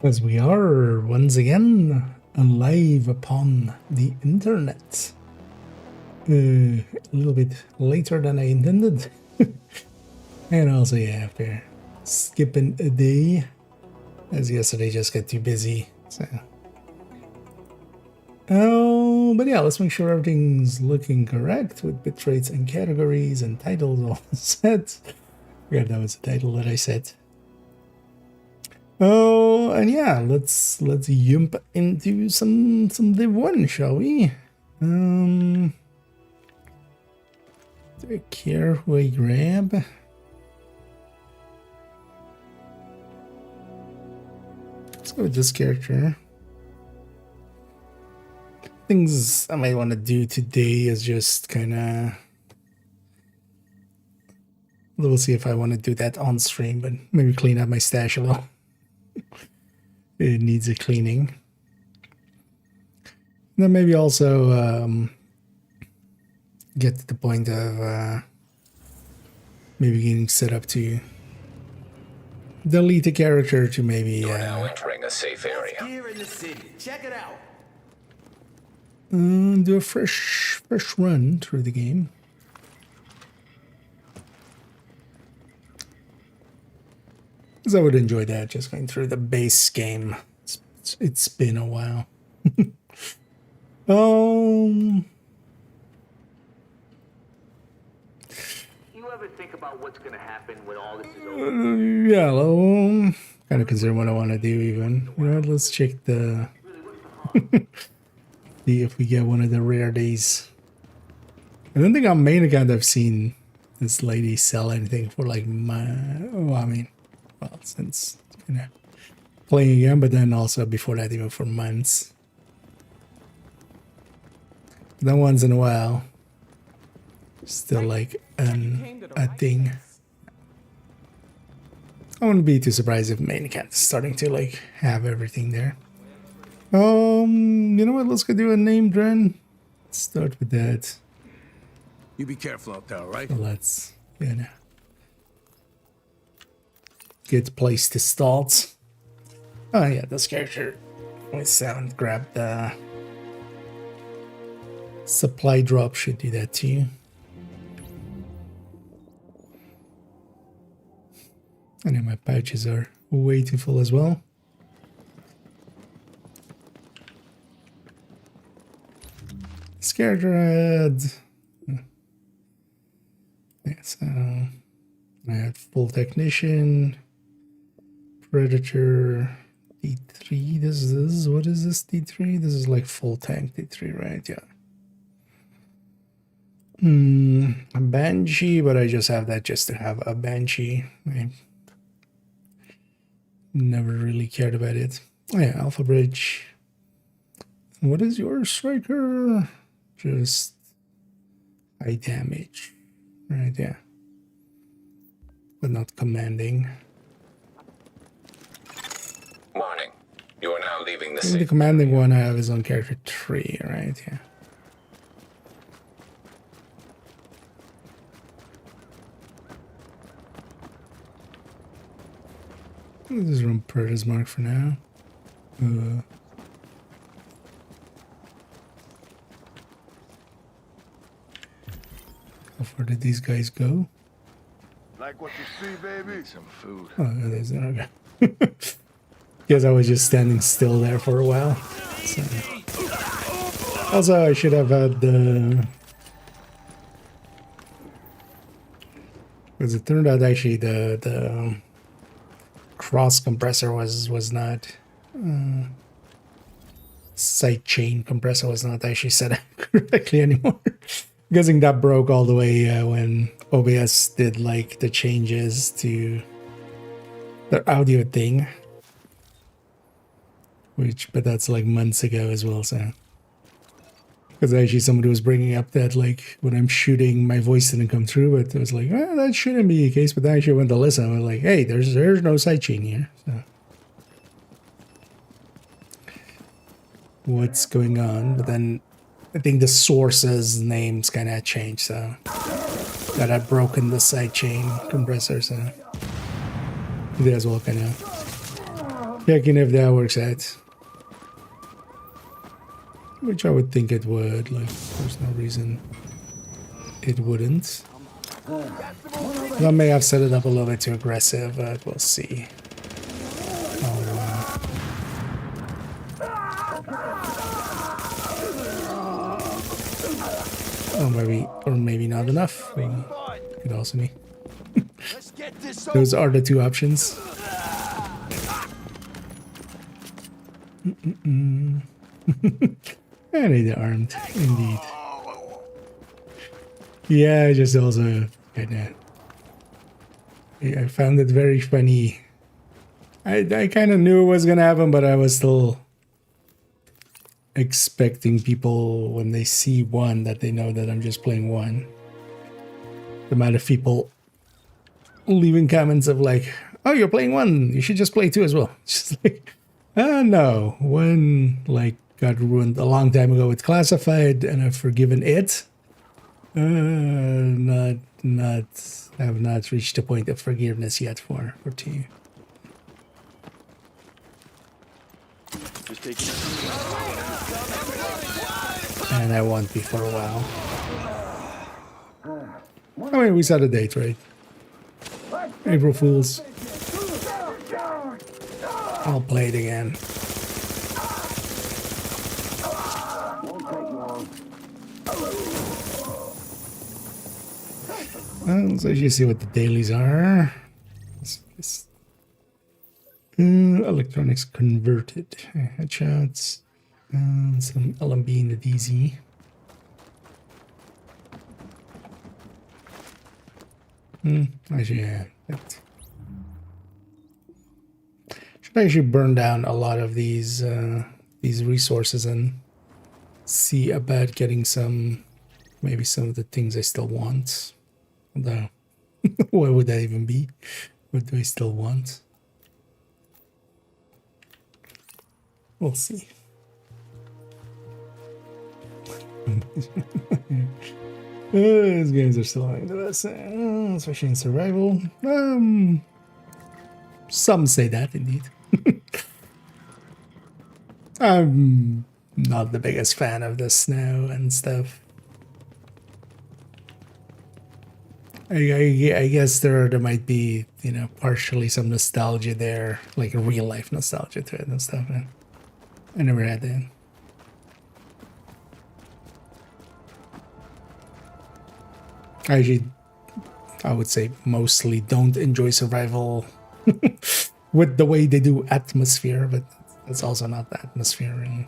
As we are once again live upon the internet. A little bit later than I intended. And also, yeah, after skipping a day, as yesterday just got too busy. So, oh, but yeah, let's make sure everything's looking correct with bit rates and categories and titles all set. Forgot that was the title that I said. Oh, and yeah, let's jump into some div1, shall we? Take care who I grab. Let's go with this character. Things I might want to do today is just kind of... We'll see if I want to do that on stream, but maybe clean up my stash a little. It needs a cleaning. Then maybe also get to the point of maybe getting set up to delete a character to maybe You're now entering a safe area. Here in the city. Check it out. do a fresh run through the game. Because I would enjoy that, just going through the base game. It's been a while. You ever think about what's gonna happen when all this is over? Yeah, well, kind of consider what I want to do even. You know what, let's check the... see if we get one of the rare days. I don't think on main account I've seen this lady sell anything for like since playing again, but then also before that even for months. But then once in a while, still like a thing. I wouldn't be too surprised if main account is starting to like have everything there. You know what? Let's go do a named run. Let's start with that. You be careful out there, right? So let's, good place to start. Oh yeah, this character with sound grab the supply drop should do that too. I know my pouches are way too full as well. This character had... yeah, so I had full technician, predator, D3. This is what is this D3? This is like full tank D3, right? Yeah. A banshee, but I just have that just to have a banshee. I never really cared about it. Oh yeah, Alpha Bridge. What is your striker? Just high damage, right? Yeah, but not commanding. Warning. You are now leaving the I think the safe commanding one I have is on character 3, right? Yeah. This is run Predator's mark for now. How far did these guys go? Like what you see, baby? Some food. Oh, there's that. Okay. Guess I was just standing still there for a while. So. Also, I should have had the... because it turned out actually the cross compressor was not... side chain compressor was not actually set up correctly anymore. I'm guessing that broke all the way when OBS did like the changes to their audio thing, but that's like months ago as well. So because actually somebody was bringing up that like when I'm shooting my voice didn't come through, but it was like, well, that shouldn't be the case. But then I actually went to listen. I was like, hey, there's no side chain here. So what's going on? But then I think the source's names kind of changed, so that had broken the side chain compressor, so they as well kind of Checking if that works out. Which I would think it would. Like, there's no reason it wouldn't. I may have set it up a little bit too aggressive, but we'll see. Oh, maybe, or maybe not enough. Maybe could also be. Those are the two options. I need the armed, indeed. Yeah, I just also kinda, I found it very funny. I kind of knew it was gonna happen, but I was still expecting people when they see one that they know that I'm just playing one. The amount of people leaving comments of like, "Oh, you're playing one. You should just play two as well." Just like, no, one like got ruined a long time ago with Classified, and I've forgiven it. Have not reached the point of forgiveness yet for two. And I won't be for a while. I mean, we set a date, right? April Fools. I'll play it again. So you see what the dailies are. Electronics converted. Headshots. Some LMB in the DZ. Actually, yeah. Should actually burn down a lot of these resources and see about getting some, maybe some of the things I still want. Although, what would that even be? What do I still want? We'll see. These games are still annoying to us, especially in survival. Some say that, indeed. I'm not the biggest fan of the snow and stuff. I guess there might be, you know, partially some nostalgia there, like a real life nostalgia to it and stuff. And I never had that. Actually, I would say mostly don't enjoy survival with the way they do atmosphere, but it's also not the atmosphere. Really.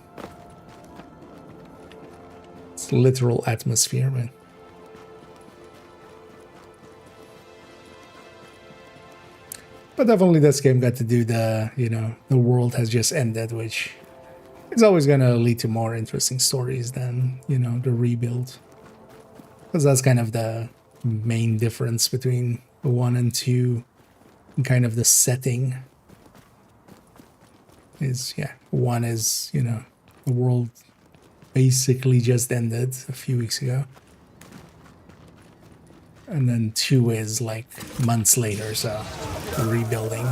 It's literal atmosphere, but definitely this game got to do the, you know, the world has just ended, which is always going to lead to more interesting stories than, you know, the rebuild. Because that's kind of the main difference between 1 and 2, and kind of the setting. Is, yeah, 1 is, you know, the world basically just ended a few weeks ago. And then 2 is like months later, so rebuilding.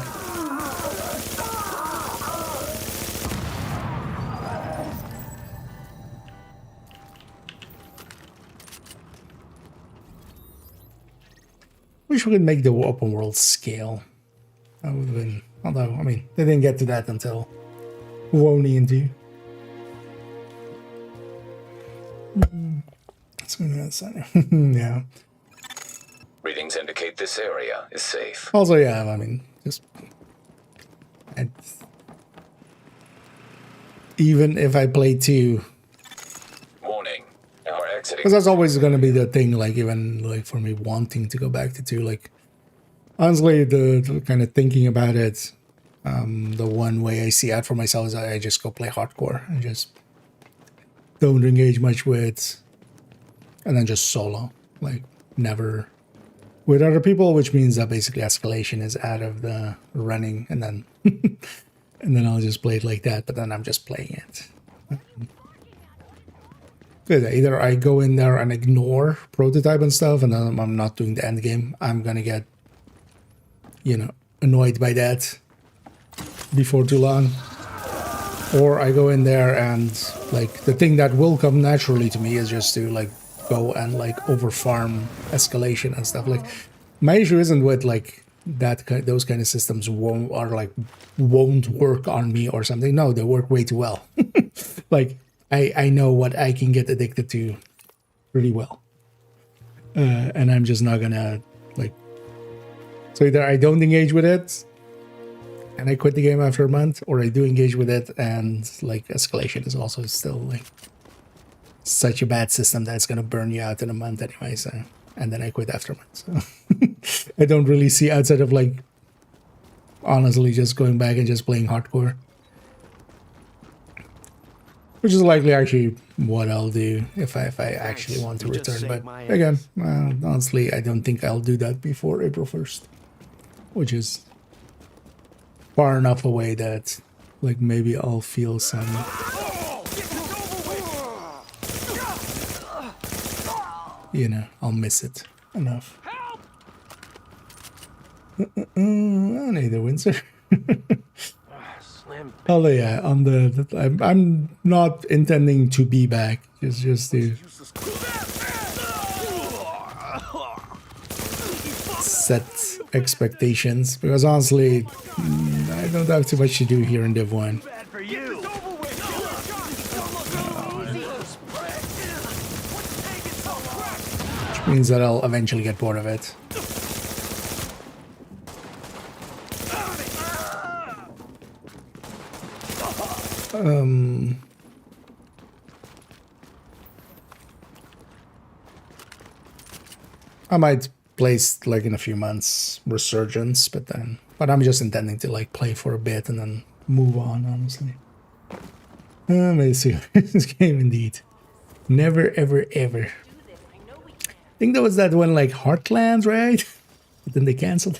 Wish we could make the open world scale. That would have been, although, I mean, they didn't get to that until Wony and 2. Yeah. Readings indicate this area is safe. Also, yeah, I mean, just even if I play 2, Warning. Our exiting. because that's always going to be the thing. Like even like for me wanting to go back to 2, like honestly, the kind of thinking about it, the one way I see out for myself is I just go play hardcore and just don't engage much with, and then just solo, like never with other people, which means that basically escalation is out of the running, and then and then I'll just play it like that, but then I'm just playing it. Good. Either I go in there and ignore prototype and stuff, and then I'm not doing the end game. I'm gonna get, you know, annoyed by that. before too long. Or I go in there and like the thing that will come naturally to me is just to like go and like overfarm escalation and stuff. Like my issue isn't with like those kind of systems won't work on me or something. No, they work way too well. Like I know what I can get addicted to pretty well. And I'm just not gonna like, so either I don't engage with it and I quit the game after a month, or I do engage with it and like escalation is also still like such a bad system that it's gonna burn you out in a month anyway. So, and then I quit after a month. So I don't really see outside of like honestly just going back and just playing hardcore, which is likely actually what I'll do if I actually want to return. But again, honestly, I don't think I'll do that before April 1st, which is far enough away that like maybe I'll feel some I'll miss it enough. I need the Windsor. Oh yeah, on I'm not intending to be back. Just to set expectations, because honestly, I don't have too much to do here in div1. Which means that I'll eventually get bored of it. I might place like in a few months Resurgence, but I'm just intending to like play for a bit and then move on, honestly. Let's see. This game indeed. Never ever ever. I think there was that one like Heartlands, right? But then they cancelled.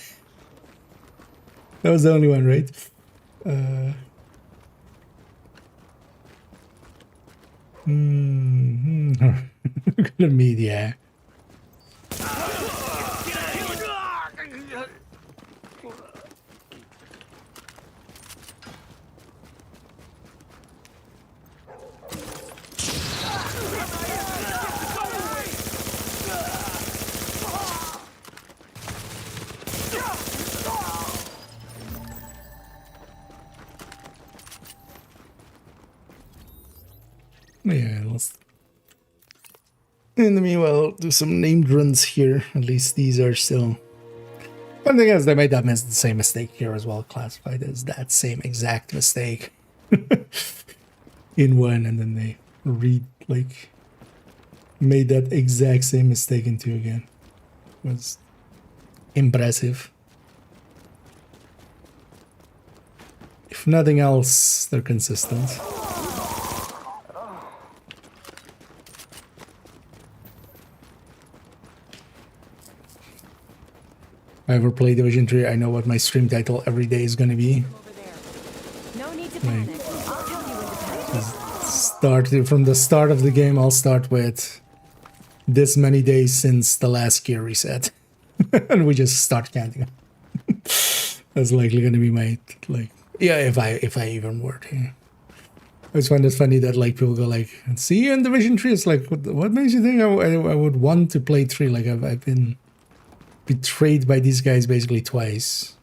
That was the only one, right? Good media. Yeah, let's in the meanwhile do some named runs here. At least these are still. One thing is they made the same mistake here as well, classified as that same exact mistake in one, and then they made that exact same mistake in two again. It was impressive. If nothing else, they're consistent. If I ever play Division 3, I know what my stream title every day is gonna be. No need to panic. I'll tell you when to From the start of the game, I'll start with this many days since the last gear reset. And we just start counting. That's likely gonna be my if I even were to. I always find it funny that like people go like, see you in Division 3. It's like, what makes you think I would want to play 3? Like I've been betrayed by these guys basically twice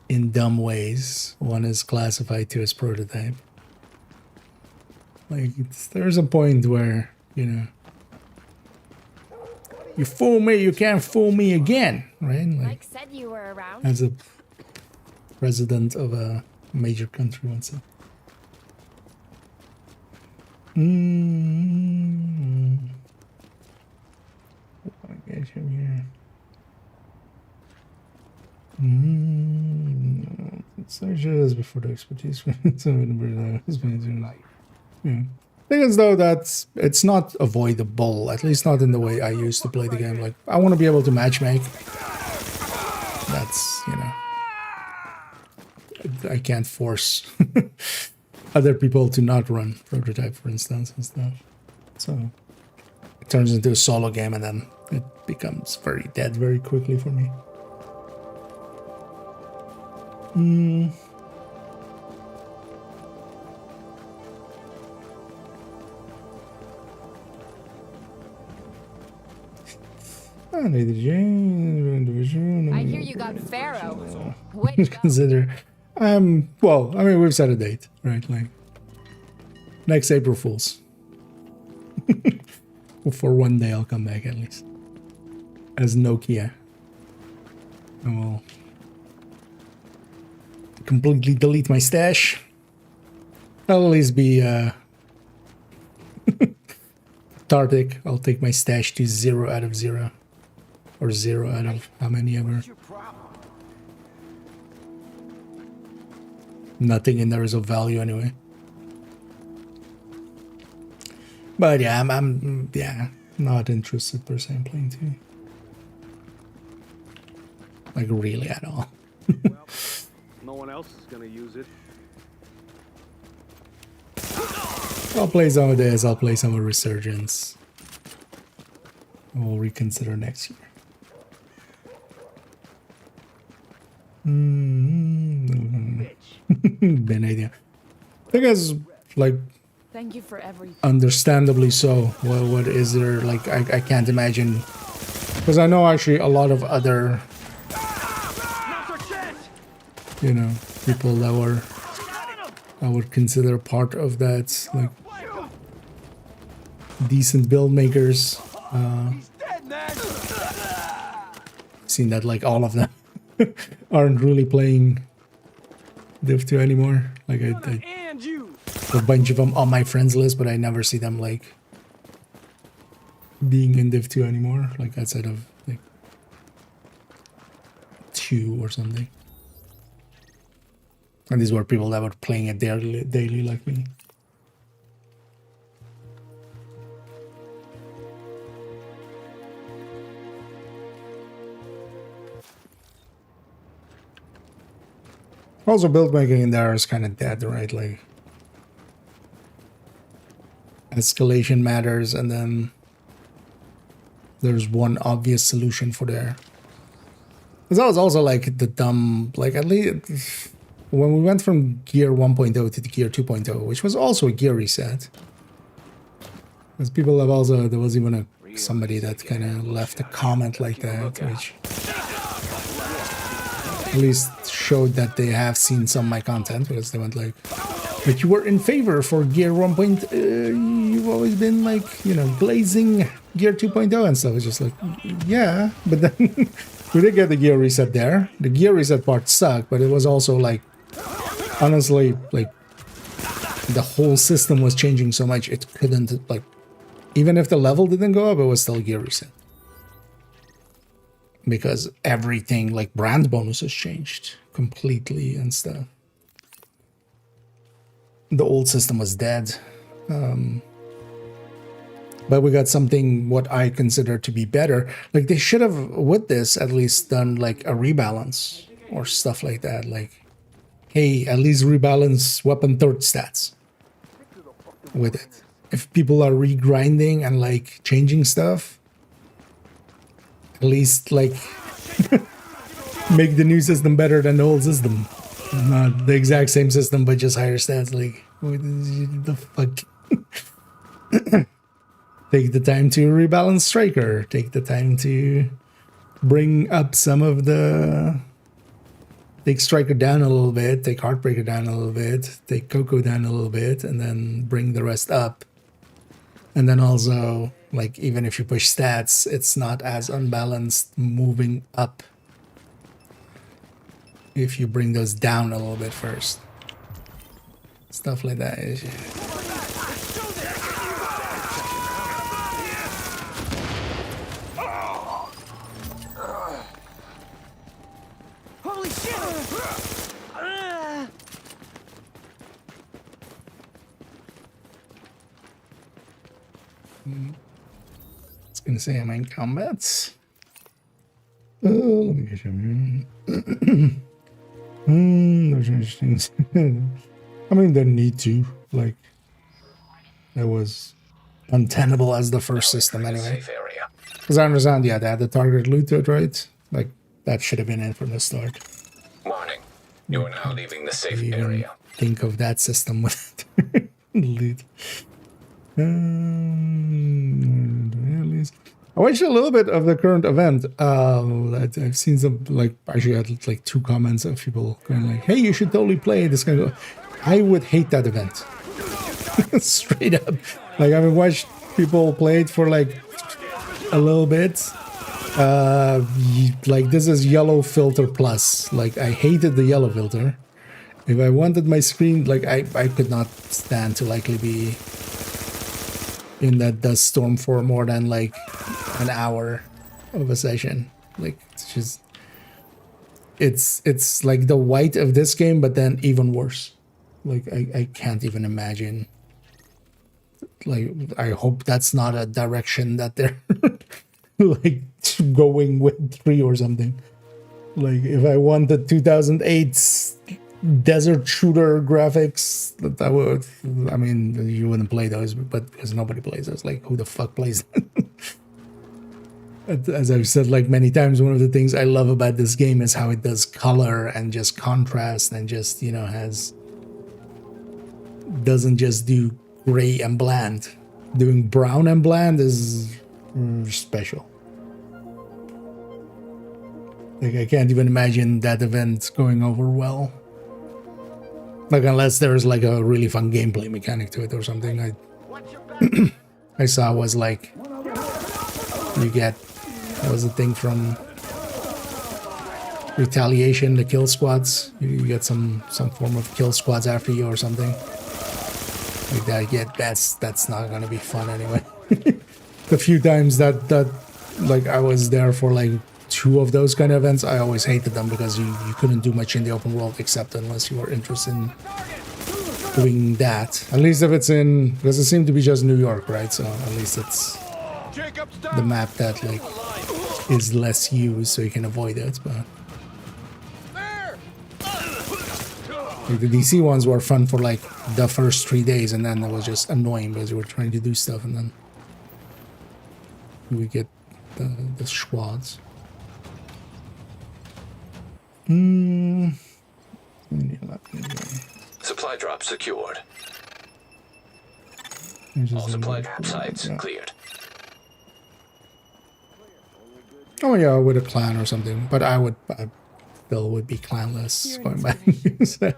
in dumb ways. One is classified, two is prototype. Like there's a point where you fool me, you can't fool me again, right? like said you were around. As a president of a major country once said. Get him here. Searches before the expertise. Yeah. Thing is though that it's not avoidable, at least not in the way I used to play the game. Like I want to be able to matchmake. That's I can't force other people to not run prototype, for instance, and stuff. So it turns into a solo game and then it becomes very dead very quickly for me. I hear you got Pharaoh. Way to go. Consider. Well, I mean, we've set a date, right? Like next April Fools. For one day, I'll come back at least as Nokia, and we'll completely delete my stash. I'll at least be Tartic. I'll take my stash to 0 out of 0, or 0 out of how many ever. Nothing in there is of value anyway. But yeah, I'm not interested per se in playing 2. Like really at all. Well, no one else is gonna use it. I'll play some of this, I'll play some of Resurgence. We'll reconsider next year. Bad idea. I guess, like, Thank you for everything. understandably so. What is there? Like, I can't imagine. Because I know actually a lot of other, you know, people that were, I would consider part of that, like, decent build makers. Seen that, like, all of them aren't really playing Div2 anymore. Like, I a bunch of them on my friends list, but I never see them, like, being in Div2 anymore. Like, outside of, like, 2 or something. And these were people that were playing it daily like me. Also, build making in there is kind of dead, right? Like, escalation matters, and then there's one obvious solution for there. Because that was also like the dumb, like, at least when we went from gear 1.0 to the gear 2.0, which was also a gear reset. Because people have also, there was even somebody that kind of left a comment like that, which at least showed that they have seen some of my content, because they went like, but you were in favor for gear 1.0, you've always been like, you know, blazing gear 2.0 and stuff. It's just like, yeah, but then we did get the gear reset there. The gear reset part sucked, but it was also like, honestly, like, the whole system was changing so much, it couldn't, like, even if the level didn't go up, it was still gear reset. Because everything, like, brand bonuses changed completely and stuff. The old system was dead. But we got something what I consider to be better. Like, they should have, with this, at least done, like, a rebalance or stuff like that. Like, hey, at least rebalance weapon third stats with it. If people are regrinding and, like, changing stuff, at least, like, make the new system better than the old system. Not the exact same system, but just higher stats. Like, what the fuck? Take the time to rebalance Striker. Take the time to bring up some of the... Take Striker down a little bit. Take Heartbreaker down a little bit. Take Coco down a little bit. And then bring the rest up. And then also, like, even if you push stats, it's not as unbalanced moving up if you bring those down a little bit first. Stuff like that. Holy shit! I was gonna say, am I in combat? Let me get you. Those interesting. I mean, they need to. Like, that was untenable as the first system anyway. Safe area. Because I understand, yeah, they had the target loot to it, right? Like, that should have been in from the start. Warning. You are now leaving the safe Even area. think of that system with loot. I watched a little bit of the current event. I've seen some, like, actually I had like 2 comments of people going like, "Hey, you should totally play this kind of." I would hate that event. Straight up. Like, I've watched people play it for like a little bit. Like, this is yellow filter plus. Like, I hated the yellow filter. If I wanted my screen, like, I could not stand to likely be in that dust storm for more than like an hour of a session. Like, it's just, it's like the white of this game, but then even worse. Like, I can't even imagine. Like, I hope that's not a direction that they're like going with 3 or something. Like, if I want the 2008 desert shooter graphics, that would, I mean, you wouldn't play those, but because nobody plays those. Like, who the fuck plays them? As I've said like many times, one of the things I love about this game is how it does color and just contrast and just, you know, doesn't just do gray and bland. Doing brown and bland is special. Like, I can't even imagine that event going over well. Like, unless there's like a really fun gameplay mechanic to it or something. I saw was like, you get, that was the thing from Retaliation, the kill squads. You get some form of kill squads after you or something. Like that, yeah, that's not gonna be fun anyway. The few times that like I was there for like 2 of those kind of events, I always hated them because you couldn't do much in the open world except unless you were interested in doing that. At least if it's in, because it seemed to be just New York, right? So at least it's the map that like is less used, so you can avoid it. But like, the DC ones were fun for like the first 3 days, and then it was just annoying because you were trying to do stuff, and then we get the squads. Supply drop secured. All supply drop sites cleared. Oh yeah, with a clan or something, but I still would be clanless going back. So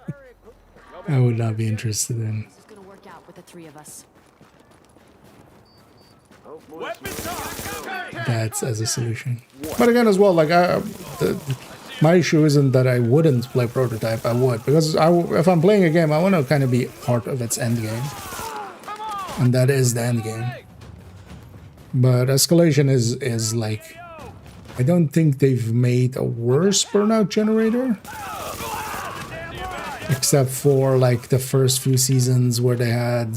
I would not be interested in. This is gonna work out with the 3 of us. That's as a solution. But again, as well, like my issue isn't that I wouldn't play Prototype. I would, because if I'm playing a game, I want to kind of be part of its end game, and that is the end game. But Escalation is like, I don't think they've made a worse burnout generator, except for like the first few seasons where they had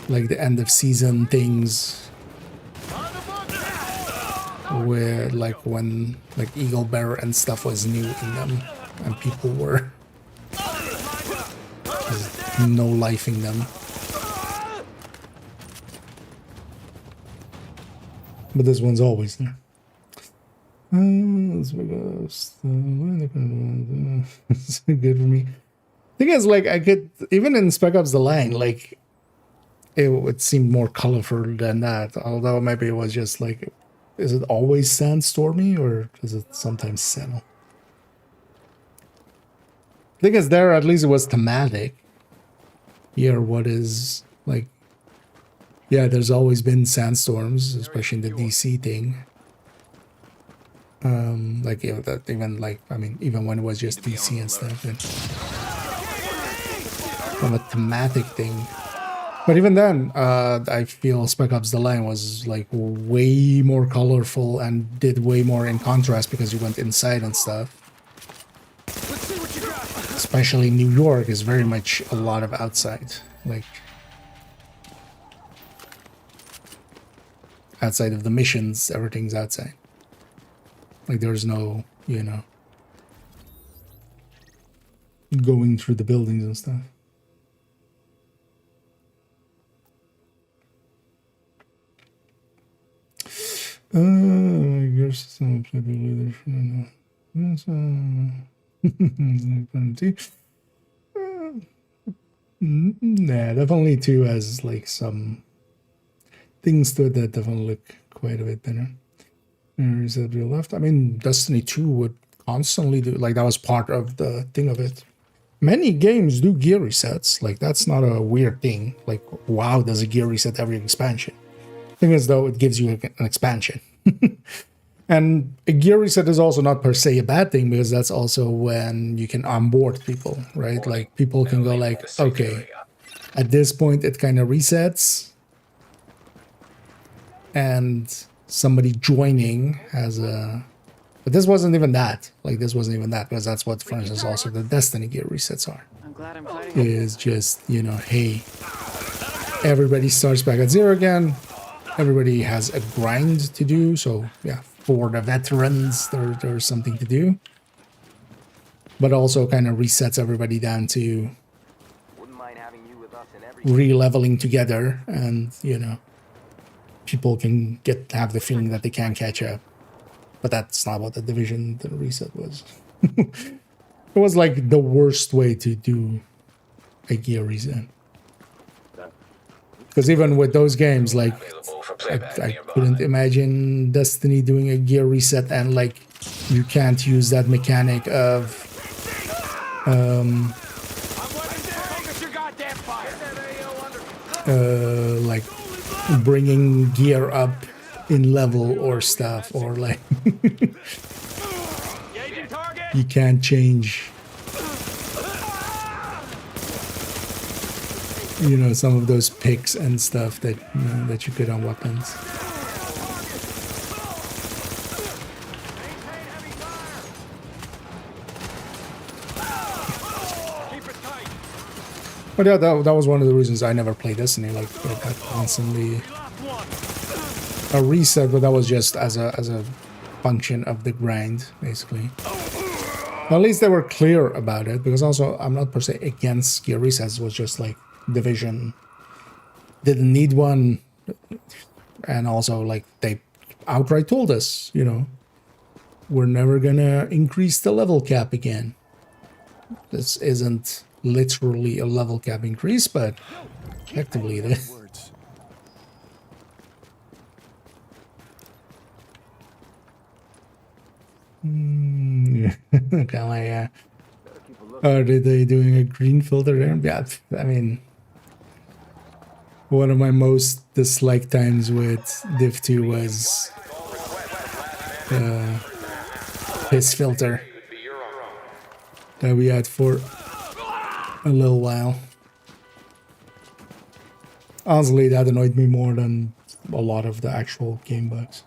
like the end of season things, where like when like Eagle Bearer and stuff was new in them and people were no lifing them. But this one's always there. It's good for me. Thing is, like, I could, even in Spec Ops The Line, like, it seemed more colorful than that. Although maybe it was just like, is it always sandstormy or does it sometimes settle? Thing is, there at least it was thematic. Here, what is like, yeah, there's always been sandstorms, especially in the DC thing. Like, yeah, that even like, I mean, even when it was just DC and stuff, and from a thematic thing. But even then, I feel Spec Ops The Line was like way more colorful and did way more in contrast because you went inside and stuff. Especially New York is very much a lot of outside, like outside of the missions, everything's outside. Like there's no, you know, going through the buildings and stuff. I guess some leadership. Nah, definitely 2 has like some things to it that definitely look quite a bit better. Reset real left. I mean, Destiny 2 would constantly do, like, that was part of the thing of it. Many games do gear resets. Like, that's not a weird thing. Like, WoW does a gear reset every expansion. Thing is, though, it gives you an expansion. And a gear reset is also not per se a bad thing, because that's also when you can onboard people, right? Like, people can go like, okay, at this point it kind of resets, and somebody joining has a... But this wasn't even that. Like, this wasn't even that, because that's what, for instance, also the Destiny gear resets are. I'm glad I'm fighting. Is just, you know, hey, everybody starts back at 0 again. Everybody has a grind to do. So, yeah, for the veterans, there's something to do. But also kind of resets everybody down to Wouldn't mind having you with us in every. re-leveling together. And, you know, people can have the feeling that they can catch up. But that's not what the Division the reset was. It was like the worst way to do a gear reset. Because even with those games, like, Available for playback I nearby. couldn't imagine Destiny doing a gear reset, and like, you can't use that mechanic of like bringing gear up in level or stuff, or like you can't change, you know, some of those picks and stuff that, you know, that you could on weapons. But yeah, that was one of the reasons I never played Destiny. Like, it had constantly a reset, but that was just as a function of the grind, basically. At least they were clear about it, because also I'm not per se against gear resets. It was just like Division didn't need one, and also like they outright told us, you know, we're never gonna increase the level cap again. This isn't literally a level cap increase, but effectively it is. Kind of like, are they doing a green filter there? Yeah, I mean, one of my most disliked times with div2 was his filter that we had for a little while. Honestly, that annoyed me more than a lot of the actual game bugs.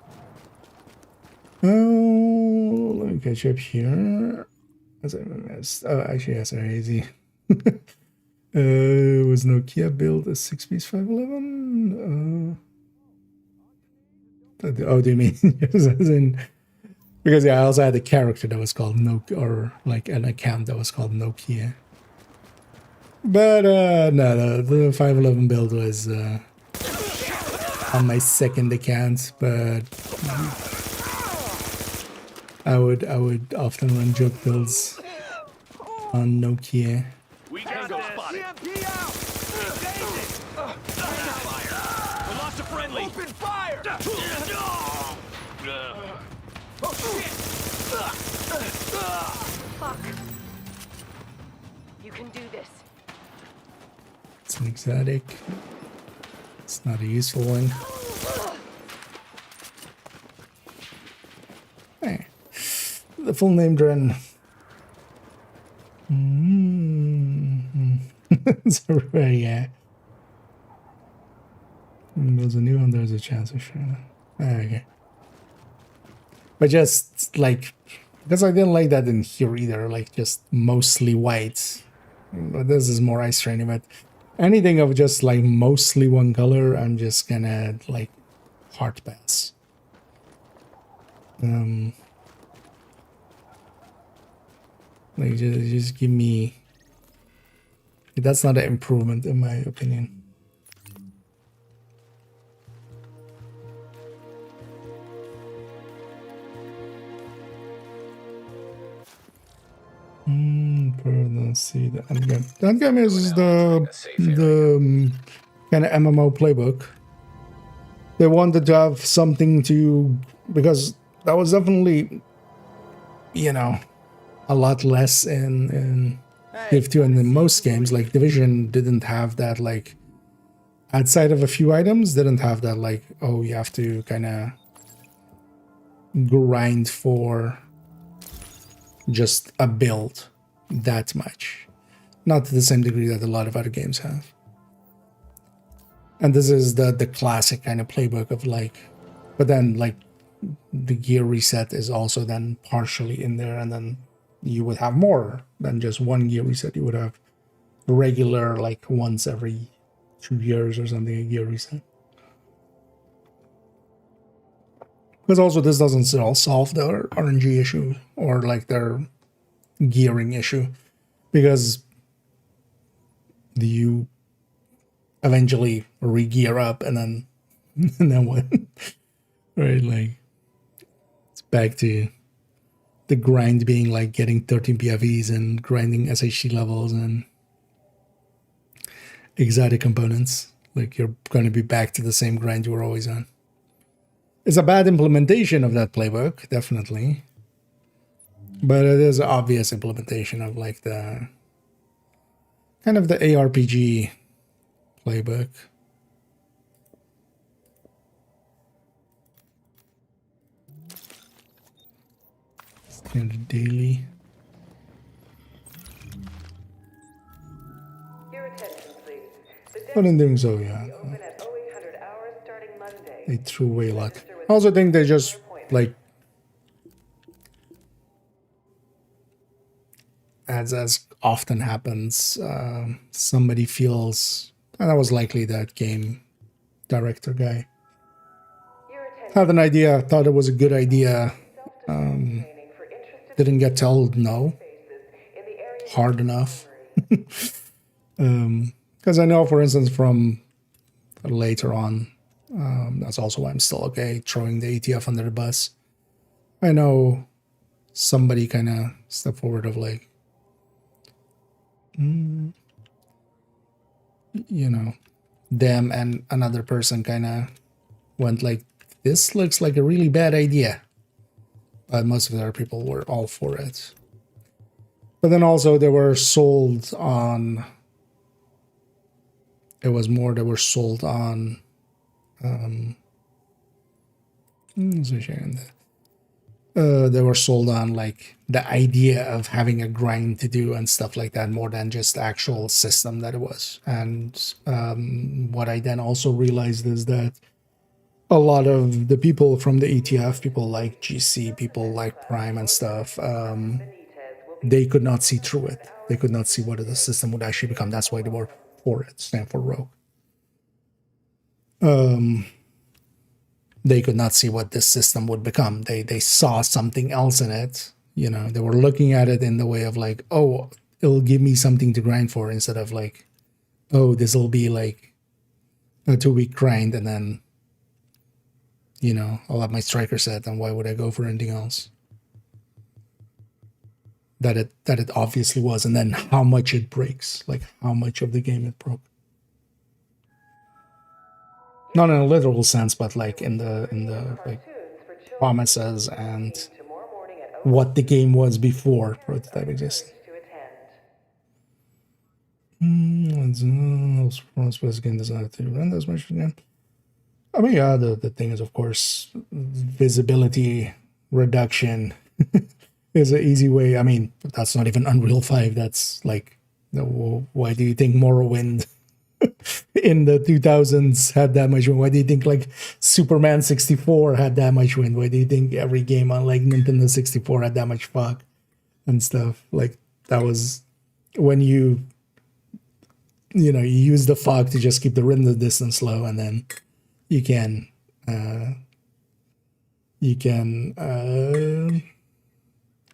Oh, let me catch up here. As I missed. Oh, actually, yes, very easy. Was Nokia build a 6-piece 511? Oh, do you mean as in? Because yeah, I also had a character that was called Nokia, or like an account that was called Nokia. But no, the 511 build was on my second account, but I would often run joke builds on Nokia. We got this. CMP out. We lost a friendly. Open fire. Oh shit. Fuck. You can do this. It's an exotic. It's not a useful one. Hey. The full name, Dren. So, yeah. There's a new one, there's a chance of sure. Okay. But just like, because I didn't like that in here either, like just mostly white. But this is more ice training, but anything of just like mostly one color, I'm just gonna like hard pass. Like just give me. That's not an improvement in my opinion. Let's see the end game. The end game is the kind of MMO playbook. They wanted to have something to, because that was definitely, you know, a lot less in div2, and in most games like Division didn't have that, like outside of a few items, didn't have that, like, oh, you have to kind of grind for just a build that much. Not to the same degree that a lot of other games have. And this is the classic kind of playbook of like, but then like the gear reset is also then partially in there, and then you would have more than just one gear reset. You would have regular, like once every 2 years or something, a gear reset. Because also this doesn't solve the RNG issue or like their gearing issue, because you eventually re-gear up and then what? Right, like it's back to the grind being like getting 13 PFEs and grinding SHC levels and exotic components. Like you're going to be back to the same grind you were always on. It's a bad implementation of that playbook, definitely. But it is an obvious implementation of like the kind of the ARPG playbook. Standard daily. Your attention, please. The But in doing so, yeah, open at 0800 hours starting Monday. they threw away a lot. I also think they just like, as often happens, somebody feels, and that was likely that game director guy, had an idea, thought it was a good idea, didn't get told no hard enough. Because I know, for instance, from later on, that's also why I'm still okay throwing the ATF under the bus. I know somebody kind of stepped forward of like, you know, them and another person kind of went like, this looks like a really bad idea. But most of the other people were all for it. But then also they were sold on, it was more they were sold on, they were sold on like the idea of having a grind to do and stuff like that, more than just the actual system that it was. And what I then also realized is that a lot of the people from the ETF, people like GC, people like Prime and stuff, they could not see through it. They could not see what the system would actually become. That's why they were for it, stand for Rogue. They could not see what this system would become. They saw something else in it. You know, they were looking at it in the way of like, oh, it'll give me something to grind for, instead of like, oh, this will be like a 2-week grind and then, you know, I'll have my striker set, and why would I go for anything else? That it obviously was, and then how much it breaks, like how much of the game it broke. Not in a literal sense, but like in the like promises and what the game was before prototype existed. Let's game designed to render as much again. I mean, yeah, the thing is, of course, visibility reduction is an easy way. I mean, that's not even Unreal 5. That's like, why do you think Morrowind in the 2000s had that much wind? Why do you think like Superman 64 had that much wind? Why do you think every game on like Nintendo 64 had that much fog and stuff? Like that was when you use the fog to just keep the render distance low, and then you can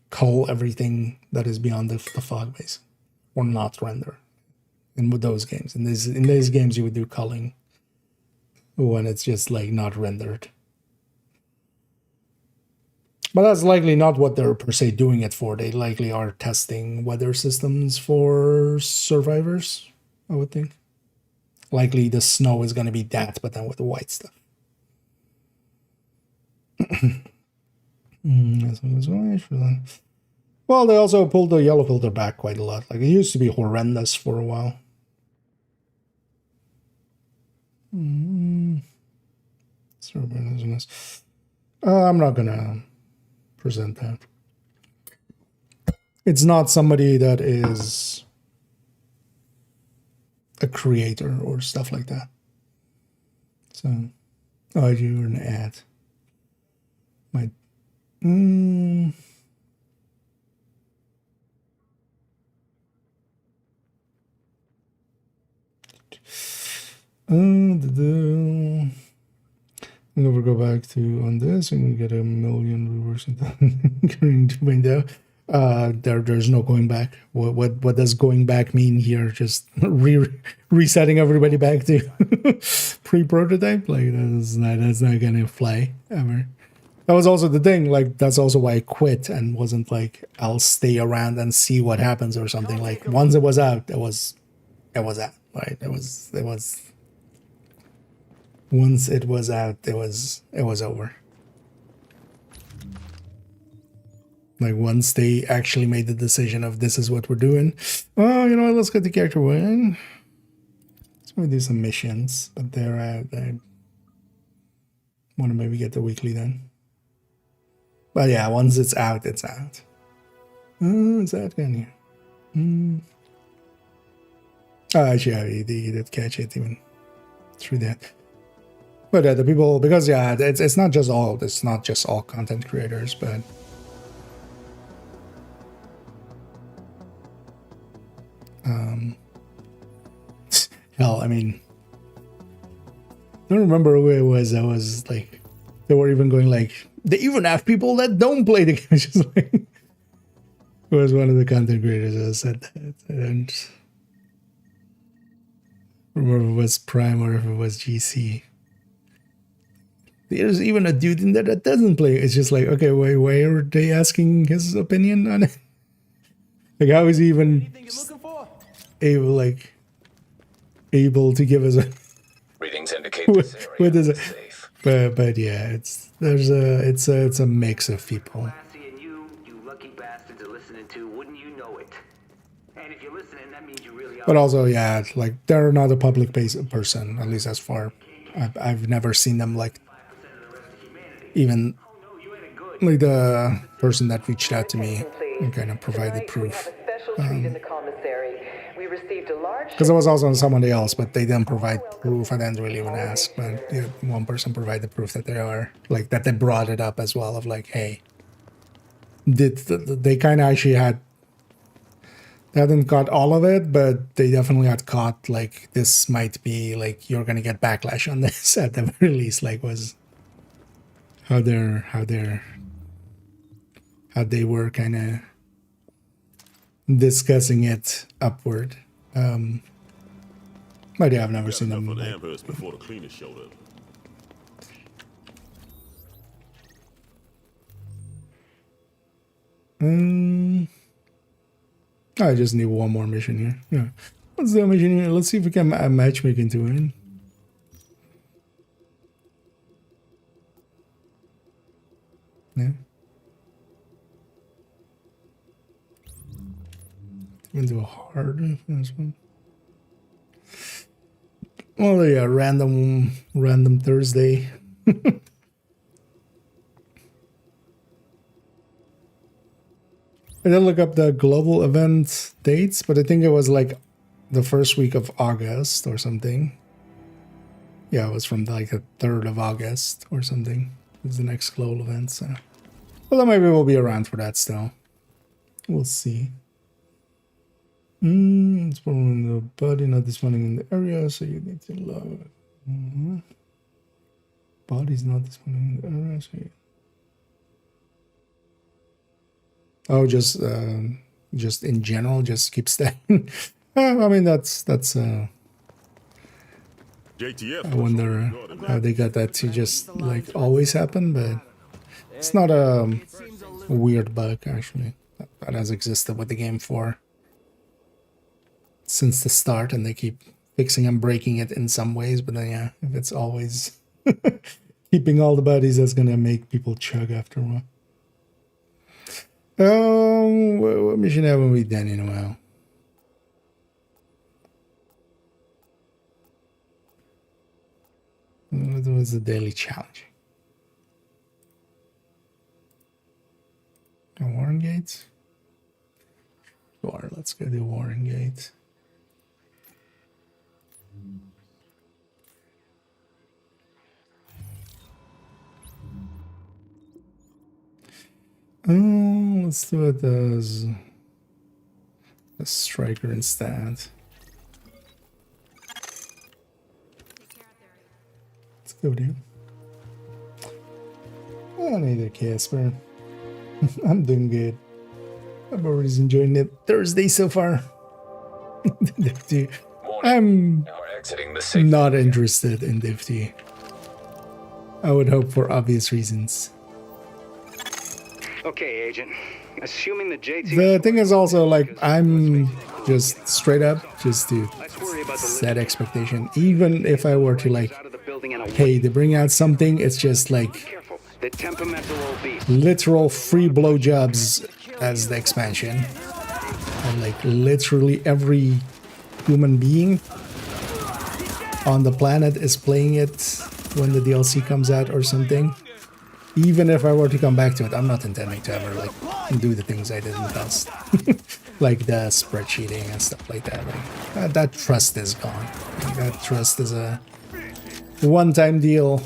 cull everything that is beyond the fog base, or not render. And with those games, in these games, you would do culling when it's just like not rendered. But that's likely not what they're per se doing it for. They likely are testing weather systems for survivors, I would think. Likely the snow is going to be that, but then with the white stuff. Well, they also pulled the yellow filter back quite a lot. Like, it used to be horrendous for a while. I'm not gonna present that. It's not somebody that is a creator or stuff like that. So, oh, you're an ad. My, I'm gonna go back to on this and get 1 million viewers in the window. There's no going back. What does going back mean here? Just resetting everybody back to pre-prototype? Like that's not gonna fly ever. That was also the thing. Like that's also why I quit and wasn't like I'll stay around and see what happens or something. Like once it was out, it was out. Right? It was. Once it was out, it was over. Like once they actually made the decision of this is what we're doing. Oh, you know what? Let's get the character one. Let's maybe do some missions, but they're out. I want to maybe get the weekly then. But yeah, once it's out, it's out. Oh, is that again here? Oh, actually, he did catch it even through that. But the people, because yeah, it's not just all content creators, but hell, I mean, I don't remember who it was. I was like, they were even going like, they even have people that don't play the game. Just like, it was one of the content creators that said that. I don't remember if it was Prime or if it was GC. There's even a dude in there that doesn't play. It's just like, okay, why are they asking his opinion on it? Like, how is he even able to give us a Readings indicate this area what is is it? safe. But yeah, it's a mix of people. Lassie and you lucky bastards are listening to, wouldn't you know it? And if you're listening, that means you really are. But also, yeah, like they're not a public person, at least as far. I've never seen them like even like the person that reached out to me and kind of provided proof. Because I was also on somebody else, but they didn't provide proof. I didn't really even ask, but yeah, one person provided proof that they are like that. They brought it up as well of like, hey, they kind of actually had. They hadn't got all of it, but they definitely had caught like this might be like you're gonna get backlash on this at the very least. Like was how they were kind of discussing it upward. But yeah, I've never seen them. Like, before the cleaners showed up. I just need one more mission here. Yeah, what's the mission here? Let's see if we can matchmaking to it. Yeah. Into a hard this one. Well, yeah, random Thursday. I did look up the global event dates, but I think it was like the first week of August or something. Yeah, it was from like the 3rd of August or something. It was the next global event, so. Well, then maybe we'll be around for that still. We'll see. It's probably in the body, not spawning in the area, so you need to load. Body's not spawning in the area, so you... Oh, just in general, just keep staying. I mean, that's JTF, I wonder how they got that to just like always happen, but It's not a weird bug, actually. That has existed with the game since the start, and they keep fixing and breaking it in some ways. But then, yeah, if it's always keeping all the buddies, that's gonna make people chug after a while. What mission haven't we done in a while? What was the daily challenge? The Warren Gates? Sure, let's go to Warren Gates. Let's do it as a striker instead. Let's go there. I need a Casper. I'm doing good. I'm always enjoying it. Thursday so far. I'm Now we're exiting the safe not area. interested in Div 2. I would hope for obvious reasons. Okay, Agent. Assuming the JT... The thing is also, like, I'm just straight up just to set expectation. Even if I were to, like, hey, they bring out something, it's just like The temperamental old beast. literal free blowjobs as the expansion. And, like, literally every human being on the planet is playing it when the DLC comes out or something. Even if I were to come back to it, I'm not intending to ever, like, do the things I did in the past. Like the spreadsheeting and stuff like that. Like, that trust is gone. Like, that trust is a one-time deal.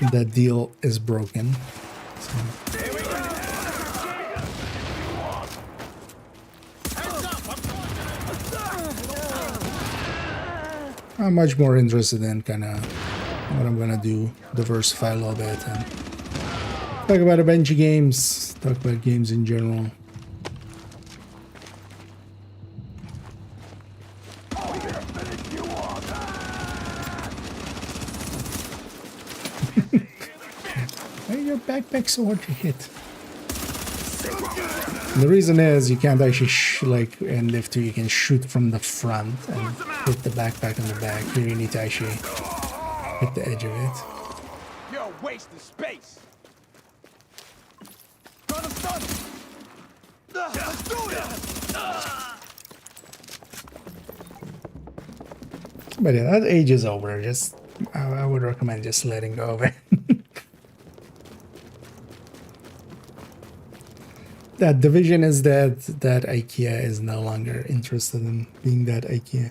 And that deal is broken. So. I'm much more interested in kind of what I'm gonna do, diversify a little bit, and talk about a bunch of games, talk about games in general. Why are your backpack so hard to hit? And the reason is you can't actually like in Div 2 you can shoot from the front and hit the backpack on the back. Here you need to actually hit the edge of it. You're wasting space. Gonna stun. Let's do this. But yeah, that age is over. Just I would recommend just letting go of it. That division is dead. That IKEA is no longer interested in being that IKEA.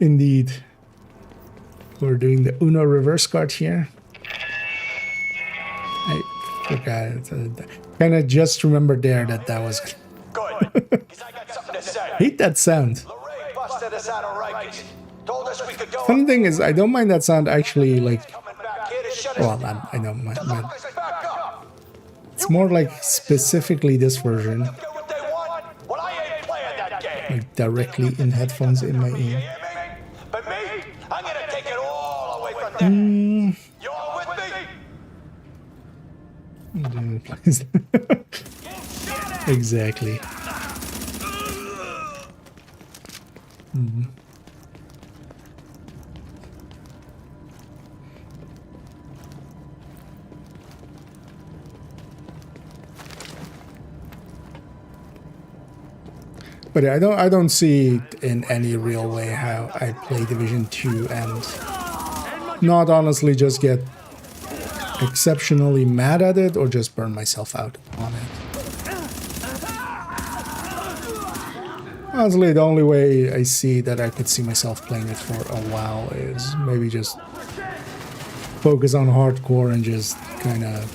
Indeed. We're doing the Uno reverse card here. I forgot. Kind of just remembered there that was... Good. Because I got something to say. Hate that sound. Lorraine busted us out of Rikers. Told us we could go. Funny thing is, I don't mind that sound actually, like... Coming back here to shut us Well, I don't mind. back up. It's more like specifically this version. Get what they want. Well, I ain't playing that game. Like directly in headphones in my ear. You hear me? But me, I'm gonna take it all away from them. You all with me? Exactly. But I don't see in any real way how I play Division 2 and not honestly just get exceptionally mad at it or just burn myself out on it. Honestly, the only way I see that I could see myself playing it for a while is maybe just focus on hardcore and just kind of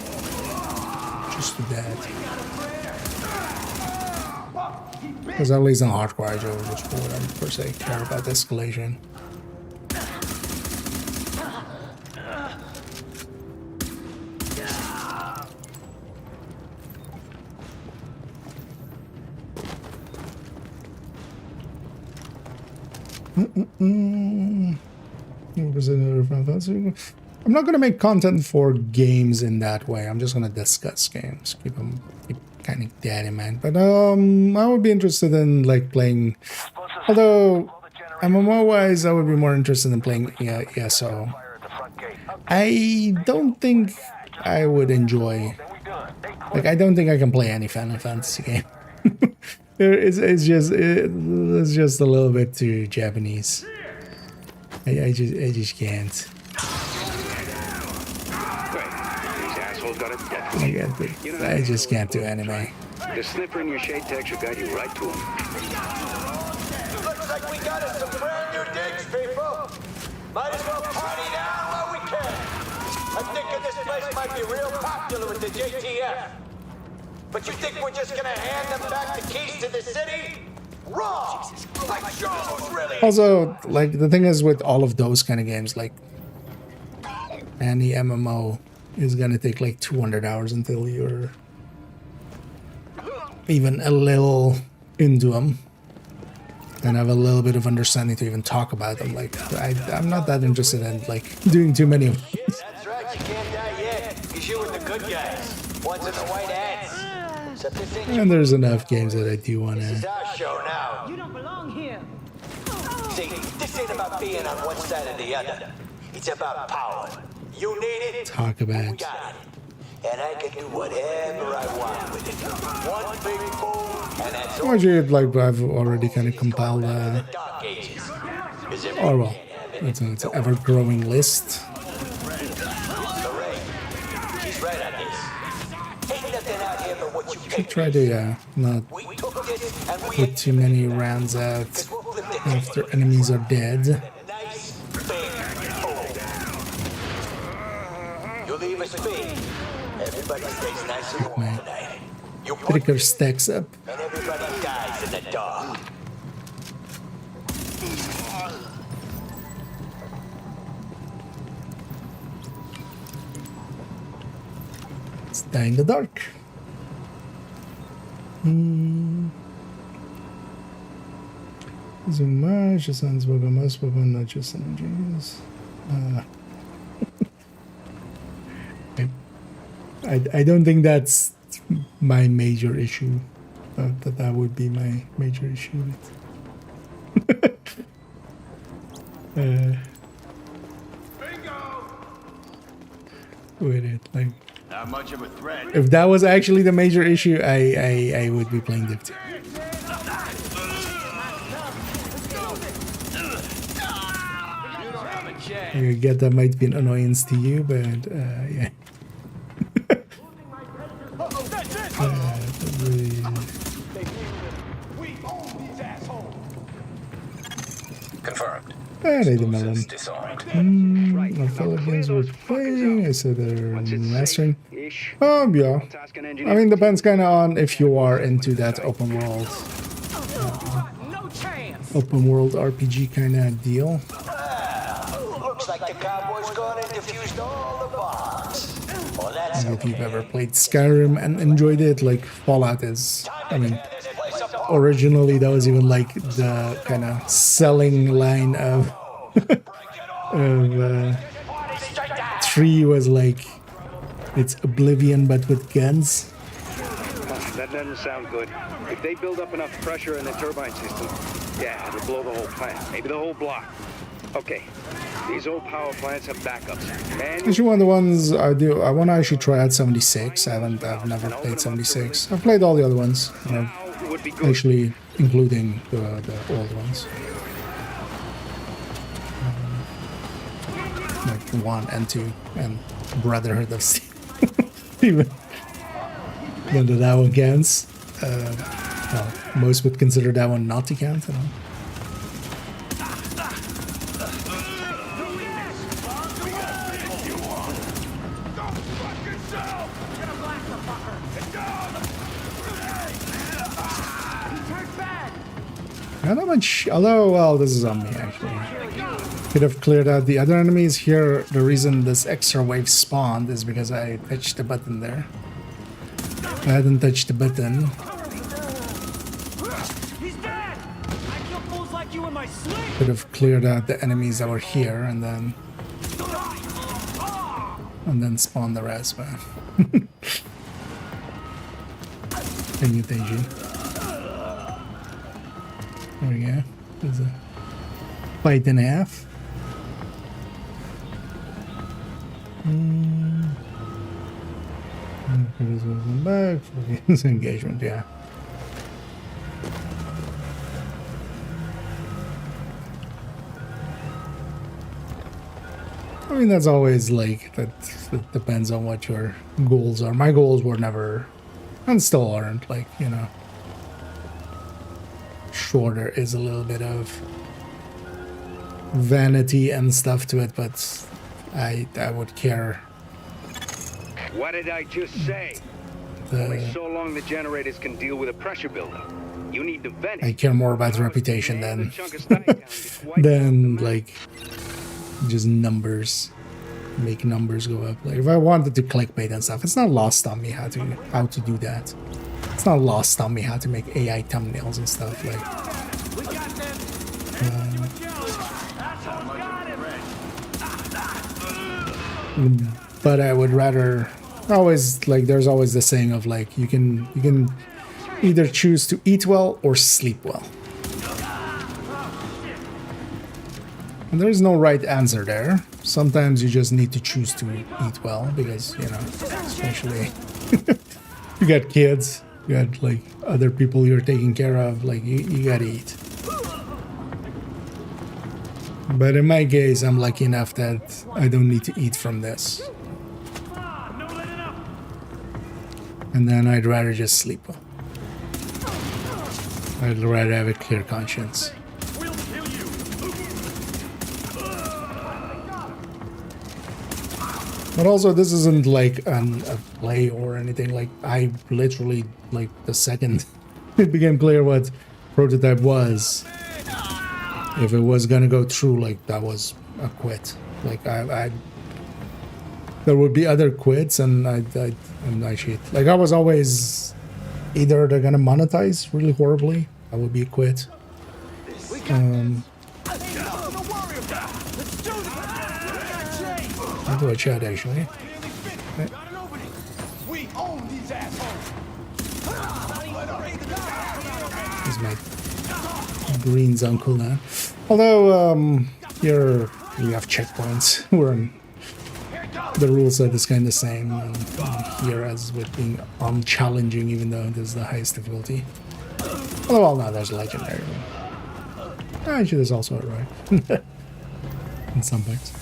just do that. Because at least in hardcore, I just wouldn't per se care about the escalation. I'm not gonna make content for games in that way. I'm just gonna discuss games. Keep kind of that in mind. But I would be interested in like playing. Although MMO wise, I would be more interested in playing ESO. I don't think I would enjoy. Like I don't think I can play any Final Fantasy game. It's just a little bit too Japanese. I just can't. I just can't do anime. The sniffer in your shade tag should guide you right to him. Looks like we got us some brand new digs, people. Might as well party down while we can. I'm thinking this place might be real popular with the JTF. But you think we're just gonna hand them back the keys to the city? Wrong! Like sure who's really... Also, like, the thing is with all of those kind of games, like, any MMO is gonna take like 200 hours until you're even a little into them and have a little bit of understanding to even talk about them. Like, I'm not that interested in like doing too many of them. That's right, you can't die yet. Because you and the good guys. One's in the white hats. Except this ain't And there's enough games that I do want This is to. our show now. You don't belong here. See, this ain't about being on one side or the other. It's about power. You need it. Talk about. We got it. And I can do whatever I want with it. One big boom, and that's all. Actually, like, I've already kind of compiled The Dark Ages. Is it oh well, it's an ever-growing list. Hooray. He's right on this. Ain't nothing out here but what you Should try to not We took this and we put too many rounds out after enemies are dead. nice big boom. You leave us be. Everybody stays nice and warm tonight. You put Trigger stacks up. and everybody dies in the dark. Let's die in the dark. Zoomage, sounds most not just energies. I don't think that's my major issue. That would be my major issue with. With it, like, Not much of a threat. if that was actually the major issue, I would be playing Div 2. I get that might be an annoyance to you, but yeah. Confirmed. Alrighty, the melon. Explosives disarmed. My fellow games were playing. I said they're What's it say? mastering. Ish. Yeah. Task and I engineer. mean, depends kind of on if you are into that open world RPG kind of deal. Looks like the Cowboys gone and defused all the bombs. Well, that's And if you've ever played Skyrim and enjoyed it, like Fallout is, I mean, originally that was even like the kind of selling line of 3 was like it's Oblivion but with guns. That doesn't sound good. If they build up enough pressure in the turbine system, yeah, it'll blow the whole plant, maybe the whole block. Okay, these old power plants have backups. And Actually, one of the ones I want to actually try out 76. I've never played 76. I've played all the other ones, would be good. actually including the old ones. Like 1 and 2 and Brotherhood of Steel. Even though that one counts. Well, most would consider that one not to count. You know? Not that much, although, well, this is on me actually. Could have cleared out the other enemies here. The reason this extra wave spawned is because I touched the button there. If I hadn't touched the button. He's dead! I kill fools like you in my sleep! could have cleared out the enemies that were here and then spawn the rest, man. Thank you, Teiji. There we go. There's a bite and a half. This one back for this engagement, yeah. I mean, that's always like, that depends on what your goals are. My goals were never, and still aren't, like, you know. Sure, there is a little bit of vanity and stuff to it, but I would care. What did I just say? Only so long the generators can deal with a pressure buildup. You need to vent it. I care more about reputation than like just numbers. Make numbers go up. Like if I wanted to clickbait and stuff, it's not lost on me how to do that. It's not lost on me how to make AI thumbnails and stuff like. But I would rather always, like, there's always the saying of like you can either choose to eat well or sleep well. And there's no right answer there. Sometimes you just need to choose to eat well because, you know, especially you got kids, you got like other people you're taking care of, like you gotta eat. But in my case, I'm lucky enough that I don't need to eat from this. And then I'd rather just sleep well. I'd rather have a clear conscience. But also, this isn't like a play or anything. Like, I literally, like, the second it became clear what prototype was, if it was gonna go through, like, that was a quit. Like, I there would be other quits, and I cheat. Like, I was always either they're gonna monetize really horribly, that would be a quit. I'll do a chat actually. Okay. He's my green's uncle now. Although here we have checkpoints. Where the rule set is kind of the same here as with being unchallenging, even though this is the highest difficulty. Oh well, no, there's legendary. Actually, there's also a right in some parts.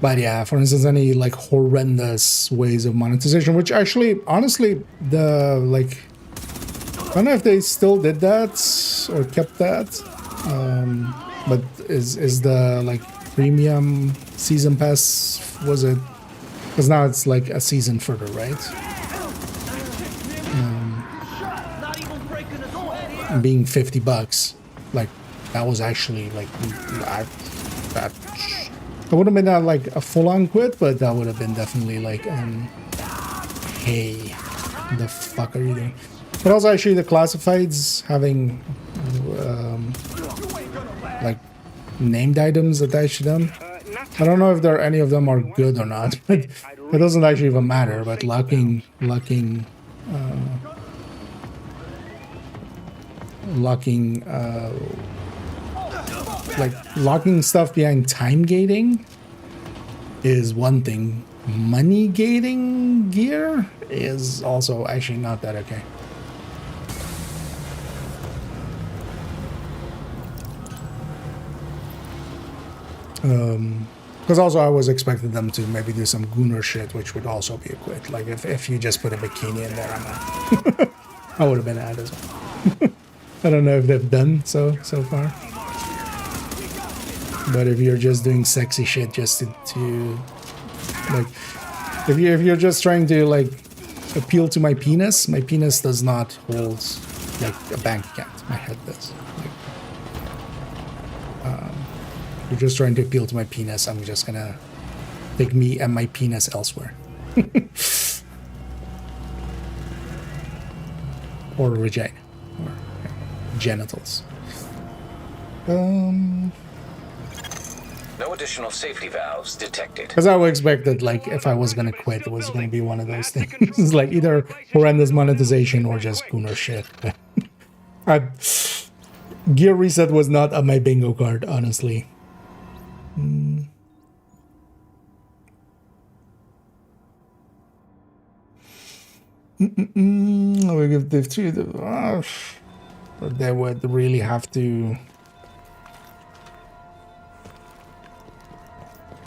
But yeah, for instance, any like horrendous ways of monetization, which actually, honestly, the like, I don't know if they still did that or kept that. But is the like premium season pass, was it? Because now it's like a season further, right? Being $50, like that was actually like that it would have been not like a full-on quit, but that would have been definitely like hey, the fuck are you doing? But also actually the classifieds having like named items attached to them. I don't know if there any of them are good or not, but it doesn't actually even matter. But locking stuff behind time gating is one thing. Money gating gear is also actually not that okay. Because also I was expecting them to maybe do some gooner shit, which would also be a quit. Like if you just put a bikini in there, I would have been out as well. I don't know if they've done so far. But if you're just doing sexy shit just to like, if you're just trying to like appeal to my penis does not hold like a bank account. My head does. Like, you're just trying to appeal to my penis, I'm just gonna take me and my penis elsewhere. or vagina, or genitals. No additional safety valves detected. Because I would expect that, like, if I was gonna quit, it was gonna be one of those things, like either horrendous monetization or just gooner shit. Gear reset was not on my bingo card, honestly. We give div2 but they would really have to,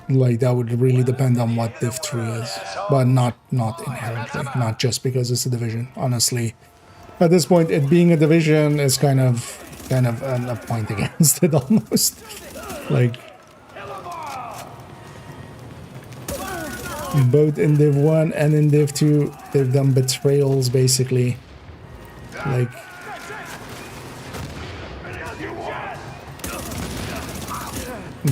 like, that would really depend on what div3 is, but not inherently, not just because it's a division. Honestly, at this point, it being a division is kind of a point against it almost. Like, both in div1 and in div2, they've done betrayals basically. Like,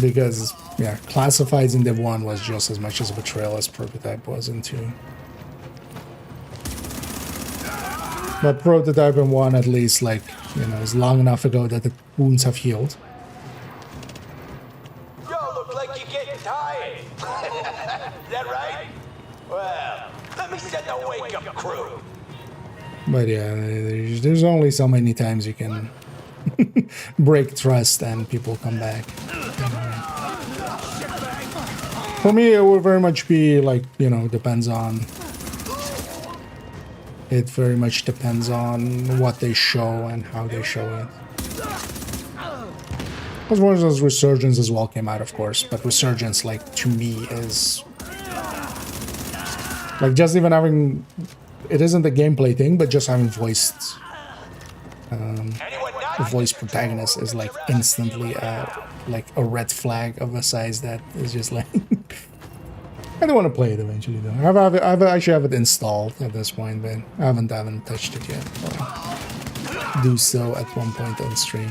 because yeah, classifieds in div1 was just as much as a betrayal as prototype was in 2. But prototype in 1, at least, like, you know, is long enough ago that the wounds have healed. Yo, look like you're getting tired. Is that right? Well, let me set the wake-up crew. But yeah, there's only so many times you can break trust and people come back. For me, it would very much be like, you know, depends on... It very much depends on what they show and how they show it. As well as Resurgence as well came out, of course, but Resurgence, like, to me is... Like, just even having... It isn't a gameplay thing, but just having voiced... a voice protagonist is, like, instantly like a red flag of a size that is just like... I don't want to play it eventually, though. I've actually have it installed at this point, but I haven't touched it yet. I'll do so at one point on stream.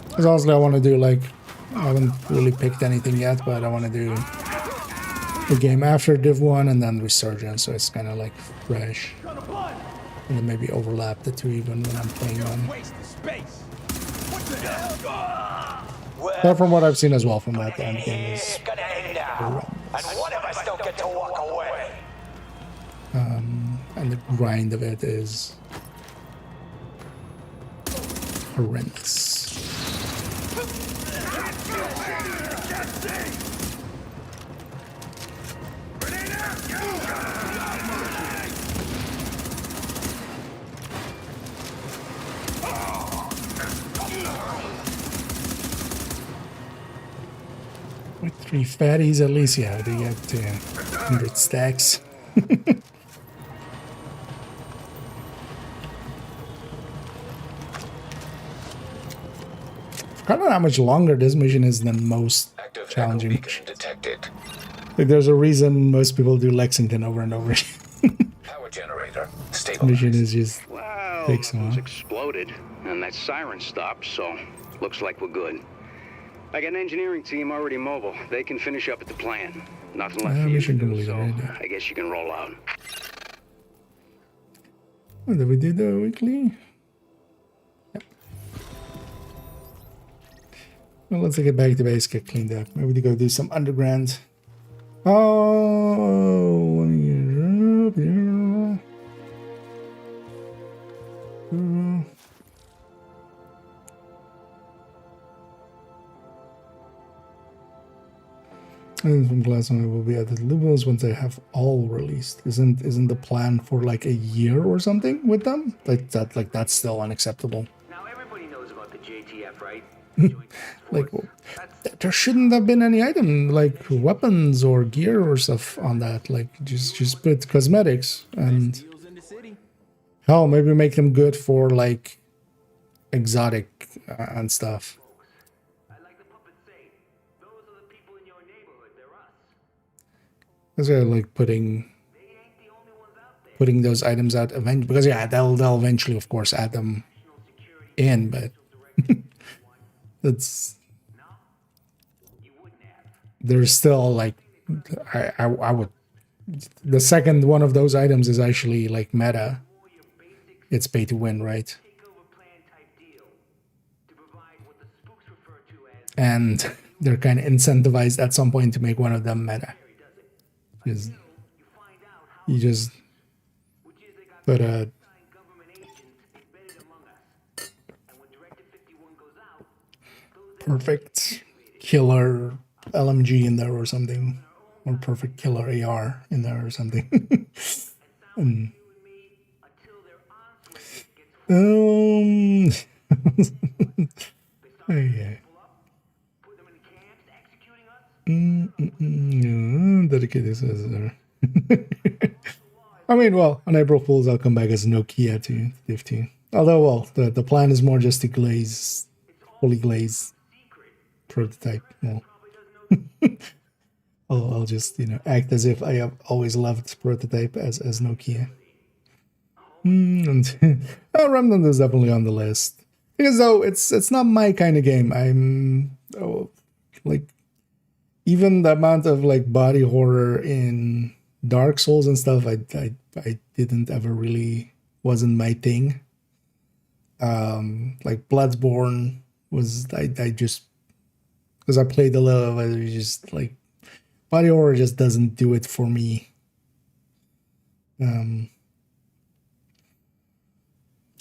Because honestly, I want to do, like, I haven't really picked anything yet, but I want to do the game after div1 and then Resurgence, so it's kind of like fresh. And then maybe overlap the two even when I'm playing on. But from what I've seen as well, from that, the end game is and the grind of it is horrendous. With 3 fatties at least, yeah, they get 100 stacks. I don't know how much longer this mission is than most Active challenging echo beacon missions. detected. Like, there's a reason most people do Lexington over and over. Power generator Mission stabilized. is just Well, takes a it was while. exploded, and that siren stopped, so looks like we're good. I got an engineering team already mobile. They can finish up at the plant. Nothing left for you to mission do, completed, so right? I guess you can roll out. Oh, did we do the weekly? Yep. Well, let's get back to base, get cleaned up. Maybe to go do some underground. Oh, let me get up here. And from glass on will be added liberals once they have all released. Isn't the plan for like a year or something with them? Like that's still unacceptable. Now everybody knows about the JTF, right? Like, there shouldn't have been any item like weapons or gear or stuff on that. Like, just put cosmetics and hell, maybe make them good for like exotic and stuff. Because they're like putting those items out eventually. Because yeah, they'll eventually, of course, add them in, but that's there's still like I would the second one of those items is actually like meta, it's pay to win, right? And they're kind of incentivized at some point to make one of them meta. Because you just put a perfect killer LMG in there or something, or perfect killer AR in there or something. Yeah. Dedicated says I mean, well, on April Fools, I'll come back as Nokia to div2. Although, well, the plan is more just to glaze, fully glaze prototype. Well, I'll just, you know, act as if I have always loved prototype as Nokia. And Remnant is definitely on the list. Because though it's not my kind of game. I'm like, even the amount of like body horror in Dark Souls and stuff, I didn't ever really, wasn't my thing. Like Bloodborne was, I just, because I played a little, I was just like, body horror just doesn't do it for me.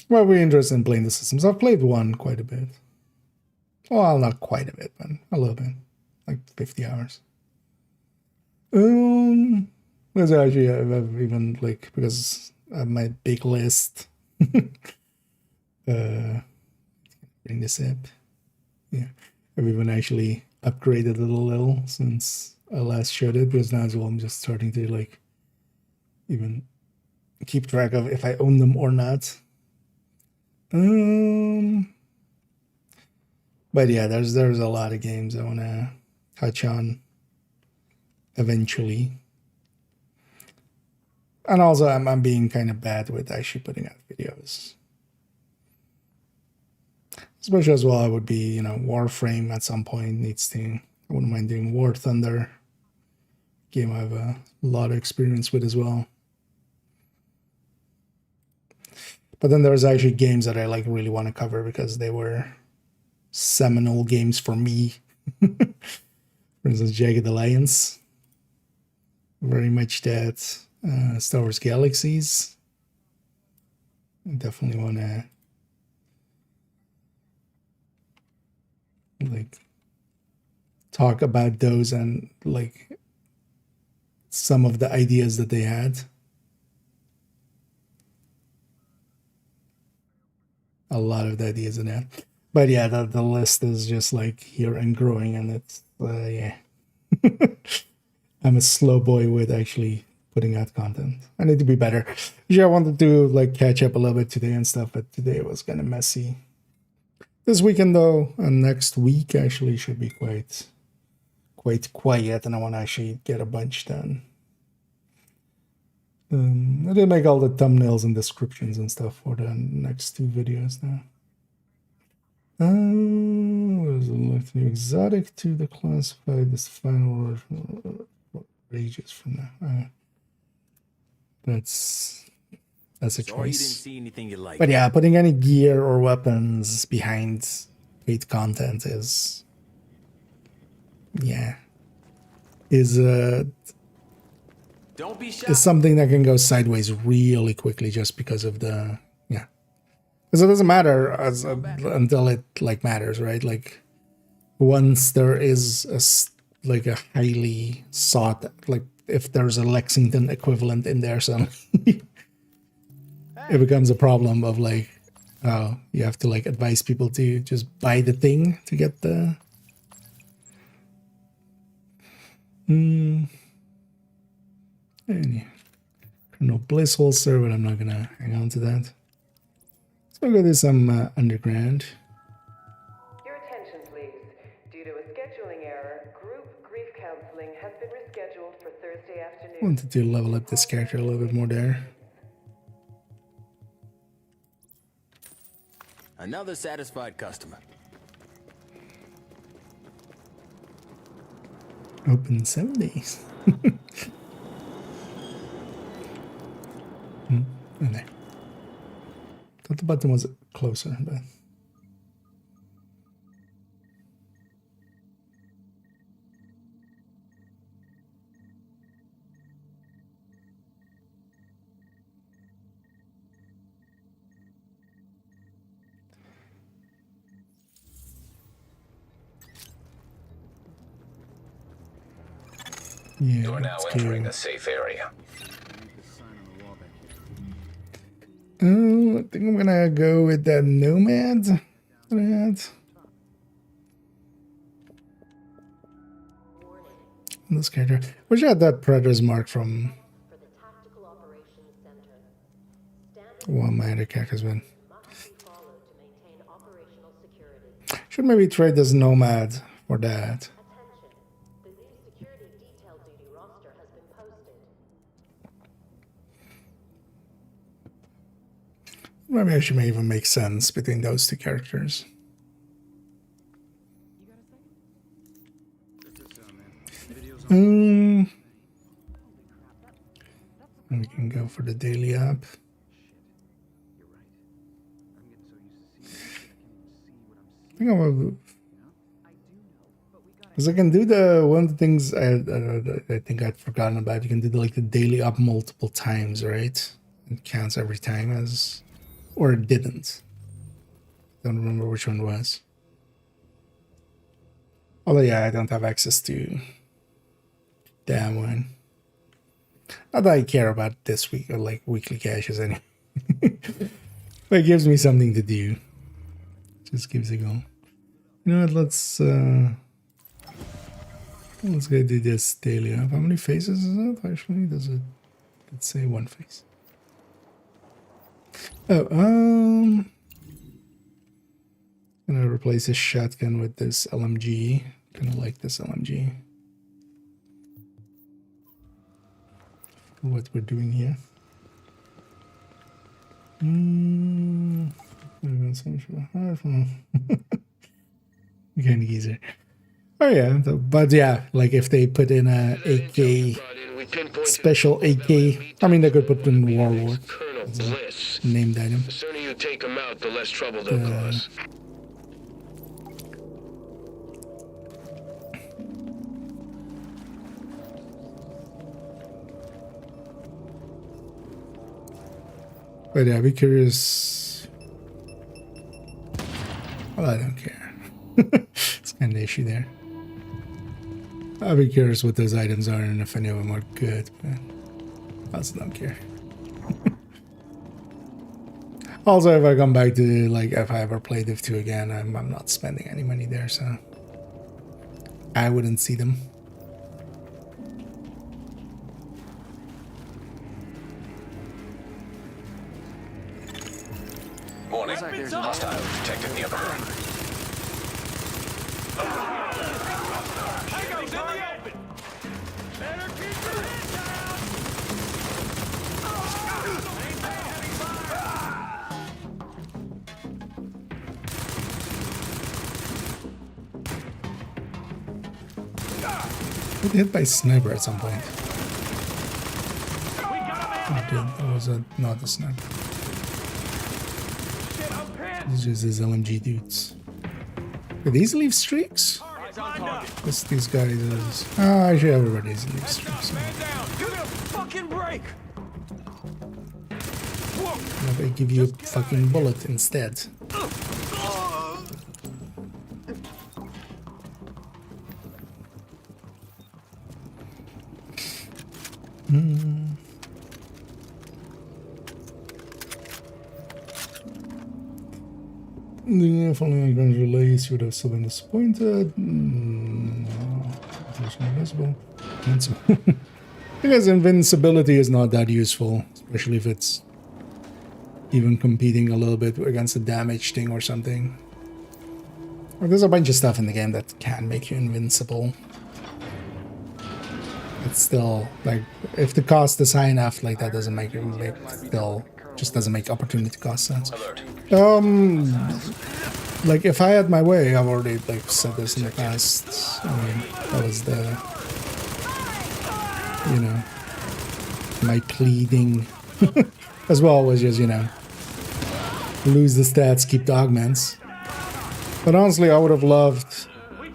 Well, we're interested in playing the systems. I've played one quite a bit. Well, not quite a bit, but a little bit. Like 50 hours. There's actually, I've even, like, because of my big list. Bring this up. Yeah. I've even actually upgraded it a little since I last showed it, because now as well I'm just starting to, like, even keep track of if I own them or not. But yeah, there's a lot of games I want to touch on eventually. And also I'm being kind of bad with actually putting out videos. Especially as well, I would be, you know, Warframe at some point needs to, I wouldn't mind doing War Thunder. Game I have a lot of experience with as well. But then there's actually games that I like really want to cover because they were seminal games for me. For instance, Jagged Alliance. Very much that. Star Wars Galaxies. I definitely want to like talk about those and like some of the ideas that they had. A lot of the ideas in that. But yeah, the list is just like here and growing, and it's yeah. I'm a slow boy with actually putting out content. I need to be better. Yeah, I wanted to like catch up a little bit today and stuff, but today was kind of messy. This weekend though, and next week actually should be quite quiet, and I want to actually get a bunch done. I did make all the thumbnails and descriptions and stuff for the next two videos now. What is it? New exotic to the classified. This final rages from now. That's a choice. Sorry you didn't see anything you like. But yeah, putting any gear or weapons behind paid content is Don't be shy. is something that can go sideways really quickly just because of the because it doesn't matter until it like matters, right? Like once there is a highly sought, like if there's a Lexington equivalent in there suddenly, it becomes a problem of like, oh, you have to like advise people to just buy the thing to get the Colonel Bliss holster, but I'm not gonna hang on to that. So we'll go do some underground. Your attention, please. Due to a scheduling error, group grief counseling has been rescheduled for Thursday afternoon. Wanted to level up this character a little bit more there. Another satisfied customer. Open 7 days. in there. Thought the button was closer, but. Yeah, You are now let's entering go. a safe area. I think I'm gonna go with the nomad. This character. Wish I had that Predator's mark from one of my other characters, man. Should maybe trade this nomad for that. Maybe I should even make sense between those two characters. And we can go for the daily app. I think I'm because I can do the one of the things I think I'd forgotten about. You can do the daily up multiple times, right? It counts every time as, or it didn't. Don't remember which one was. Although yeah, I don't have access to that one. Not that I care about this week or like weekly caches anyway. But it gives me something to do. Just gives a go. You know what? Let's go do this daily up. How many faces is it? Actually, does it? Let's say one face. Oh, gonna replace this shotgun with this LMG. Kinda like this LMG. What we're doing here. Kind of easier. Oh yeah, but yeah, like if they put in a AK, special AK, I mean they could put in Warlord. Named item. The sooner you take them out, the less trouble they'll cause. But yeah, be curious. Well, I don't care. It's kind of the issue there. I'll be curious what those items are and if any of them are good, but I also don't care. Also, if I come back to, like, if I ever play Div 2 again, I'm not spending any money there, so I wouldn't see them. Warning. Hostile detected nearby. I got hit by a sniper at some point. Oh, dude, that was not a sniper. It's just his LMG dudes. Do these leave streaks? These guys is... Oh, actually everybody's leave streaks. So. They give you a fucking bullet instead. The following grand release would have still been disappointed. Invisible. Because invincibility is not that useful, especially if it's even competing a little bit against a damage thing or something. Or there's a bunch of stuff in the game that can make you invincible. It's still like if the cost is high enough, like that doesn't make it still just doesn't make opportunity cost sense. Like if I had my way, I've already like said this in the past. I mean, that was the, you know, my pleading as well as just, you know, lose the stats, keep the augments. But honestly, I would have loved,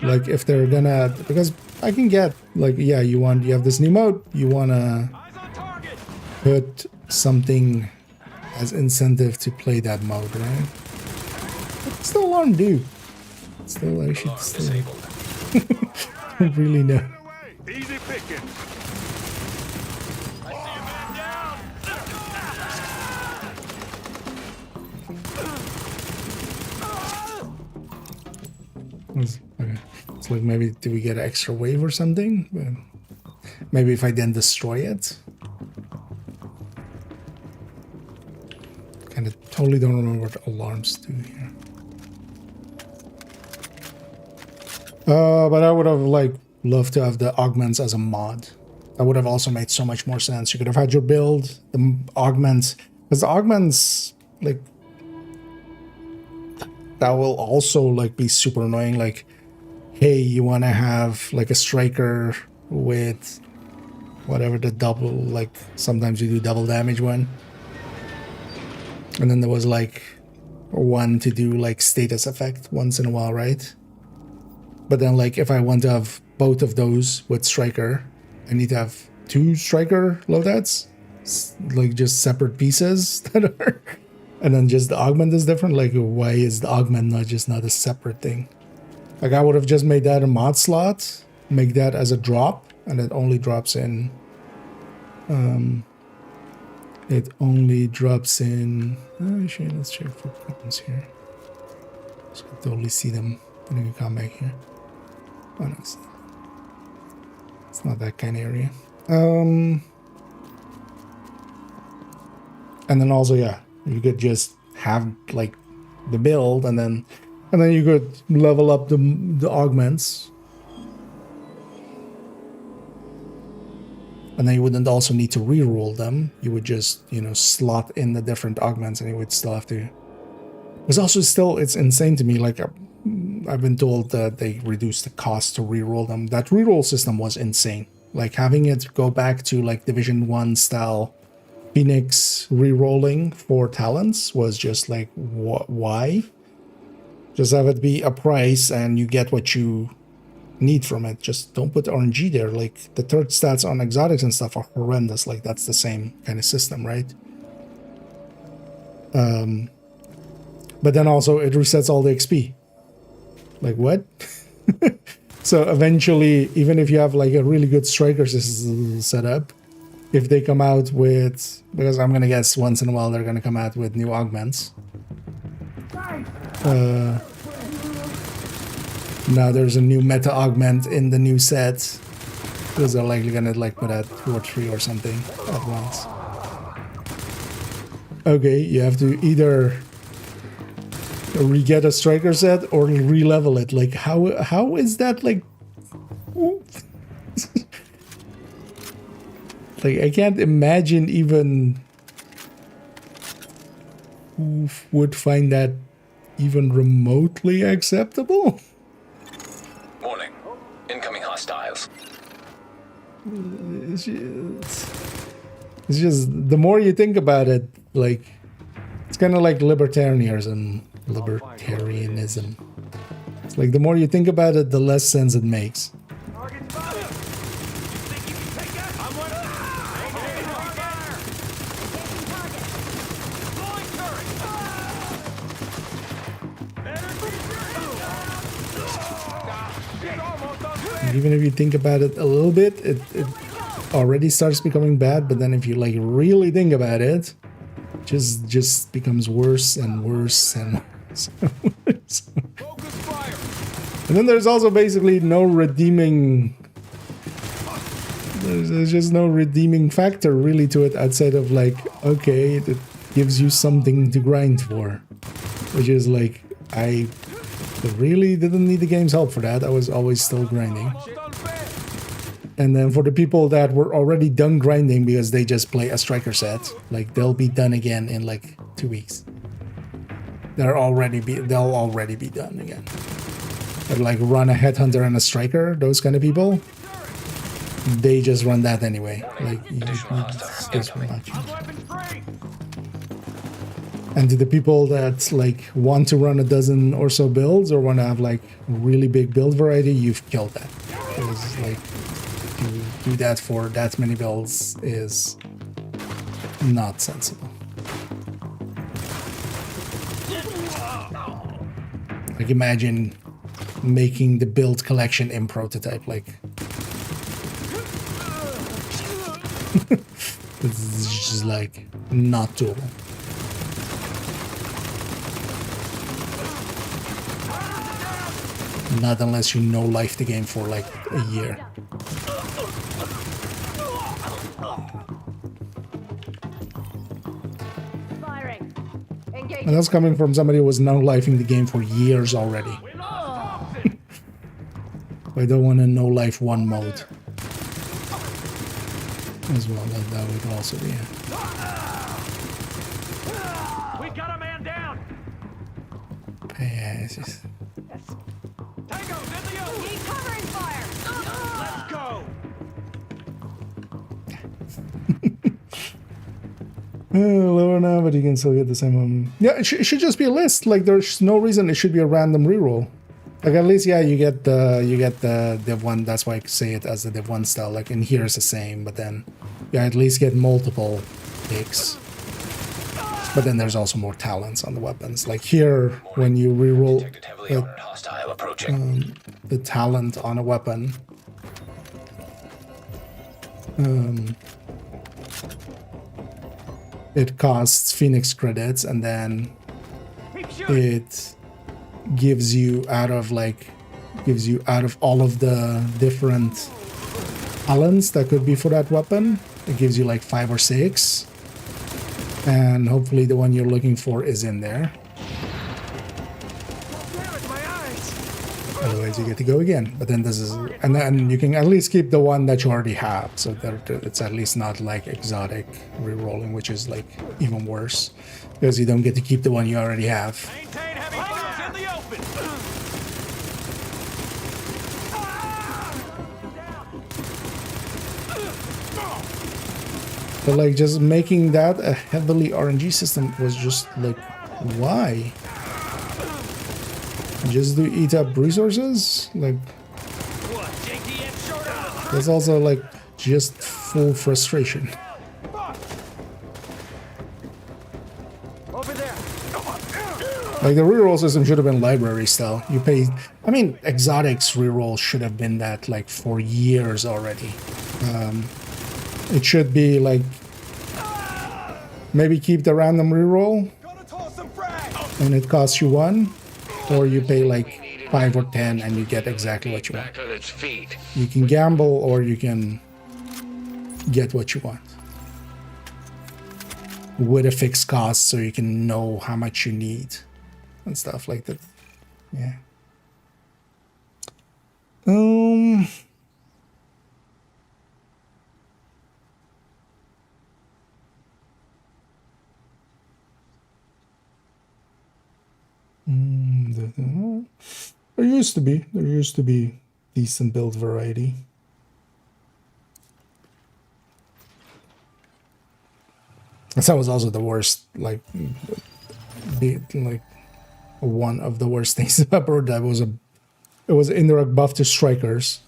like, if they're gonna, because I can get, like, yeah, you have this new mode, you wanna put something as incentive to play that mode, right? What's the alarm do? Still, I should still I don't really know. Easy picking. Okay. It's like, maybe do we get an extra wave or something? Maybe if I then destroy it. Kind of totally don't remember what alarms do here. But I would have like loved to have the augments as a mod. That would have also made so much more sense. You could have had your build, the augments, because the augments, like, that will also like be super annoying. Like, hey, you want to have like a striker with whatever the double, like sometimes you do double damage one, and then there was like one to do like status effect once in a while, right? But then, like, if I want to have both of those with striker, I need to have 2 striker loadouts, like just separate pieces that are, and then just the augment is different. Like, why is the augment not a separate thing? Like, I would have just made that a mod slot, make that as a drop, and it only drops in. It only drops in. Oh shit! Let's check for problems here. So I totally see them when you come back here. Oh, no, it's not that kind of area. And then also, yeah, you could just have like the build, and then you could level up the augments, and then you wouldn't also need to reroll them. You would just, you know, slot in the different augments, and you would still have to. It's also still, it's insane to me. Like, I've been told that they reduced the cost to reroll them. That reroll system was insane. Like, having it go back to like Division 1 style Phoenix rerolling for talents was just like, why? Just have it be a price and you get what you need from it. Just don't put RNG there. Like, the third stats on exotics and stuff are horrendous. Like, that's the same kind of system, right? But then also it resets all the XP. Like, what? So eventually, even if you have like a really good striker system set up, if they come out with, because I'm gonna guess once in a while they're gonna come out with new augments. Now there's a new meta augment in the new set, because they're likely gonna like put out 2 or 3 or something at once. Okay, you have to either re-get a striker set or re-level it. Like, how is that, like... Like, I can't imagine even who would find that even remotely acceptable. Warning. Incoming hostiles. It's just, the more you think about it, like, it's kind of like libertarianism. It's like, the more you think about it, the less sense it makes. Even if you think about it a little bit, it already starts becoming bad, but then if you like really think about it, just becomes worse and worse and worse and worse. And then there's also basically no redeeming, there's just no redeeming factor really to it outside of like, okay, it gives you something to grind for, which is like, I really didn't need the game's help for that. I was always still grinding. And then for the people that were already done grinding because they just play a striker set, like, they'll be done again in like 2 weeks. They'll already be done again. But like, run a headhunter and a striker, those kind of people, they just run that anyway. Like, this will not change. And to the people that like want to run a dozen or so builds or want to have like really big build variety, you've killed that. Because like to do that for that many builds is not sensible. Like imagine making the build collection in prototype, like it's just like not doable. Not unless you know life the game for like a year. Firing. Engage. And that's coming from somebody who was no lifing the game for years already. I don't want to no life one mode as well. That would also be it. We got a man down. Yeah, it's just... Tango's in the open. Need covering fire. Let's go. Lower now, but you can still get the same one. Yeah, it should just be a list. Like there's no reason it should be a random reroll. Like at least, yeah, you get the div1. That's why I say it as the div1 style. Like in here is the same, but then yeah, at least get multiple picks. But then there's also more talents on the weapons. Like here, when you reroll the talent on a weapon, it costs Phoenix credits, and then it gives you out of all of the different talents that could be for that weapon. It gives you like 5 or 6. And hopefully the one you're looking for is in there. Otherwise you get to go again. But then this is, and then you can at least keep the one that you already have, so that it's at least not like exotic rerolling, which is like even worse because you don't get to keep the one you already have. Maintain heavy fire in the open. But like just making that a heavily RNG system was just like, why? Just to eat up resources? Like, that's also like just full frustration. Over there. Like the reroll system should have been library style. You pay, I mean, exotics reroll should have been that like for years already. It should be like, maybe keep the random reroll and it costs you 1, or you pay like 5 or 10 and you get exactly what you want. You can gamble or you can get what you want with a fixed cost, so you can know how much you need and stuff like that. Yeah. There used to be decent build variety. That was also the worst, like one of the worst things about that was it was indirect buff to strikers.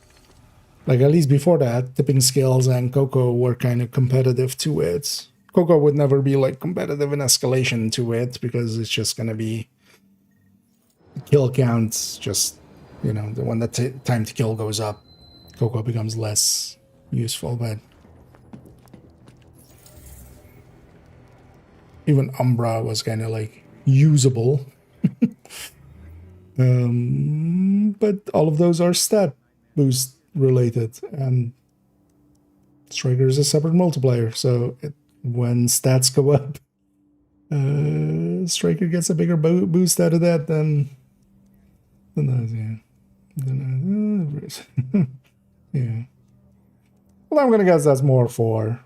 Like at least before that, tipping scales and Coco were kind of competitive to it. Coco would never be like competitive in escalation to it because it's just gonna be kill counts, just, you know, the one that time to kill goes up, Coco becomes less useful. But even Umbra was kind of like usable. But all of those are stat boost related, and Striker is a separate multiplier, so when stats go up, Striker gets a bigger boost out of that than those, yeah. Yeah. Well, I'm gonna guess that's more for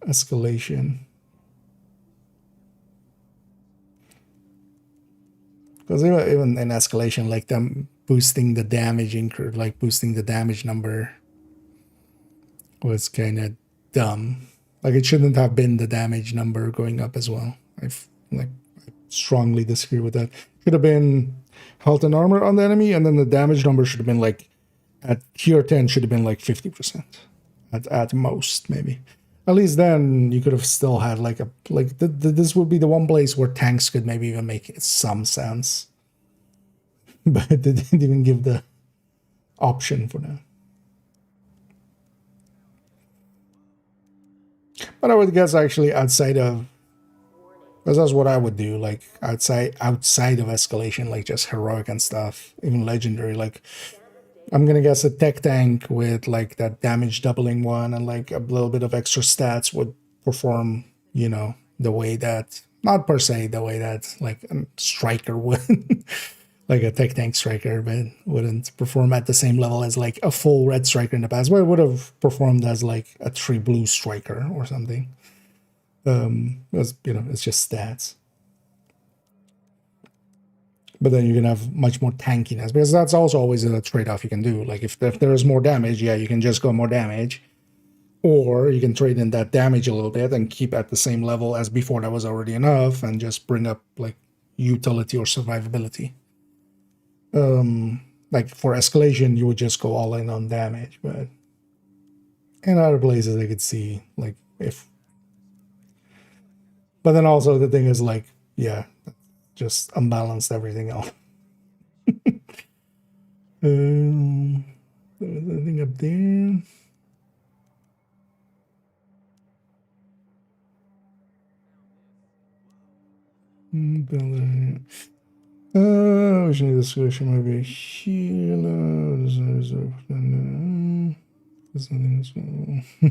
escalation. Because even in escalation, like them boosting the damage boosting the damage number was kind of dumb. Like it shouldn't have been the damage number going up as well. I strongly disagree with that. Should have been health and armor on the enemy, and then the damage number should have been like at tier 10 should have been like 50% at most, maybe. At least then you could have still had like this would be the one place where tanks could maybe even make some sense, but they didn't even give the option for that. But I would guess actually outside of, because that's what I would do, like outside of escalation, like just heroic and stuff, even legendary, like I'm gonna guess a tech tank with like that damage doubling one and like a little bit of extra stats would perform, you know, the way that, not per se the way that like a striker would, like a tech tank striker, but wouldn't perform at the same level as like a full red striker in the past, but it would have performed as like a 3 blue striker or something. Because, you know, it's just stats. But then you can have much more tankiness, because that's also always a trade-off you can do. Like if there is more damage, yeah, you can just go more damage, or you can trade in that damage a little bit and keep at the same level as before. That was already enough, and just bring up like utility or survivability. Like for escalation, you would just go all in on damage, but in other places I could see like if. But then also the thing is like, yeah, just unbalanced everything else. There's anything up there? Which need discussion maybe here.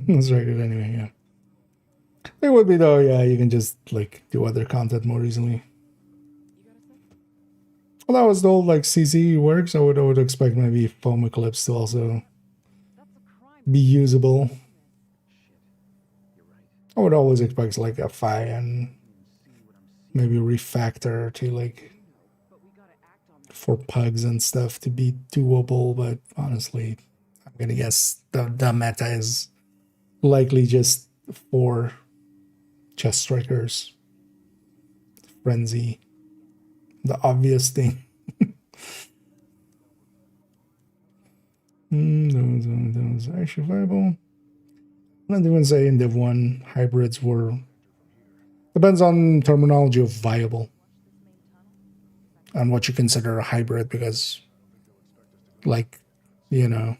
Let's record anyway, yeah. It would be though, yeah, you can just like do other content more easily. Well, that was the old like CC works. I would expect maybe Foam Eclipse to also be usable. I would always expect like a Fi and maybe refactor to like for pugs and stuff to be doable, but honestly, I'm gonna guess the meta is likely just for chest strikers. Frenzy. The obvious thing. Those are actually viable. I don't even say in div1 hybrids were. Depends on terminology of viable and what you consider a hybrid, because, like, you know,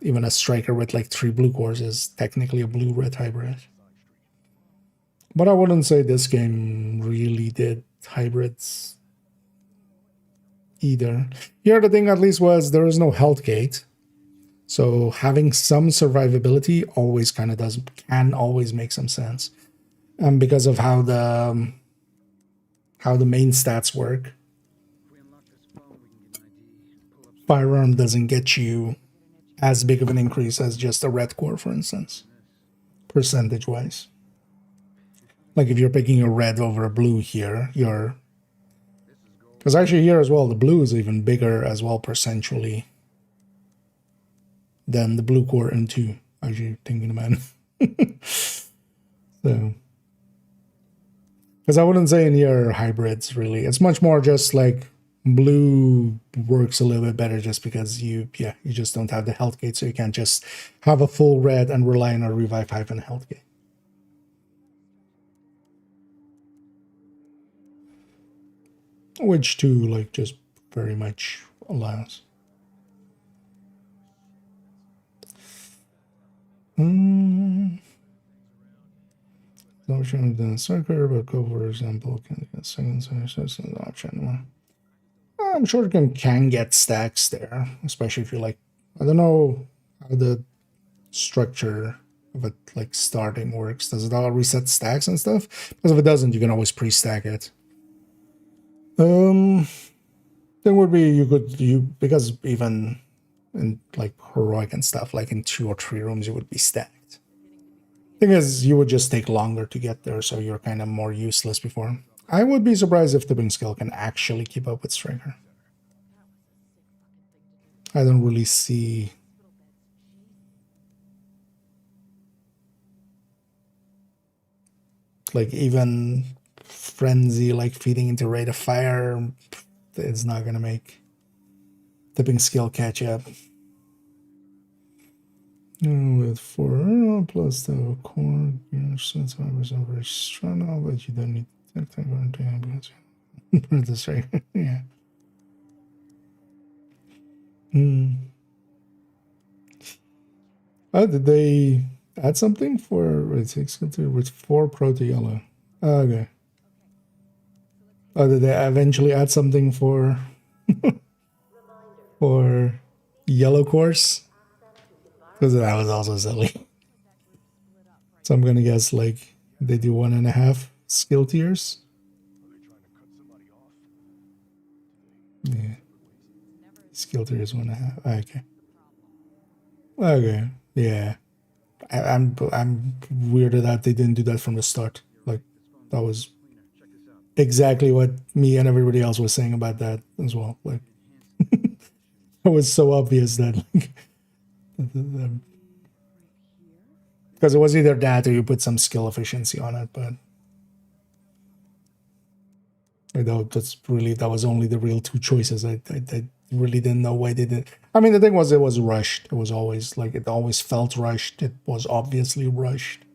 even a striker with like 3 blue cores is technically a blue-red hybrid. But I wouldn't say this game really did hybrids either. Here the thing at least was there is no health gate, so having some survivability always kind of can always make some sense, and because of how the main stats work, firearm doesn't get you as big of an increase as just a red core, for instance, percentage wise. Like if you're picking a red over a blue here, you're, because actually here as well, the blue is even bigger as well percentually than the blue core M2, actually thinking about it. So, because I wouldn't say in here hybrids really. It's much more just like blue works a little bit better just because you just don't have the health gate, so you can't just have a full red and rely on a revive hype and a health gate. Which too, like, just very much allows. Option of the circuit, but go for example, can get seconds an option. I'm sure you can get stacks there, especially if you like. I don't know how the structure of it like starting works. Does it all reset stacks and stuff? Because if it doesn't, you can always pre-stack it. Thing would be because even in like heroic and stuff, like in 2 or 3 rooms, you would be stacked. Thing is, you would just take longer to get there, so you're kind of more useless before. I would be surprised if Tipping Skill can actually keep up with Striker. I don't really see. like even frenzy, like feeding into rate of fire, it's not gonna make tipping skill catch up. With 4 plus the core, since I was over strong, but you don't need this right. Yeah. Oh, did they add something for with 4 proto yellow? Oh, okay. Oh, did they eventually add something for for yellow course? Because that was also silly. So I'm gonna guess like they do 1.5 skill tiers. Yeah. Skill tier is 1.5. Okay. Okay. Yeah. I'm weirded out they didn't do that from the start. Like that was exactly what me and everybody else was saying about that as well. Like it was so obvious that like because it was either that or you put some skill efficiency on it, but that was only the real 2 choices. I really didn't know why they did. I mean, the thing was, it was rushed. It was always like it always felt rushed. It was obviously rushed.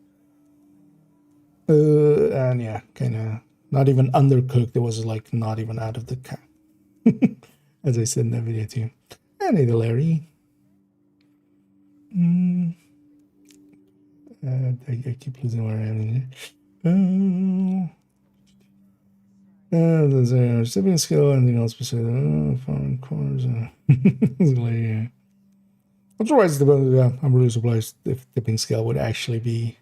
And yeah, kind of not even undercooked. It was like not even out of the can. As I said in that video too. And either Larry. I keep losing where I am. There's a sipping skill, anything else besides foreign corners. Yeah. Otherwise, I'm really surprised if tipping scale would actually be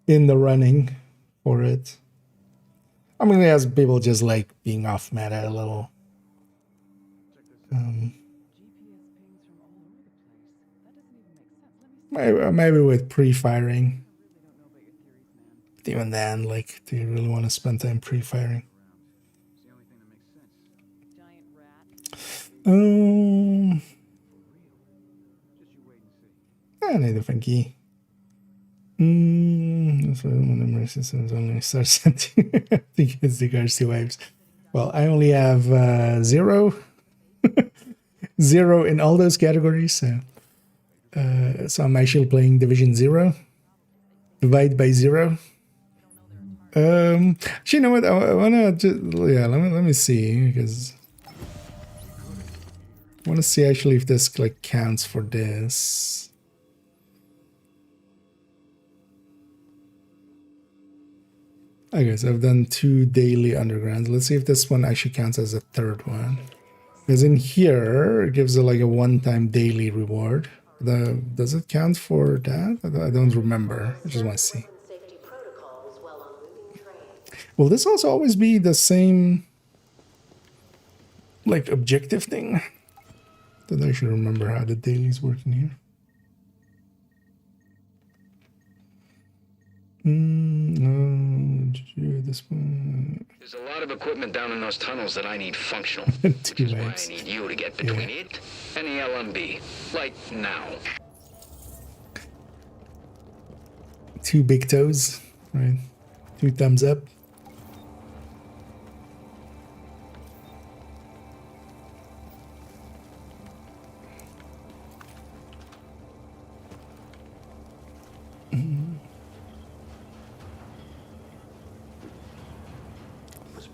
in the running for it. I mean, it has people just like being off meta a little. Maybe with pre-firing. But even then, like, do you really want to spend time pre-firing? I need a funky. That's why one of my systems only starts sending against the Garcia waves. Well, I only have 0 in all those categories, so I'm actually playing Division 0. Divide by 0. Actually, you know what? I wanna just let me see, because I want to see actually if this like counts for this. Okay, so I've done 2 daily undergrounds. Let's see if this one actually counts as a 3rd one. Because in here, it gives it like a one-time daily reward. Does it count for that? I don't remember. I just want to see. Will this also always be the same like objective thing? Don't actually remember how the dailies work in here. This one. There's a lot of equipment down in those tunnels that I need functional. Which is why I need you to get between it and the LMB. Like now. 2 big toes, right? 2 thumbs up.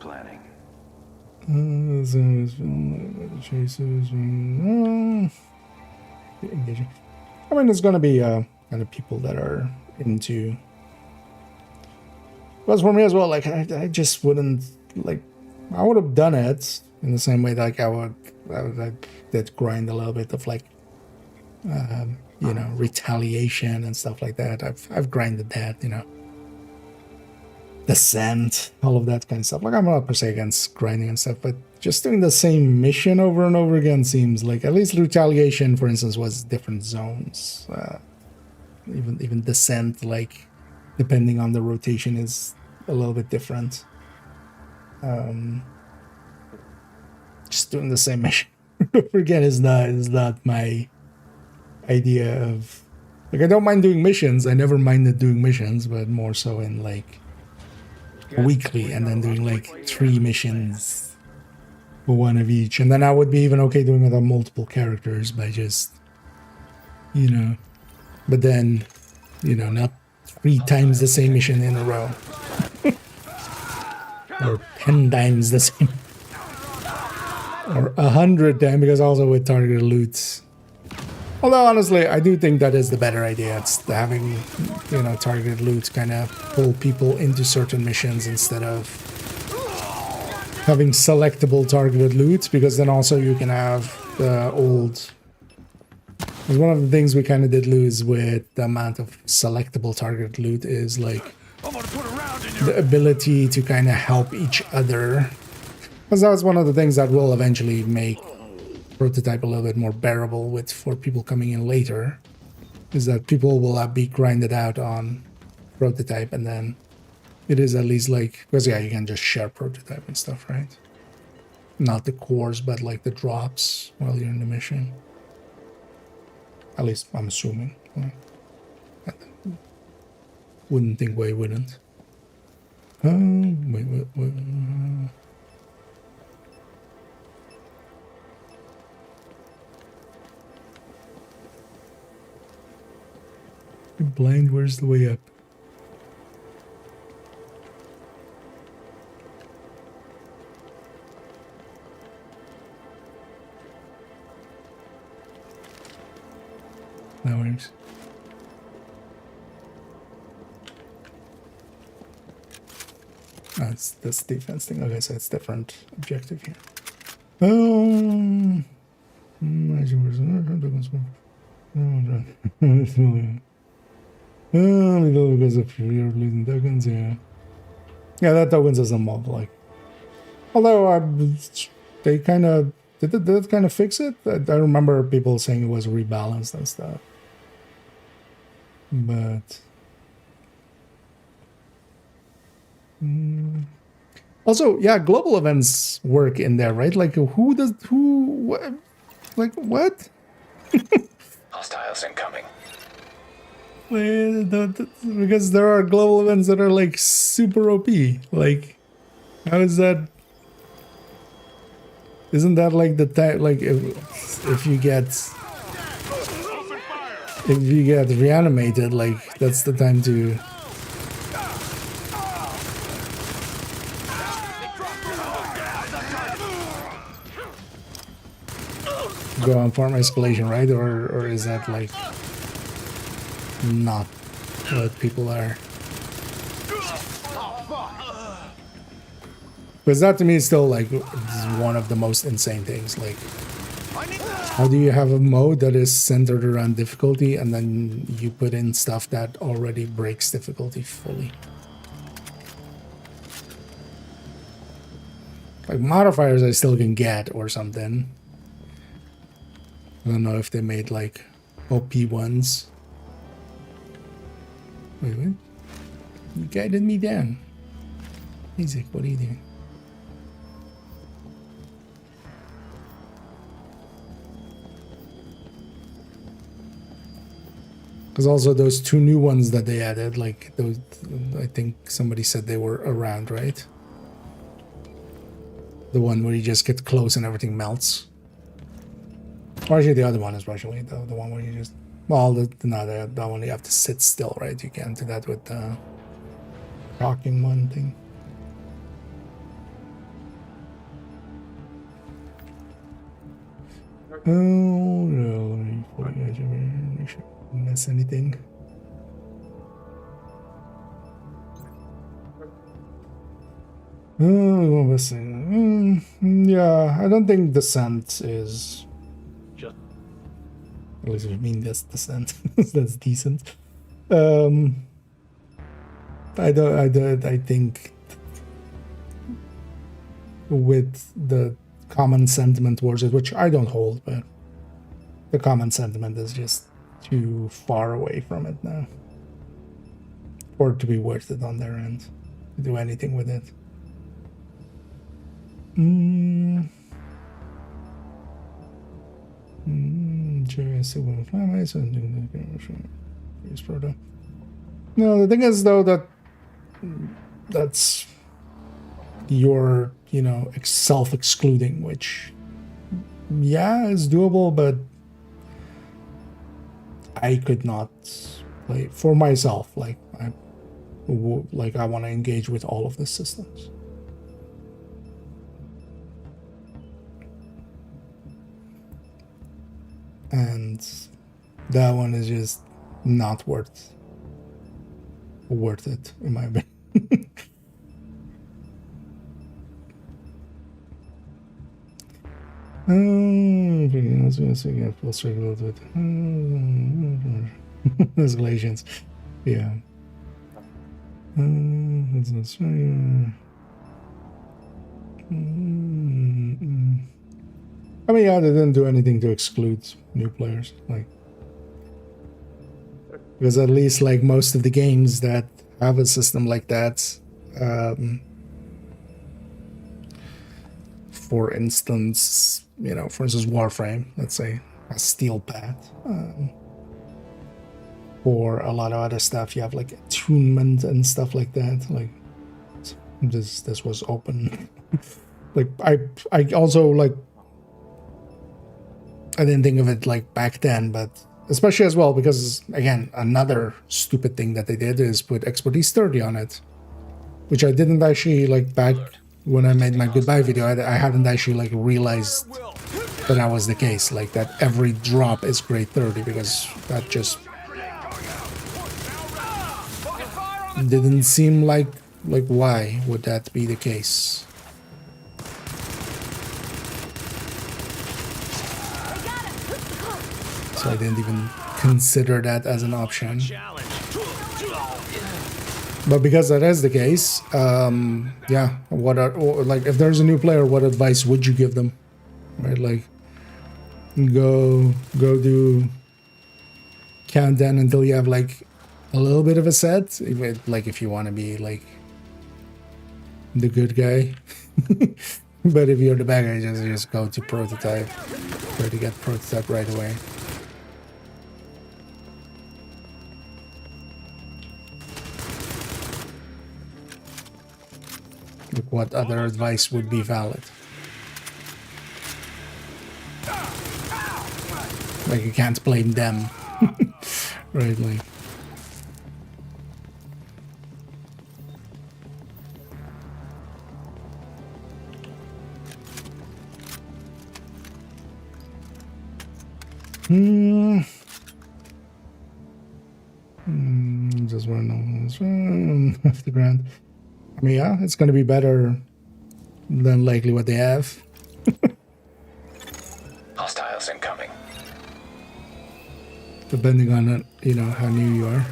Planning. Chasers. Engaging. I mean, there's gonna be kind of people that are into. But for me as well, like I just wouldn't like. I would have done it in the same way that like I did grind a little bit of like, you know, retaliation and stuff like that. I've grinded that, you know. Descent, all of that kind of stuff. Like I'm not per se against grinding and stuff, but just doing the same mission over and over again seems like, at least retaliation, for instance, was different zones. Even descent, like depending on the rotation, is a little bit different. Just doing the same mission over again is not my idea of like. I don't mind doing missions. I never minded doing missions, but more so in like weekly and then doing like 3 missions for one of each. And then I would be even okay doing it on multiple characters by just, you know, but then, you know, not 3 times the same mission in a row. Or 10 times the same. Or 100 times, because also with targeted loot. Although honestly, I do think that is the better idea. It's having, you know, targeted loot kind of pull people into certain missions instead of having selectable targeted loot, because then also you can have the old... Because one of the things we kind of did lose with the amount of selectable targeted loot is like the ability to kind of help each other. Because that was one of the things that will eventually make Prototype a little bit more bearable with for people coming in later, is that people will be grinded out on Prototype, and then it is at least like, because yeah, you can just share Prototype and stuff, right? Not the cores, but like the drops while you're in the mission. At least I'm assuming. I wouldn't think why wouldn't. Wait. Blind, where's the way up? That works. That's defense thing. Okay, so it's different objective here. Because of you're losing tokens, yeah. Yeah, that tokens is a mob, like. Although they kind of did it kind of fix it. I remember people saying it was rebalanced and stuff. But also, yeah, global events work in there, right? Like what? Hostiles incoming. Because there are global events that are like super OP. Like, how is that? Isn't that like the type? Like, if you get reanimated, like that's the time to go on farm escalation, right? Or is that like not what people are? Because that to me is still like one of the most insane things. Like, how do you have a mode that is centered around difficulty and then you put in stuff that already breaks difficulty fully? Like modifiers I still can get or something. I don't know if they made like OP ones. Wait, what? You guided me down. Isaac, what are you doing? Because also those 2 new ones that they added, like those, I think somebody said they were around, right? The one where you just get close and everything melts. Or actually the other one is partially the one where you just, well, that one you have to sit still, right? You can't do that with the rocking one thing. Oh no, let me make sure I don't miss anything. Oh, missing. Yeah, I don't think Descent is just. At least I mean that's Descent. That's decent. I think with the common sentiment towards it, which I don't hold, but the common sentiment is just too far away from it now for it to be worth it on their end to do anything with it. No, the thing is though that's you're, you know, self-excluding, which, yeah, is doable, but I could not play for myself. Like I want to engage with all of the systems. And that one is just not worth it, in my opinion. Escalations. Yeah. I mean, yeah, they didn't do anything to exclude new players, like, because at least like most of the games that have a system like that, for instance, you know, for instance, Warframe, let's say, a steel pad, or a lot of other stuff, you have like attunement and stuff like that. Like this was open. Like I also like, I didn't think of it like back then, but especially as well because, again, another stupid thing that they did is put expertise 30 on it, which I didn't actually like back when I made my goodbye video. I hadn't actually like realized that that was the case, like that every drop is grade 30, because that just didn't seem like why would that be the case? So I didn't even consider that as an option. But because that is the case, yeah, like if there's a new player, what advice would you give them? Right, like go do countdown until you have like a little bit of a set, like if you want to be like the good guy. But if you're the bad guy, just go to prototype, try to get prototype right away. Like what other advice would be valid? Like you can't blame them. Right, like just run off the ground. I mean, yeah, it's gonna be better than likely what they have. Hostiles incoming. Depending on, you know, how new you are.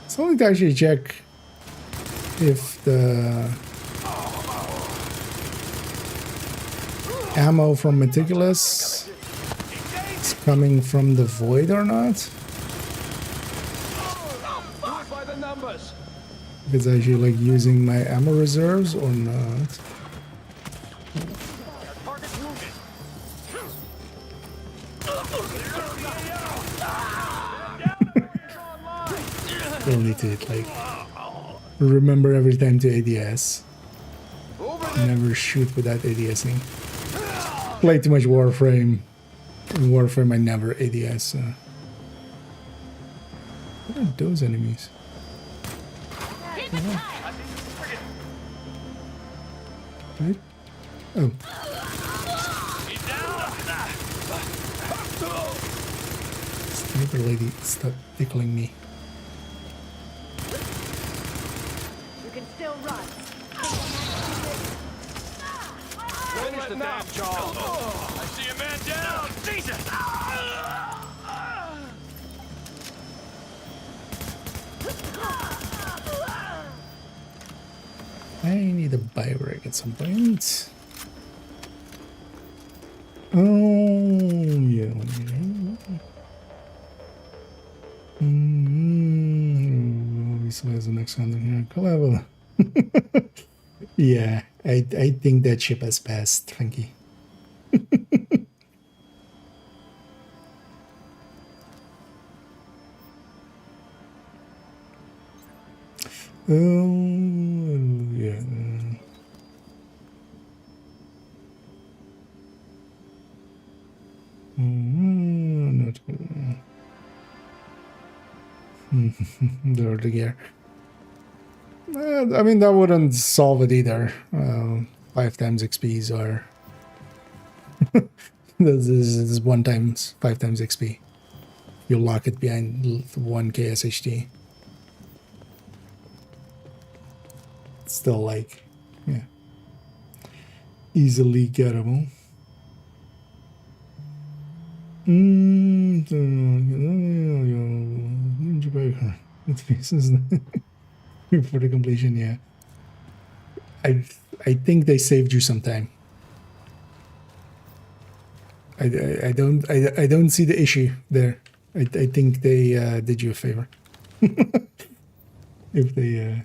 So I need to actually check if the ammo from Meticulous is coming from the Void or not. If it's actually like using my ammo reserves or not. Still need to like remember every time to ADS. Never shoot without ADSing. Play too much Warframe. In Warframe I never ADS. What are those enemies? Right? Oh. Sniper lady, stop tickling me. You can still run. Finish the damn job. I see a man down. Jesus! I need a biorig at some point. Oh, yeah. Obviously, has the next one here. Collaborative. Yeah, I think that ship has passed, Frankie. Yeah. Not the gear. I mean, that wouldn't solve it either. 5 times XPs are this is 1 times 5 times XP. You lock it behind 1k SHT. It's still like, yeah, easily gettable. For the completion, yeah. I think they saved you some time. I don't see the issue there. I think they did you a favor. If they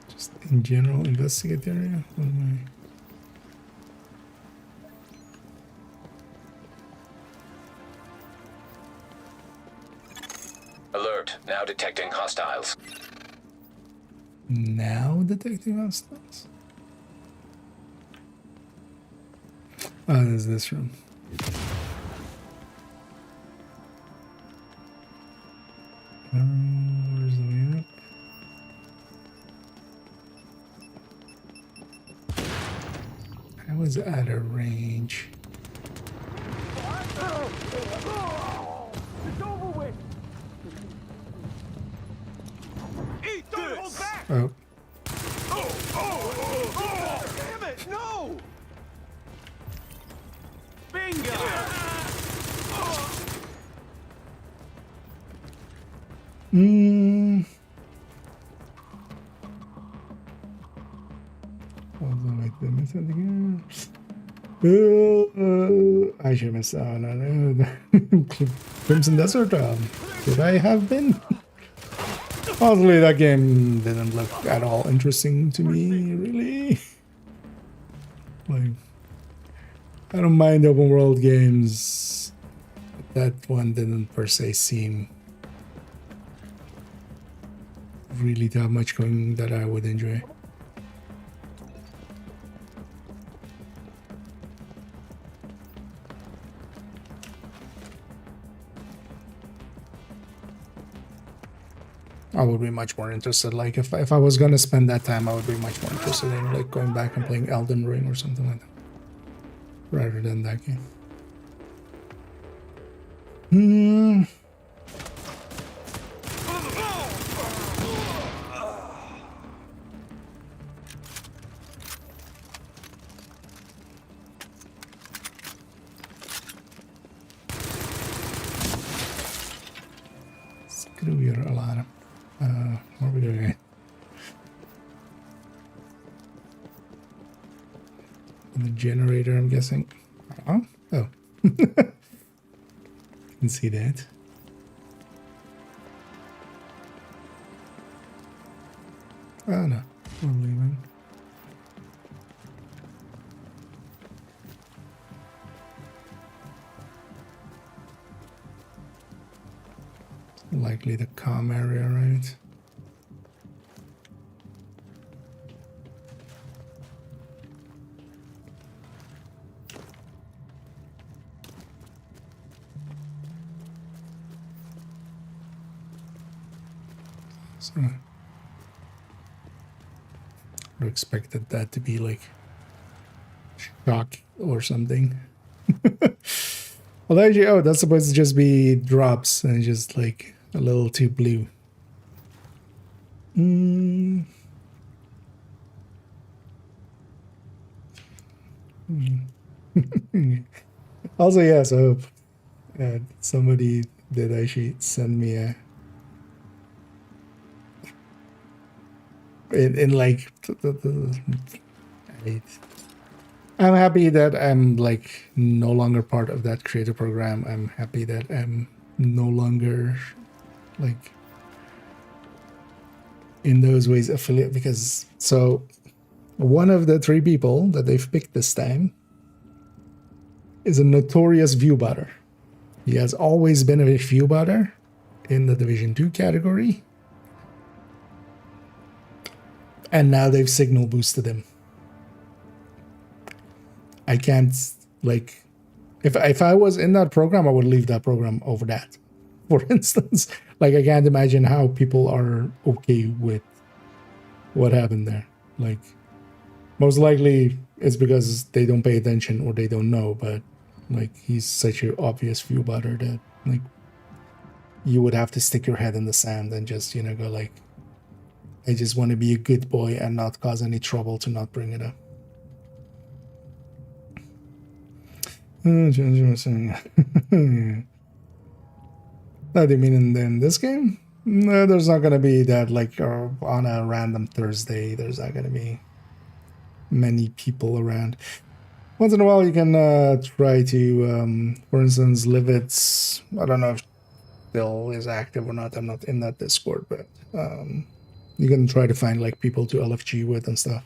just in general investigate the area. What am Alert. Now detecting hostiles. now detecting hostiles? Oh, there's this room. Where's the way up? I was out of range. It's over with. Eat this. Hold back. Oh. Damn it! No. Bingo. I should miss out on Crimson Desert. Did I have been? Honestly, that game didn't look at all interesting to me, really. Like, I don't mind open world games. That one didn't per se seem really to have much going that I would enjoy. I would be much more interested, like if I was gonna spend that time, I would be much more interested in like going back and playing Elden Ring or something like that, rather than that game. Screw your alarm. What are we doing? The generator, I'm guessing. Oh, can see that. Oh no, we're leaving. Likely the calm area, right? So I expected that to be like shock or something. Well, actually, oh, that's supposed to just be drops and just like a little too blue. Also, yes, I hope somebody did actually send me in like I'm happy that I'm like no longer part of that creator program. I'm happy that I'm no longer like in those ways affiliate, because so one of the 3 people that they've picked this time is a notorious view botter. He has always been a view botter in the Division 2 category, and now they've signal boosted him. I can't, like, if I was in that program, I would leave that program over that. For instance, like, I can't imagine how people are okay with what happened there. Like, most likely it's because they don't pay attention or they don't know, but like, he's such an obvious view botter that like you would have to stick your head in the sand and just, you know, go like, I just want to be a good boy and not cause any trouble to not bring it up. What do you mean in this game? No, there's not going to be that, like, on a random Thursday, there's not going to be many people around. Once in a while, you can try to, for instance, Livets. I don't know if still is active or not. I'm not in that Discord, but you can try to find like people to LFG with and stuff.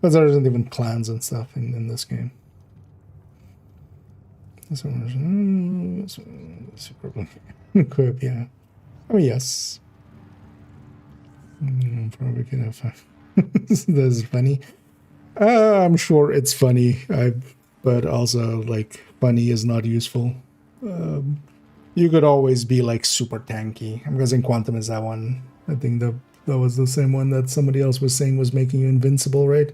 But there isn't even clans and stuff in this game. Super equip, yeah. I mean, yes. Probably gonna find. This is funny. I'm sure it's funny, but also like funny is not useful. You could always be like super tanky. I'm guessing Quantum is that one. I think that was the same one that somebody else was saying was making you invincible, right?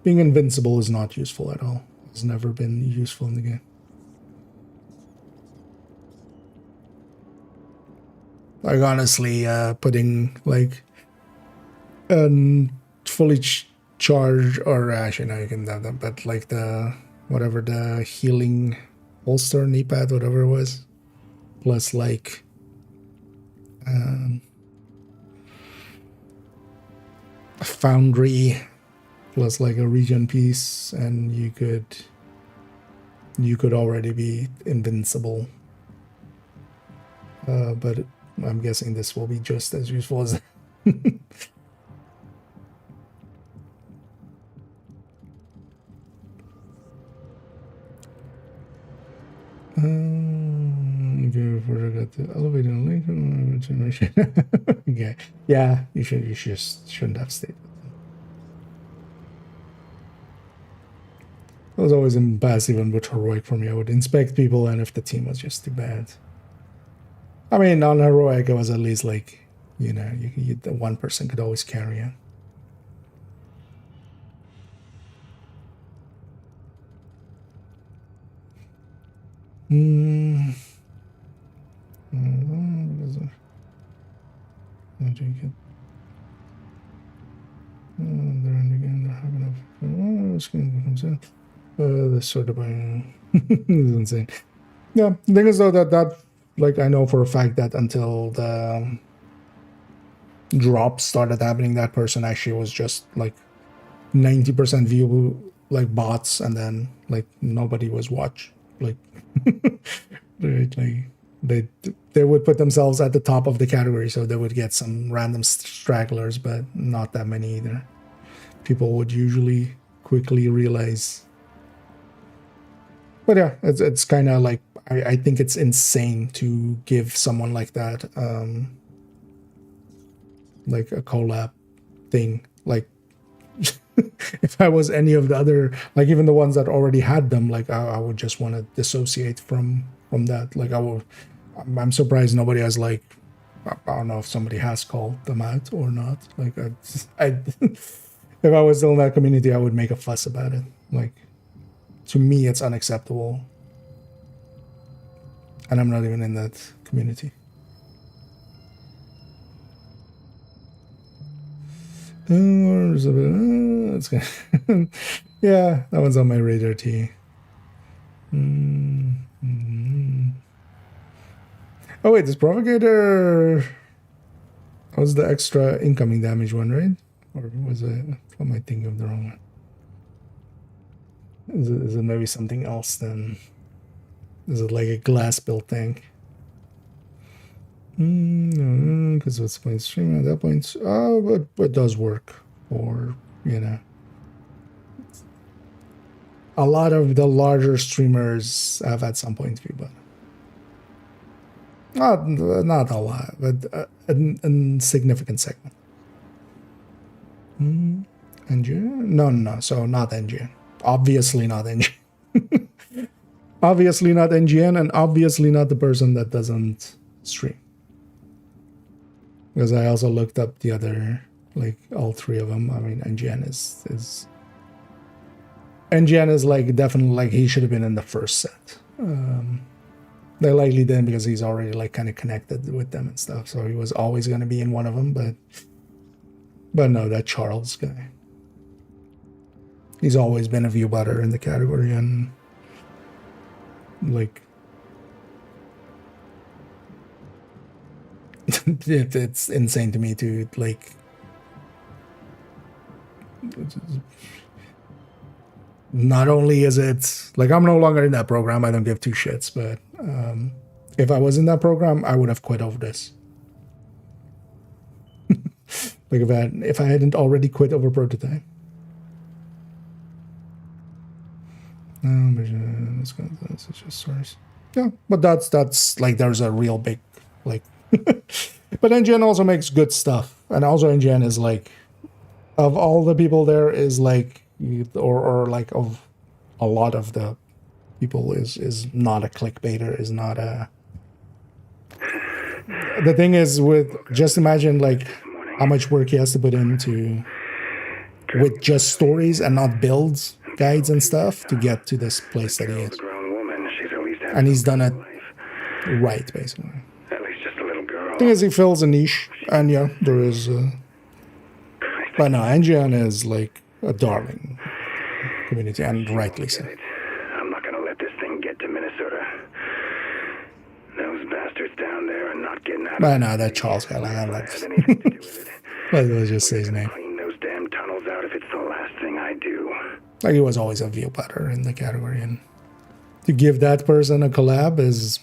Being invincible is not useful at all. It's never been useful in the game. Like, honestly, putting like fully charged, or actually no, you can have that, but like the whatever the healing holster, knee pad, whatever it was, plus like a foundry, plus like a regen piece, and you could already be invincible. But I'm guessing this will be just as useful as okay, before I got the elevator link. Okay, yeah, you shouldn't have stayed. It was always impassive and with heroic for me. I would inspect people, and if the team was just too bad. I mean, on heroic, it was at least like, you know, the one person could always carry it. This sort of this is insane. Yeah, the thing is though that like, I know for a fact that until the drops started happening, that person actually was just like 90% view, like bots, and then like nobody was watch, like right, like they would put themselves at the top of the category, so they would get some random stragglers, but not that many either. People would usually quickly realize. But yeah, it's kind of like, I think it's insane to give someone like that like a collab thing. Like, if I was any of the other, like even the ones that already had them, like I would just want to dissociate from that. Like I'm surprised nobody has, like, I don't know if somebody has called them out or not. Like I if I was still in that community, I would make a fuss about it. Like, to me, it's unacceptable. And I'm not even in that community. Yeah, that one's on my radar too. Oh wait, this provocator was the extra incoming damage one, right? Or was it? Am I thinking of the wrong one? Is it maybe something else then? Is it like a glass built tank? No, because it's point stream at that point. Oh, but it does work. Or, you know. A lot of the larger streamers have at some point view, but not a lot, but a significant segment. NGN? No. So not NGN. Obviously not NGN. Obviously not NGN, and obviously not the person that doesn't stream. Because I also looked up the other, like all three of them. I mean, NGN is NGN is like definitely like he should have been in the first set. They likely didn't because he's already like kind of connected with them and stuff. So he was always going to be in one of them, but no, that Charles guy. He's always been a view butter in the category, and like it's insane to me to like not only is it like I'm no longer in that program, I don't give two shits, but if I was in that program, I would have quit over this. Like if I hadn't already quit over Prototype. No, but this is just source. Yeah, but that's like there's a real big like. But NGN also makes good stuff, and also NGN is like, of all the people there is like, or like of a lot of the people is not a clickbaiter, is not a. The thing is with just imagine like how much work he has to put into with just stories and not builds, guides and stuff to get to this place that he is. And he's done it right, basically. The thing is, he fills a niche, and yeah, there is. But no, NGN is like a darling community, and rightly so. I'm not gonna let this thing get to Minnesota. Those bastards down there are not getting out. But no, that Charles guy, like, let's just say his name. Clean those damn tunnels out if it's the last thing I do. Like, he was always a view butter in the category, and to give that person a collab is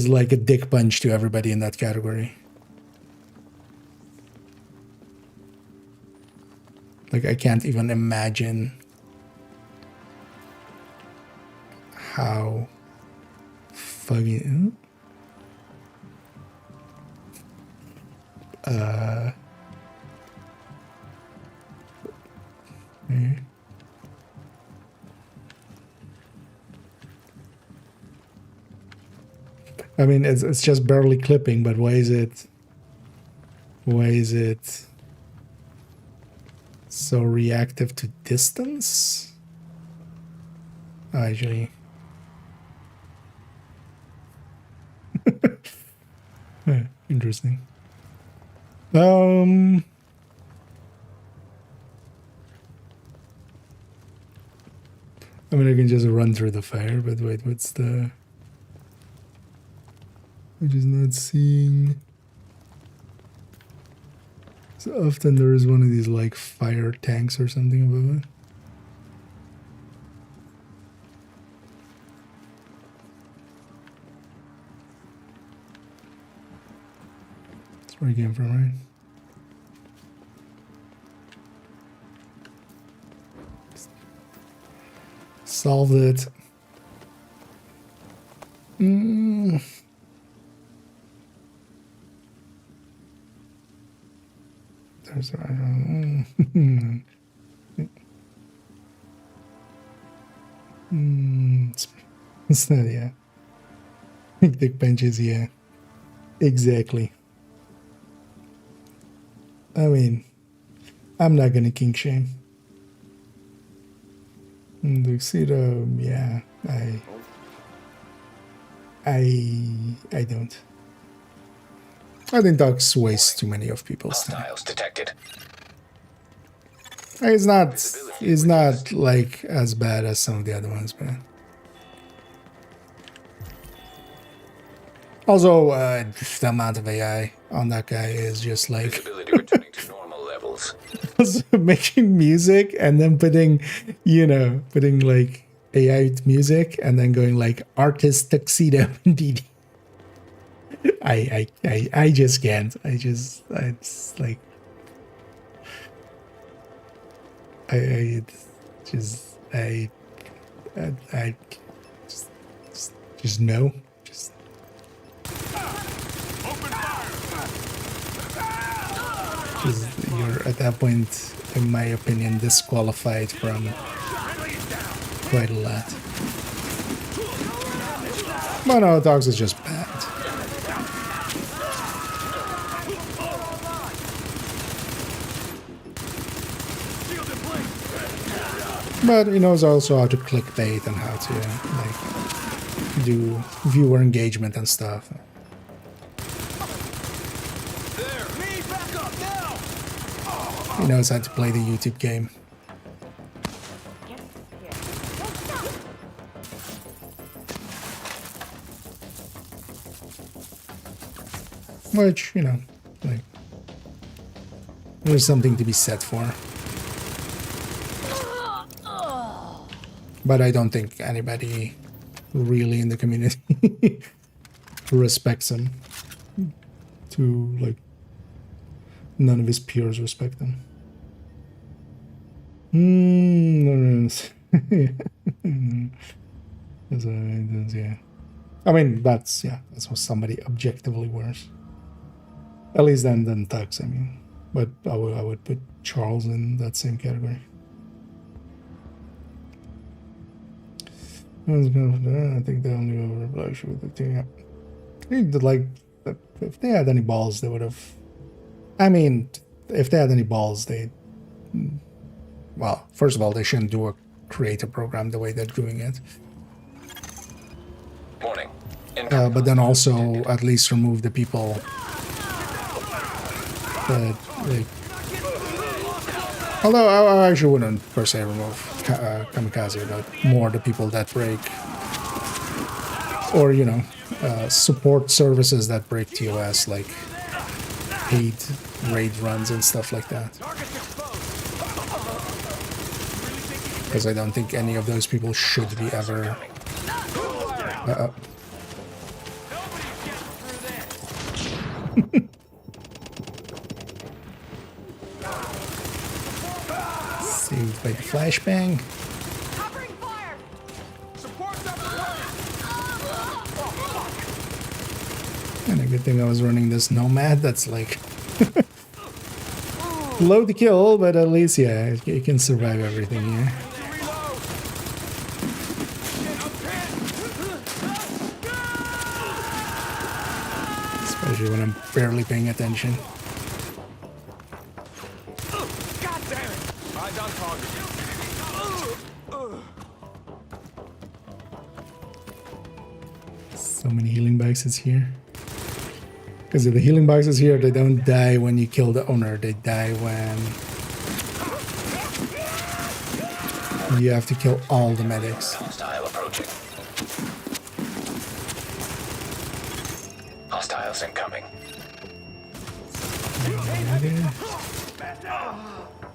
like a dick punch to everybody in that category. Like, I can't even imagine how fucking I mean, it's just barely clipping, but why is it so reactive to distance? Actually, interesting. I mean, I can just run through the fire, but wait, what's the... I'm just not seeing... So often there is one of these, like, fire tanks or something above it. That's where he came from, right? Solved it. There's it's not, yeah. Dick benches, yeah. Exactly. I mean, I'm not gonna kink shame. Lucido, yeah, I don't. I think Docs waste too many of people's time. Hostiles detected. It's not like as bad as some of the other ones, but also the amount of AI on that guy is just like Visibility returning to normal levels. Making music and then putting, you know, putting like AI music and then going like artist tuxedo DD. I just can't. It's like I just no. Just you're at that point, in my opinion, disqualified from quite a lot. But no, dogs is just bad. But he knows also how to clickbait and how to like do viewer engagement and stuff. He knows how to play the YouTube game. Which, you know, like, there's something to be said for. But I don't think anybody really in the community respects him. To, like, none of his peers respect him. Yeah. I mean, that's what somebody objectively wears. At least then Tux, I mean. But I would put Charles in that same category. I think they only overblush with the team. Like, if they had any balls, they would have. I mean, if they had any balls, they. Well, first of all, they shouldn't do a creator program the way they're doing it. Warning. But then also at least remove the people that, like, although I actually wouldn't per se remove Kamikaze, but more the people that break, or, you know, support services that break TOS, like paid raid runs and stuff like that. Because I don't think any of those people should be ever... Saved by the flashbang. And a good thing I was running this Nomad that's like low to kill, but at least, yeah, you can survive everything here. Especially when I'm barely paying attention. So many healing boxes here. Because if the healing boxes here, they don't die when you kill the owner, they die when you have to kill all the medics. Hostile approaching. Hostiles incoming.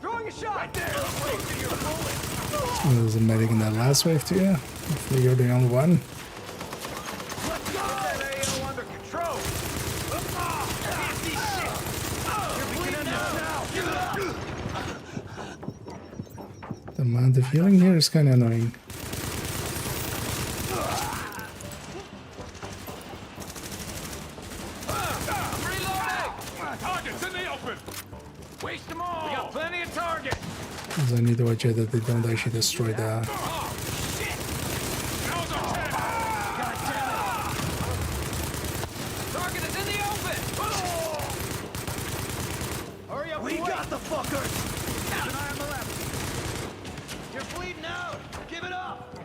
Throwing a shot right there. There's a medic in that last wave too. Hopefully you're the only one. The amount of healing here is kind of annoying. Targets in the open. Waste them all. We got plenty of targets. Because I need to watch out that they don't actually destroy the... Target is in the open. Hurry up. We got the fuckers. An eye on the left. You're bleeding out. Give it up.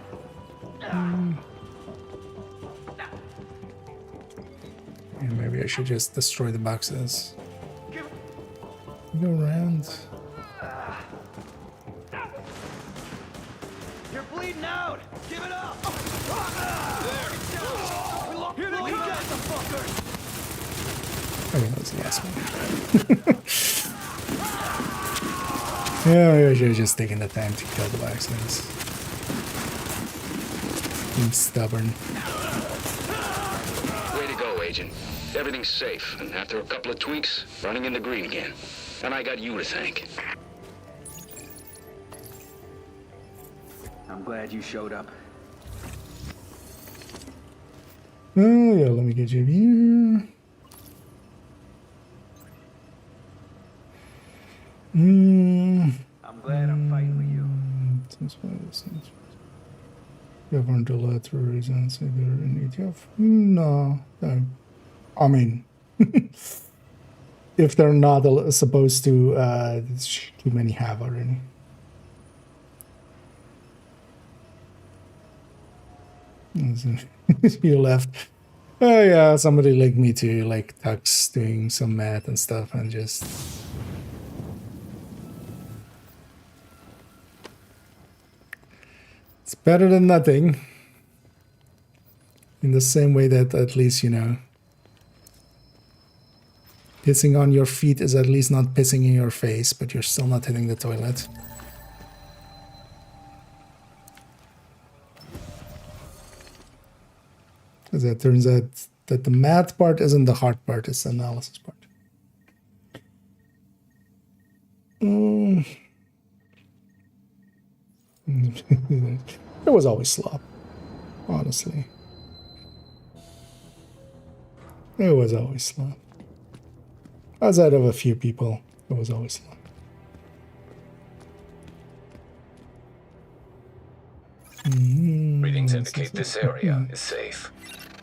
Yeah, maybe I should just destroy the boxes. Go around. You're bleeding out. Give it up. There. We got the fuckers. Okay, that was the last one. Yeah, I should have just taken the time to kill the vaccines. Being stubborn. Way to go, Agent. Everything's safe, and after a couple of tweaks, running in the green again. And I got you to thank. I'm glad you showed up. Oh yeah, let me get you here. I'm glad I'm fighting with you. You haven't to let through reasons either in ETF? No. I mean, if they're not supposed to, too many have already. You left. Oh yeah, somebody like me too, like Tux doing some math and stuff and just... It's better than nothing. In the same way that at least, you know, pissing on your feet is at least not pissing in your face, but you're still not hitting the toilet. Because it turns out that the math part isn't the hard part, it's the analysis part. It was always slop, honestly. It was always slop. Outside of a few people, it was always slop. Readings indicate this area is safe.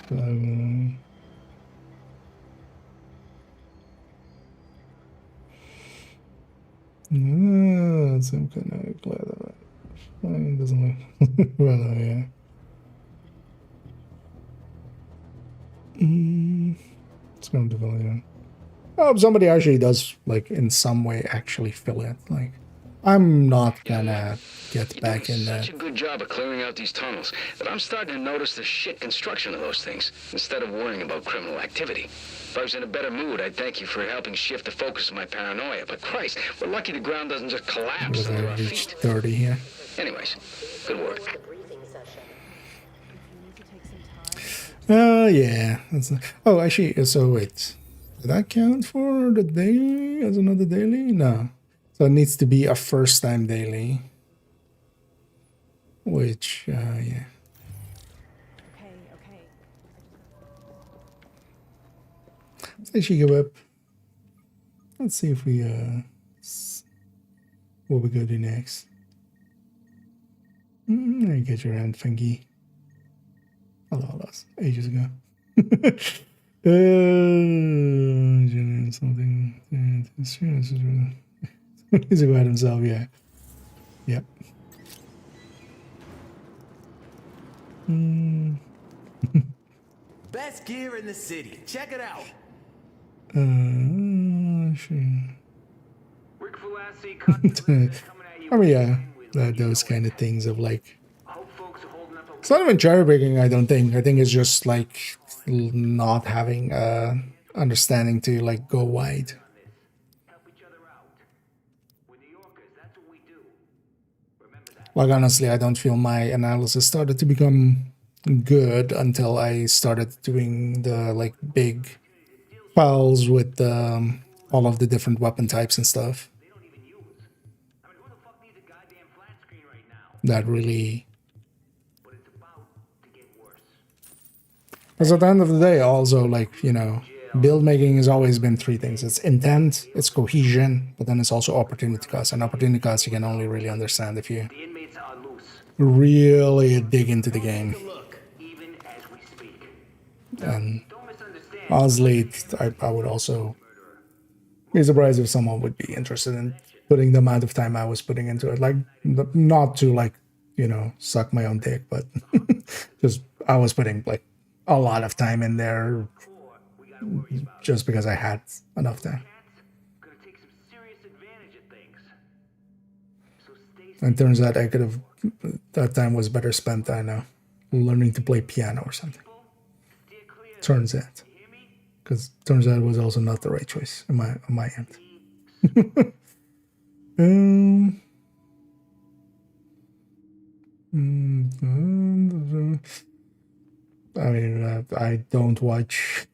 Some kind of glad that it doesn't look well, yeah. It's going to develop, yeah. Oh, somebody actually does, like, in some way actually fill it. Like, I'm not gonna get back in there. Such a good job of clearing out these tunnels that I'm starting to notice the shit construction of those things instead of worrying about criminal activity. If I was in a better mood, I'd thank you for helping shift the focus of my paranoia. But Christ, we're lucky the ground doesn't just collapse under our feet. 30 here. Anyways, good work. Yeah. That's not, oh, actually, so wait. Did that count for the daily as another daily? No. So it needs to be a first time daily. Which, yeah. Okay. Let's actually go up. Let's see if we, what we go do next. There you get your hand, Funky. Hello, that's ages ago. Something. He's about himself, yeah. Yep. Best gear in the city. Check it out. I mean, yeah, those kind of things of like, it's not even cherry picking. I don't think. I think it's just like not having understanding to like go wide. Like honestly, I don't feel my analysis started to become good until I started doing the like big files with all of the different weapon types and stuff. That really, because at the end of the day, also like, you know, build making has always been three things. It's intent, it's cohesion, but then it's also opportunity cost. And opportunity cost you can only really understand if you really dig into the game. And honestly, I would also be surprised if someone would be interested in putting the amount of time I was putting into it. Like, not to like, you know, suck my own dick, but just I was putting like a lot of time in there just because I had enough time. And turns out I could have, that time was better spent, I know, learning to play piano or something. Turns out. because turns out it was also not the right choice on my end. I mean, I don't watch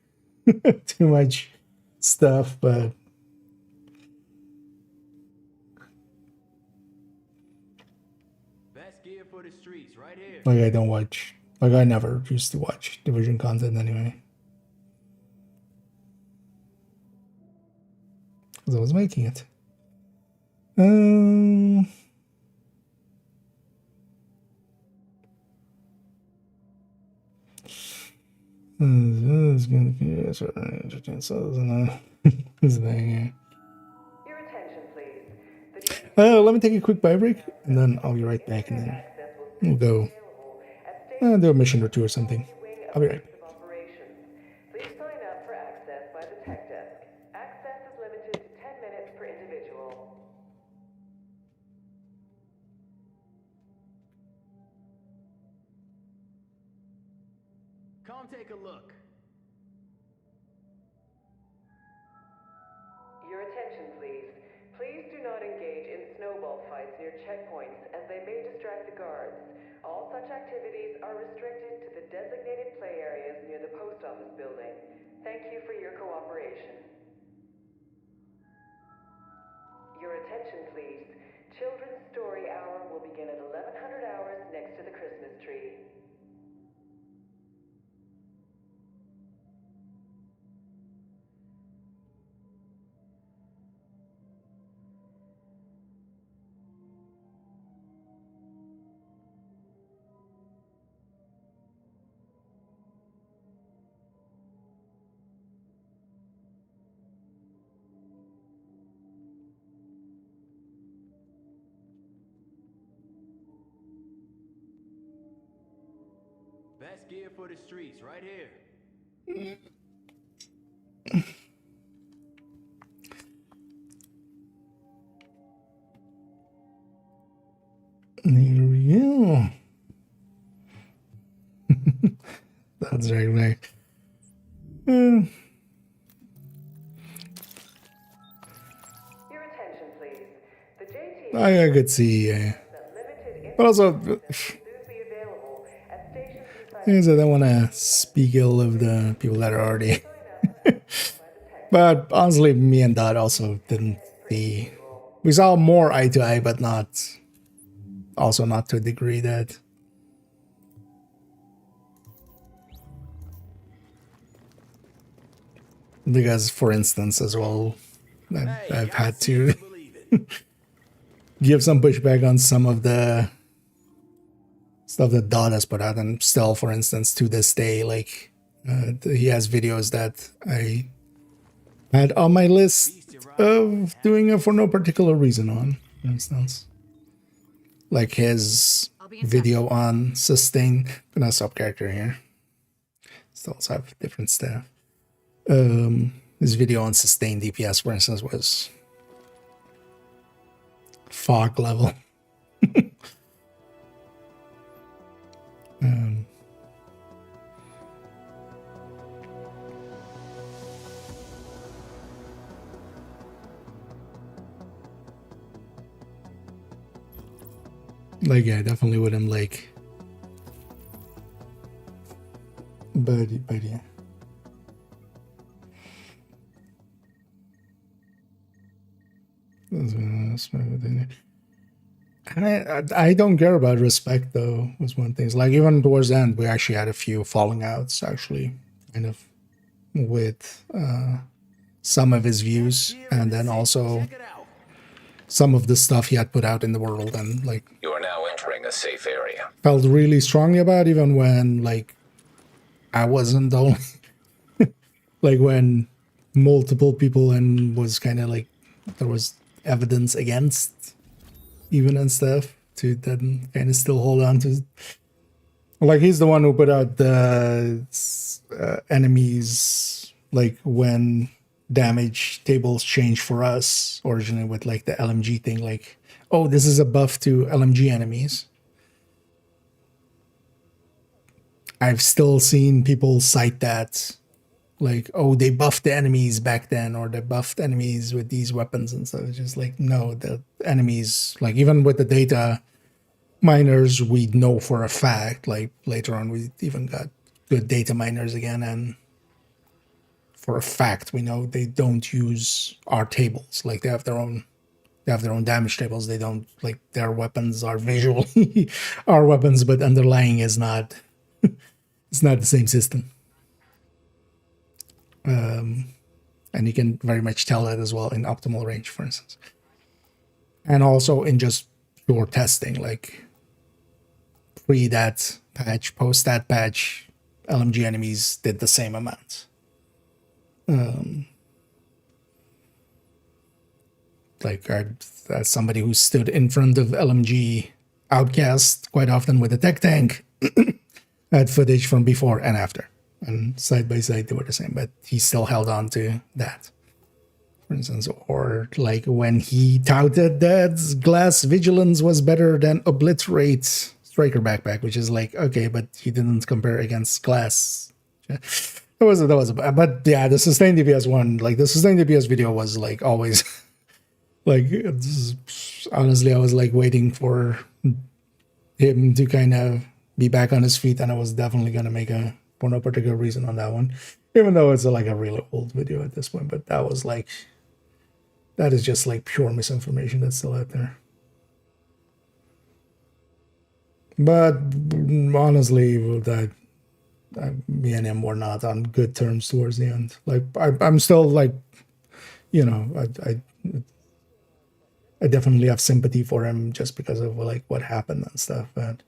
too much stuff, but Best gear for the streets, right here. like I don't watch, like I never used to watch Division content anyway, because I was making it. It's gonna be a certain interesting thing. Your attention, please. Let me take a quick bio break, and then I'll be right back, and then we'll go do a mission or two or something. I'll be right back. Please sign up for access by the tech desk. Access is limited to 10 minutes per individual. Come take a look. Your attention, please. Please do not engage in snowball fights near checkpoints, as they may distract the guards. All such activities are restricted to the designated play areas near the post office building. Thank you for your cooperation. Your attention, please. Children's Story Hour will begin at 1100 hours next to the Christmas tree. Best gear for the streets, right here. There we go. That's right. Your attention, please. The JT I could see, but also, I don't want to speak ill of the people that are already. But honestly, me and Dot also didn't see. We saw more eye to eye, but not to a degree that. Because, for instance, as well, I've had to give some pushback on some of the stuff that Dot has put out, and still, for instance, to this day, like he has videos that I had on my list of doing it for no particular reason on, for instance. Like his video on sustain, gonna stop character here. Still also have different stuff. His video on sustained DPS, for instance, was fog level. Like, yeah, definitely with him, like, but yeah. I don't care about respect, though, was one thing. Like, even towards the end, we actually had a few falling outs, actually, kind of, with some of his views, and then also some of the stuff he had put out in the world, and, like, You are now entering a safe area. felt really strongly about, even when, like, I wasn't the only, like, when multiple people, and was kind of like, there was evidence against even and stuff, to then kind of still hold on to. Like, he's the one who put out the enemies, like, when damage tables change for us originally, with like the LMG thing, like, oh, this is a buff to LMG enemies. I've still seen people cite that like, oh, they buffed the enemies back then, or they buffed enemies with these weapons and stuff. It's just like, no, the enemies, like even with the data miners, we know for a fact, like later on we even got good data miners again, and for a fact we know they don't use our tables. Like they have their own damage tables. They don't, like, their weapons are visually our weapons, but underlying is not it's not the same system. And you can very much tell that as well in optimal range, for instance, and also in just pure testing, like pre that patch, post that patch, LMG enemies did the same amount. Like, as somebody who stood in front of LMG Outcast quite often with a tech tank, I had footage from before and after, and side by side they were the same, but he still held on to that, for instance. Or like when he touted that Glass Vigilance was better than Obliterate Striker Backpack, which is like, okay, but he didn't compare against Glass. But yeah, the sustained DPS one, like the sustained DPS video was like always like, honestly, I was like waiting for him to kind of be back on his feet, and I was definitely gonna make a, for no particular reason, on that one, even though it's like a really old video at this point. But that was like, that is just like pure misinformation that's still out there. But honestly, that me and him were not on good terms towards the end. Like I'm still like, you know, I definitely have sympathy for him just because of like what happened and stuff. But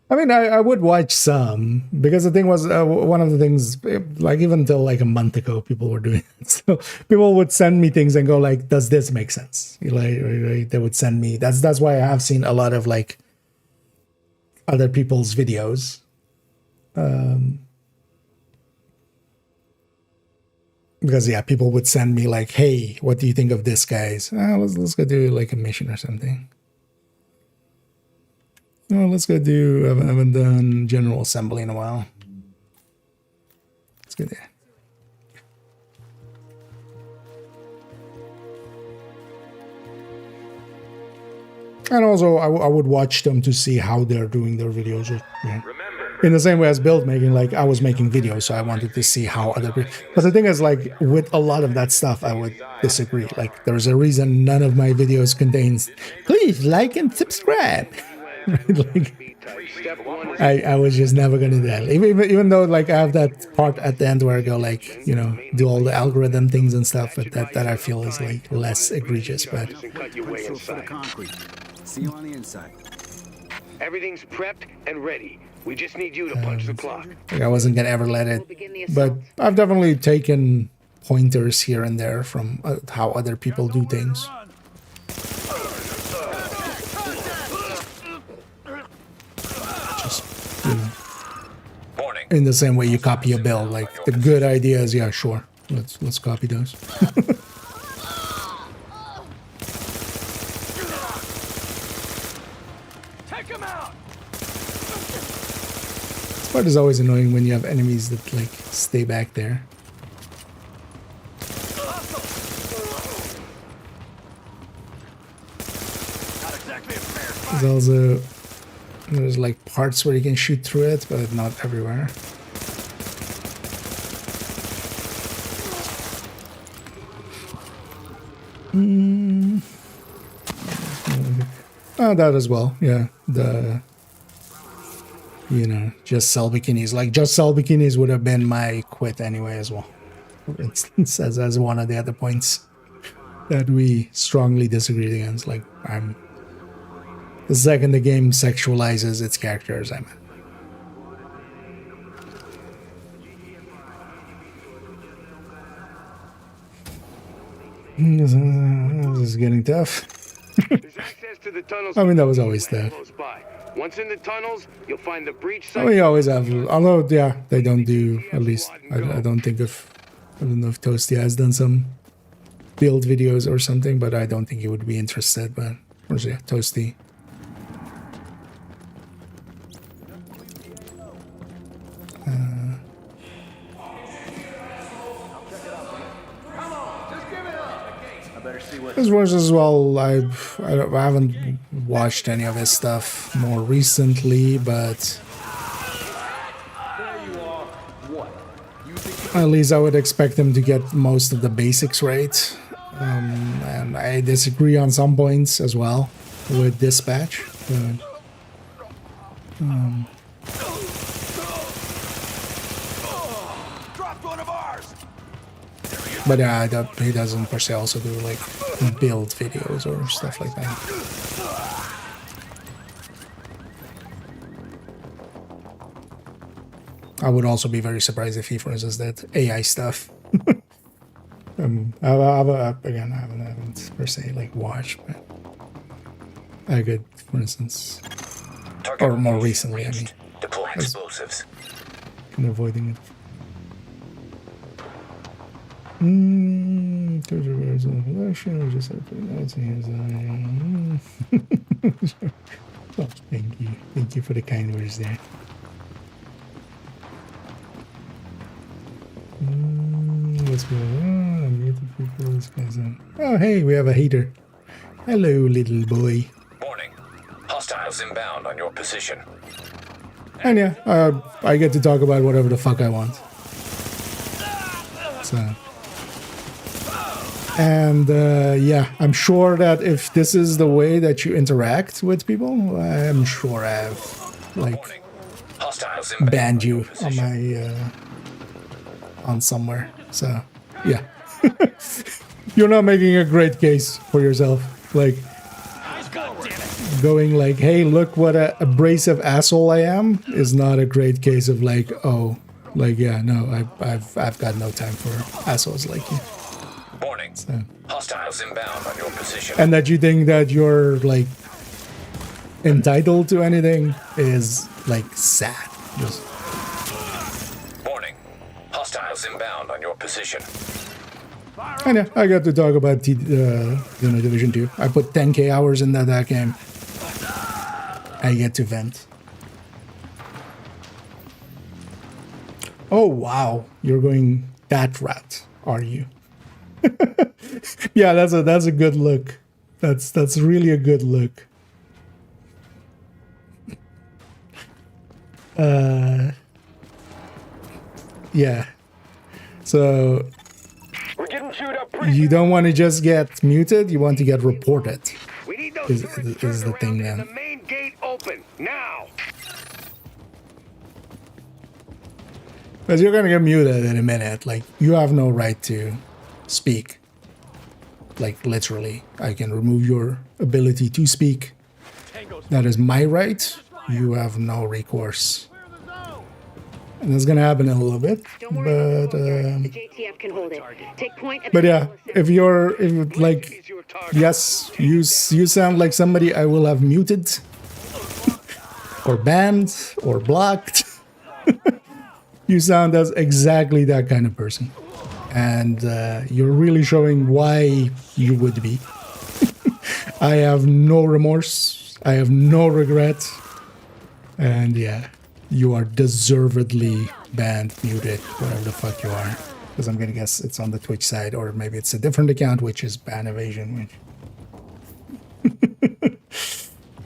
I mean, I would watch some, because the thing was, one of the things, like even until like a month ago, people were doing it. So people would send me things and go like, does this make sense? Like, right? They would send me, that's why I have seen a lot of like other people's videos. Because yeah, people would send me like, hey, what do you think of this, guys? Let's go do like a mission or something. Oh, let's go do, I haven't done General Assembly in a while. Let's go there. And also, I would watch them to see how they're doing their videos. Yeah. In the same way as build making, like I was making videos, so I wanted to see how other people. But the thing is, like with a lot of that stuff, I would disagree. Like there's a reason none of my videos contains, please like and subscribe. Like, I was just never gonna do that. Even though like I have that part at the end where I go like, you know, do all the algorithm things and stuff, but that I feel is like less egregious. But See you on the inside. Everything's prepped and ready. We just need you to punch the clock. Like I wasn't gonna ever let it, but I've definitely taken pointers here and there from how other people do things. Just, you know, in the same way you copy a build, like the good ideas, yeah, sure, let's copy those. Take him out. This part is always annoying when you have enemies that like stay back there. There's also, there's like parts where you can shoot through it, but not everywhere. Oh, that as well, yeah. The, you know, just sell bikinis. Like just sell bikinis would have been my quit anyway as well. For instance, as one of the other points that we strongly disagreed against. Like the second the game sexualizes its characters, I'm in. This is getting tough. I mean, that was always there. Once in the tunnels, you'll find the breach I site. mean, you always have, although, yeah, they don't do, at least, I don't know if Toasty has done some build videos or something, but I don't think he would be interested. But where's he? Toasty. This was as well. I haven't watched any of his stuff more recently, but at least I would expect him to get most of the basics right. And I disagree on some points as well with Dispatch. But yeah, he doesn't per se also do like build videos or stuff like that. I would also be very surprised if he, for instance, did AI stuff. Again, I haven't per se like watched, but I could, for instance, or more recently, I mean, deploy explosives. Kind of avoiding it. Oh, thank you for the kind words there. What's going on? I'm muted people. This guy's on. Oh, hey, we have a hater. Hello, little boy. Warning. Hostiles inbound on your position. And yeah, I get to talk about whatever the fuck I want. So. And yeah, I'm sure that if this is the way that you interact with people, I'm sure I've like banned you on my on somewhere. So yeah, you're not making a great case for yourself. Like going like, hey, look what a abrasive asshole I am is not a great case of like, oh, like yeah, no, I've got no time for assholes like you. Warning. So. Hostiles inbound on your position. And that you think that you're like entitled to anything is like sad. Just. Warning. Hostiles inbound on your position. And yeah, I got to talk about Division 2. I put 10k hours in that game. I get to vent. Oh wow, you're going that route, are you? Yeah, that's a good look. That's really a good look. Yeah. So you don't want to just get muted, you want to get reported. Is the thing then. The main gate open now. Because you're gonna get muted in a minute. Like, you have no right to speak. Like, literally. I can remove your ability to speak. That is my right. You have no recourse. And that's gonna happen in a little bit. But the JTF can hold it. Take point at but yeah, if like, yes, you sound like somebody I will have muted or banned or blocked. You sound as exactly that kind of person. And you're really showing why you would be. I have no remorse. I have no regret. And yeah, you are deservedly banned, muted, whatever the fuck you are. Because I'm gonna guess it's on the Twitch side, or maybe it's a different account, which is ban evasion.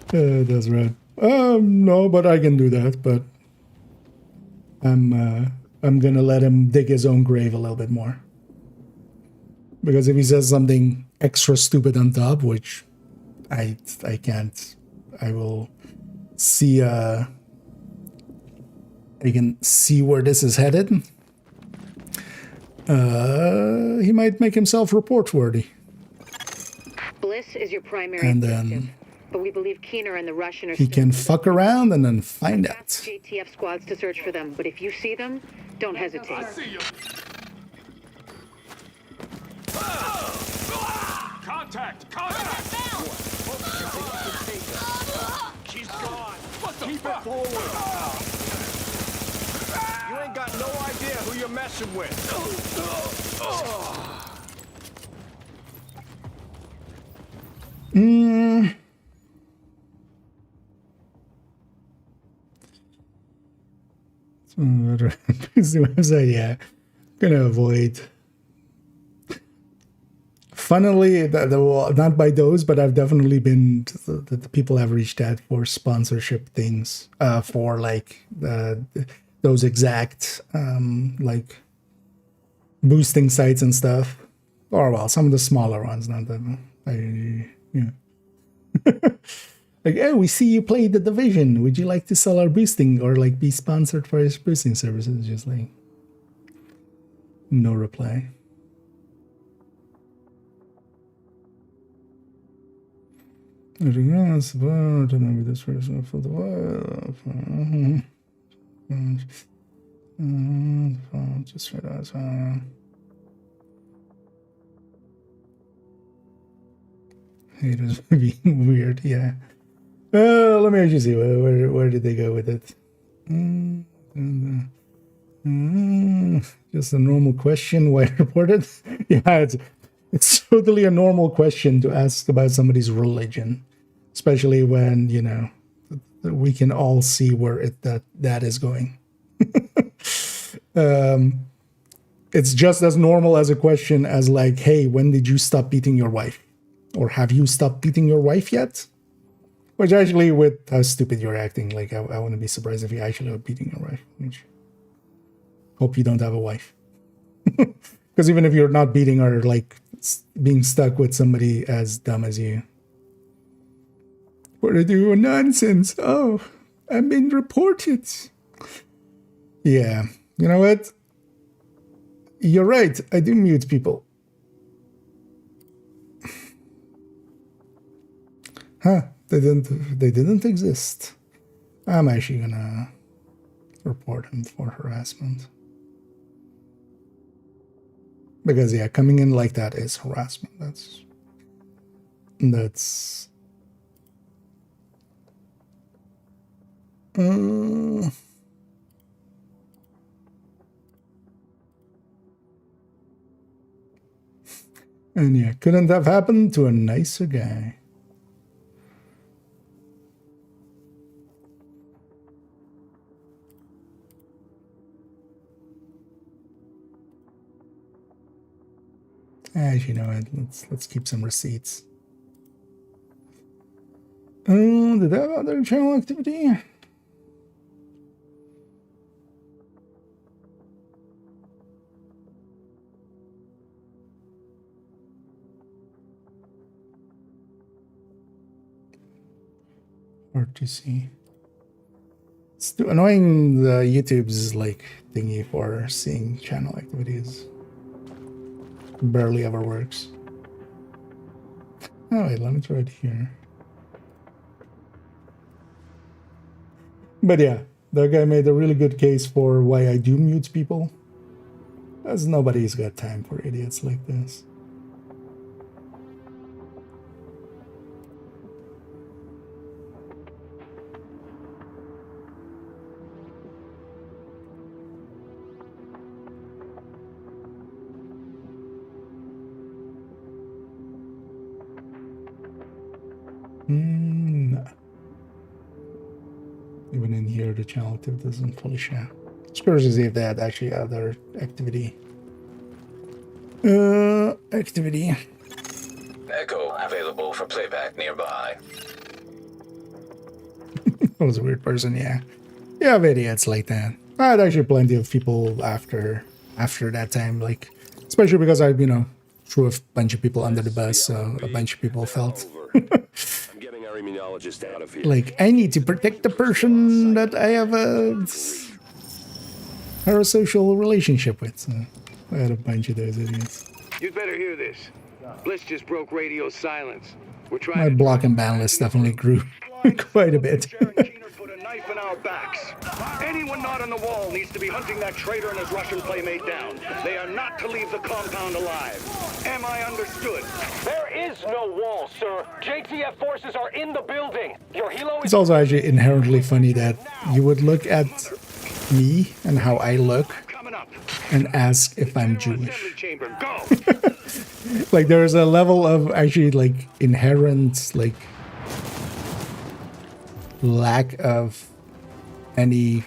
That's right. No, but I can do that. But I'm gonna let him dig his own grave a little bit more. Because if he says something extra stupid on top, which I can't, I will see. I can see where this is headed. He might make himself report worthy. Bliss is your primary and objective, then but we believe Keener and the Russian are he can fuck around and then find out. JTF squads to search for them, but if you see them, don't hesitate. I see you. Contact! She's gone. Keep it forward. You ain't got no idea who you're messing with. It's the website, yeah. Gonna avoid. Funnily, well, not by those, but I've definitely been the people have reached out for sponsorship things, for like those exact like boosting sites and stuff, or well, some of the smaller ones, not that like, oh, we see you play The Division. Would you like to sell our boosting or like be sponsored for his boosting services? Just like no reply. Yes, but maybe this person for the just right as haters being weird, yeah. Let me actually see where did they go with it. Just a normal question. Why reported? Yeah, it's totally a normal question to ask about somebody's religion, especially when, you know, we can all see where that is going. It's just as normal as a question as like, hey, when did you stop beating your wife? Or have you stopped beating your wife yet? Which actually, with how stupid you're acting, like I wouldn't be surprised if you actually are beating your wife. Which, hope you don't have a wife. Because even if you're not beating her, like being stuck with somebody as dumb as you. What are you doing? Nonsense. Oh, I'm being reported. Yeah. You know what? You're right. I do mute people. Huh. They didn't exist. I'm actually gonna report him for harassment. Because yeah, coming in like that is harassment. That's and yeah, couldn't have happened to a nicer guy. As you know it, let's keep some receipts. Did I have other channel activity? Hard to see. It's too annoying. The YouTube's like thingy for seeing channel activities barely ever works. Oh wait, let me try it here. But yeah, that guy made a really good case for why I do mute people. As nobody's got time for idiots like this. No. Even in here, the channel activity doesn't fully show. It's curious to see if they had actually other activity. Activity. Echo available for playback nearby. That was a weird person, yeah. You have idiots like that. I had actually plenty of people after that time, like, especially because I, you know, threw a bunch of people under the bus, so a bunch of people felt out of here. like I need to protect the person that I have a parasocial relationship with. So I had a bunch of those idiots. You'd better hear this. Bliss just broke radio silence. We're trying. My block and ban list definitely grew quite a bit. Put a knife in our backs. Anyone not on the wall needs to be hunting that traitor and his Russian playmate down. They are not to leave the compound alive. Am I understood? There is no wall, sir. JTF forces are in the building. Your helo is... It's also actually inherently funny that you would look at me and how I look and ask if I'm Jewish. Like there's a level of actually like inherent like lack of any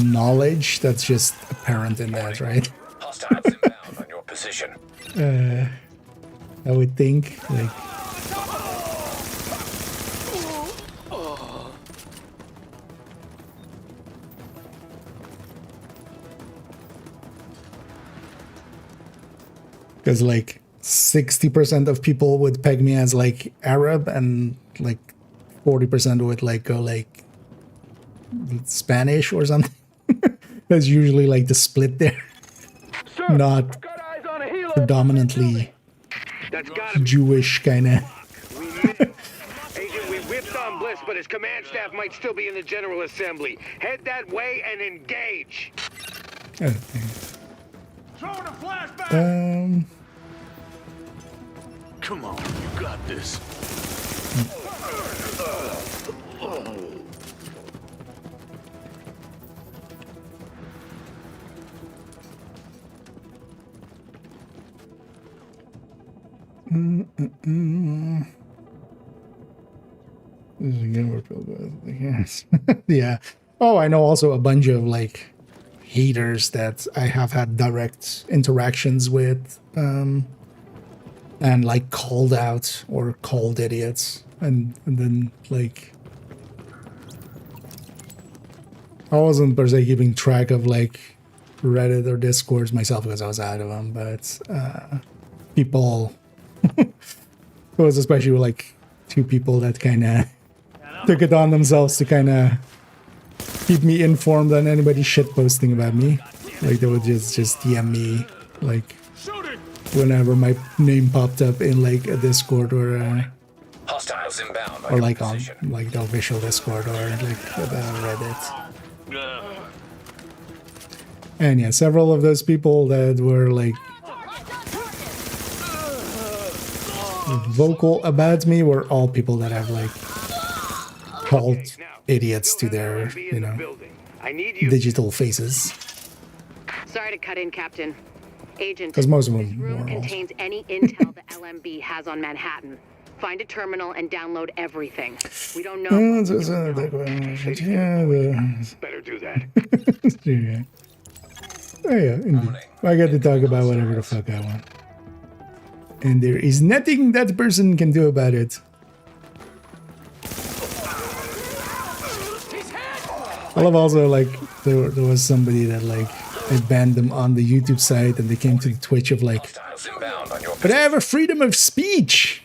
knowledge that's just apparent in that, right? Hostiles inbound on your position. I would think like because like 60% of people would peg me as like Arab and like 40% would like go like Spanish or something. That's usually like the split there. Sir, Not I've got eyes on a helo. predominantly That's gotta be Jewish kind of. we missed. Agent, we whipped on Bliss, but his command staff might still be in the General Assembly. Head that way and engage. Okay. Throwing a flashback! Come on, you got this. This is again where people go. Yes. Yeah. Oh, I know also a bunch of like haters that I have had direct interactions with, and like called out or called idiots, and then like I wasn't per se keeping track of like Reddit or Discords myself because I was out of them, but people. It was especially like two people that kind of took it on themselves to kind of keep me informed on anybody shit posting about me. Like they would just DM me like whenever my name popped up in like a Discord or Hostiles inbound on or your like on position. like the official Discord or like Reddit. And yeah, several of those people that were like vocal about me were all people that have like called idiots to their, you know, digital faces. Sorry to cut in, Captain. Agent, 'Cause most of them this room were all- contains any intel the LMB has on Manhattan. Find a terminal and download everything. We don't know. Better do that. Yeah. Oh yeah, indeed. I get to talk about whatever the fuck I want. And there is nothing that person can do about it. I love also like there was somebody that like I banned them on the YouTube site and they came to the Twitch of like, Hostiles inbound on your but I have a freedom of speech.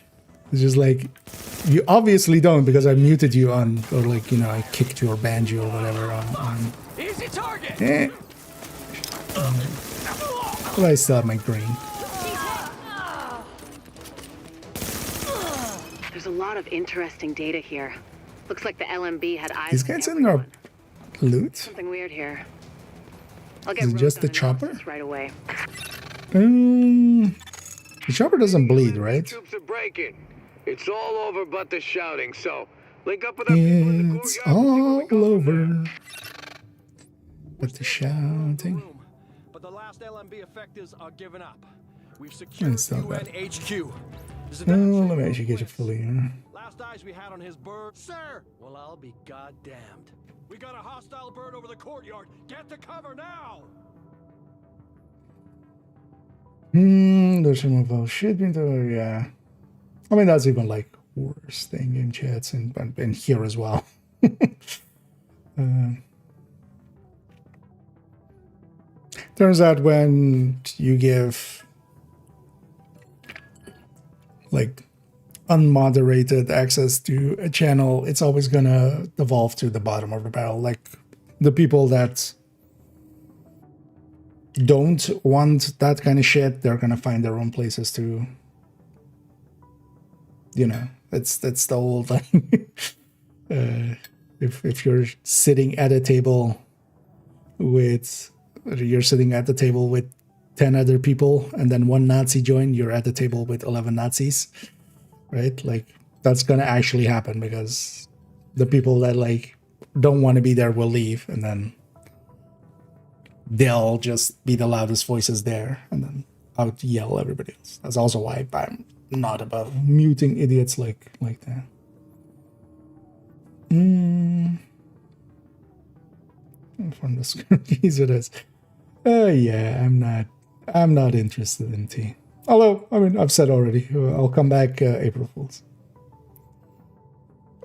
It's just like, you obviously don't because I muted you on, or like, you know, I kicked you or banned you or whatever on Easy target! but I still have my green. There's a lot of interesting data here. Looks like the LMB had eyes These on guys in everyone. our loot? Something weird here. I'll get Is it just the Rose on chopper? analysis right away. The chopper doesn't bleed, right? Troops are breaking. It's all over but the shouting, so link up with our people in the It's courtyard. all over. But the shouting. But the last LMB effectives are giving up. We've secured It's not bad. UNHQ. There's Oh, an let me actually get you fully here. Last eyes we had on his bird. Sir! Well, I'll be goddamned. We got a hostile bird over the courtyard. Get to cover now! There's some of our shit into yeah. I mean, that's even like worse thing in chats and here as well. Turns out when you give like unmoderated access to a channel, it's always gonna devolve to the bottom of the barrel. Like the people that don't want that kind of shit, they're gonna find their own places to, you know, that's the whole thing. If you're sitting at a table with, you're sitting at the table with 10 other people and then one Nazi joined, you're at the table with 11 Nazis, right? Like that's gonna actually happen because the people that like don't want to be there will leave and then they'll just be the loudest voices there and then out yell everybody else. That's also why I'm not about muting idiots like that. From the screen, it is. Yeah, I'm not interested in tea. Although, I mean, I've said already, I'll come back April Fools.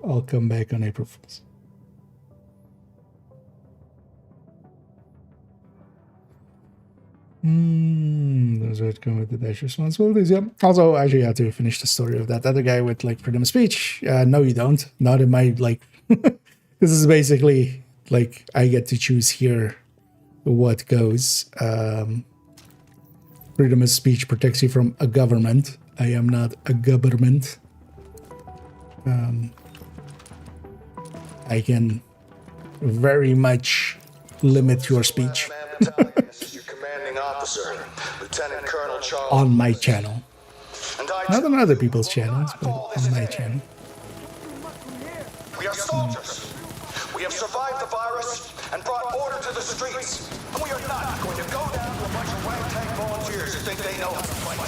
I'll come back on April Fools. Those are come with the dash responsibilities. Yeah. Also, actually, I had to finish the story of that other guy with like freedom of speech. No, you don't. Not in my like. This is basically like I get to choose here what goes. Freedom of speech protects you from a government. I am not a government. I can very much limit your speech on my channel. Not on other people's channels, but on my channel. We are soldiers. We have survived the virus and brought order to the streets. And we are not going to go down to a bunch of ragtag volunteers who think they know how to fight.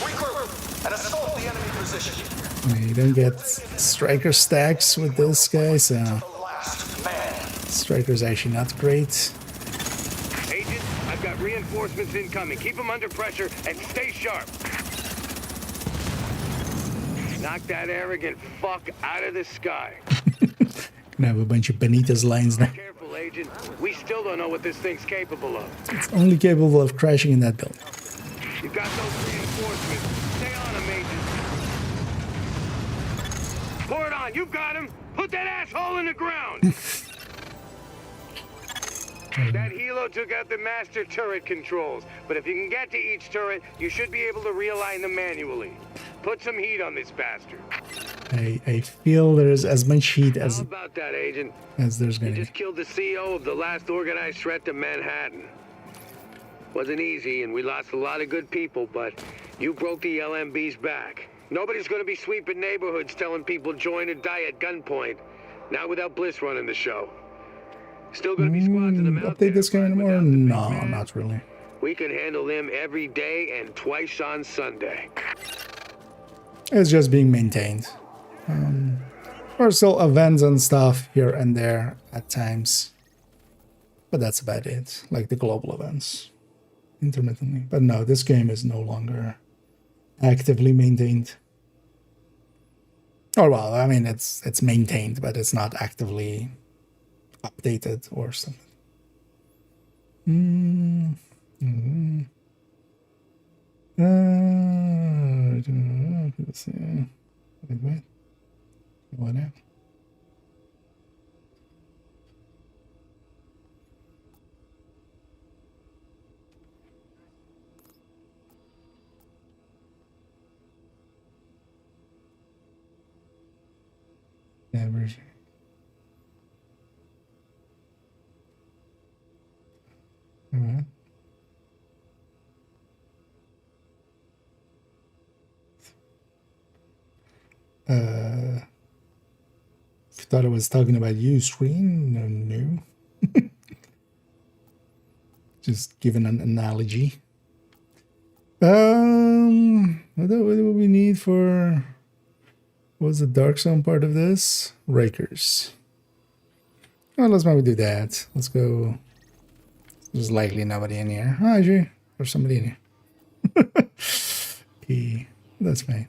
Regroup and assault the enemy position. You don't get striker stacks with this guy, so striker's actually not great. Agent, I've got reinforcements incoming. Keep them under pressure and stay sharp. Knock that arrogant fuck out of the sky. Gonna have a bunch of Benitez lines now. Careful, Agent. We still don't know what this thing's capable of. It's only capable of crashing in that building. You've got those reinforcements. Stay on him, Agent. Pour it on. You've got him. Put that asshole in the ground. That helo took out the master turret controls, but if you can get to each turret, you should be able to realign them manually. Put some heat on this bastard. I feel there's as much heat as How about that, Agent? As there's going to be. You just killed the CEO of the last organized threat to Manhattan. Wasn't easy, and we lost a lot of good people, but you broke the LMB's back. Nobody's going to be sweeping neighborhoods telling people join or die at gunpoint. Not without Bliss running the show. Still going to be squads of them out there. Update this guy anymore? No, not really. We can handle them every day and twice on Sunday. It's just being maintained. There's still events and stuff here and there at times. But that's about it. Like the global events. Intermittently. But no, this game is no longer actively maintained. Oh well, I mean it's maintained, but it's not actively updated or something. Let's see. Wait. What happened? Never. Alright. Thought I was talking about you, screen. No. Just giving an analogy. What do we need for? What's the dark zone part of this? Rakers. Well, let's maybe do that. Let's go. There's likely nobody in here. Oh, actually, there's somebody in here. Okay, that's fine.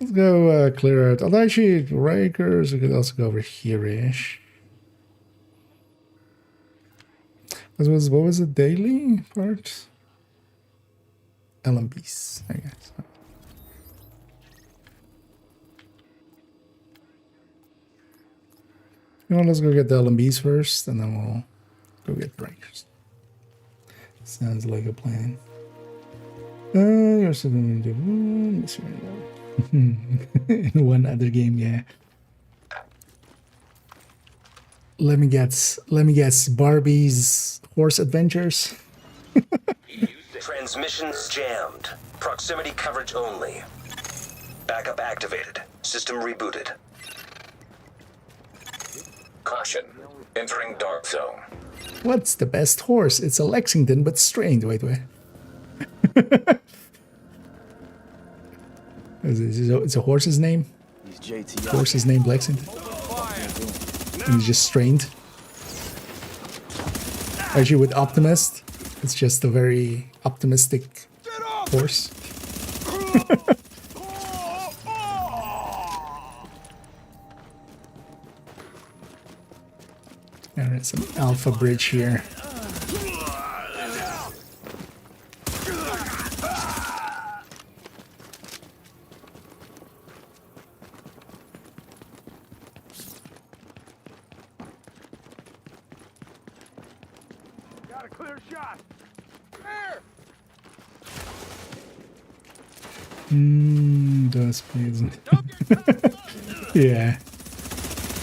Let's go clear out. Although actually, Rakers, we could also go over here-ish. What was the daily part? LMBs, I guess. You know, let's go get the LMBs first, and then we'll go get Rakers. Sounds like a plan. You're still going to do this in one other game, yeah. Let me guess. Barbie's Horse Adventures. Transmissions jammed. Proximity coverage only. Backup activated. System rebooted. Caution. Entering dark zone. What's the best horse? It's a Lexington, but strained. Wait. It's a horse's name? Horse's name Lexington? And he's just strained. Actually, with Optimist, it's just a very optimistic horse. There is some alpha bridge here. Got a clear shot. There. Does please. Yeah.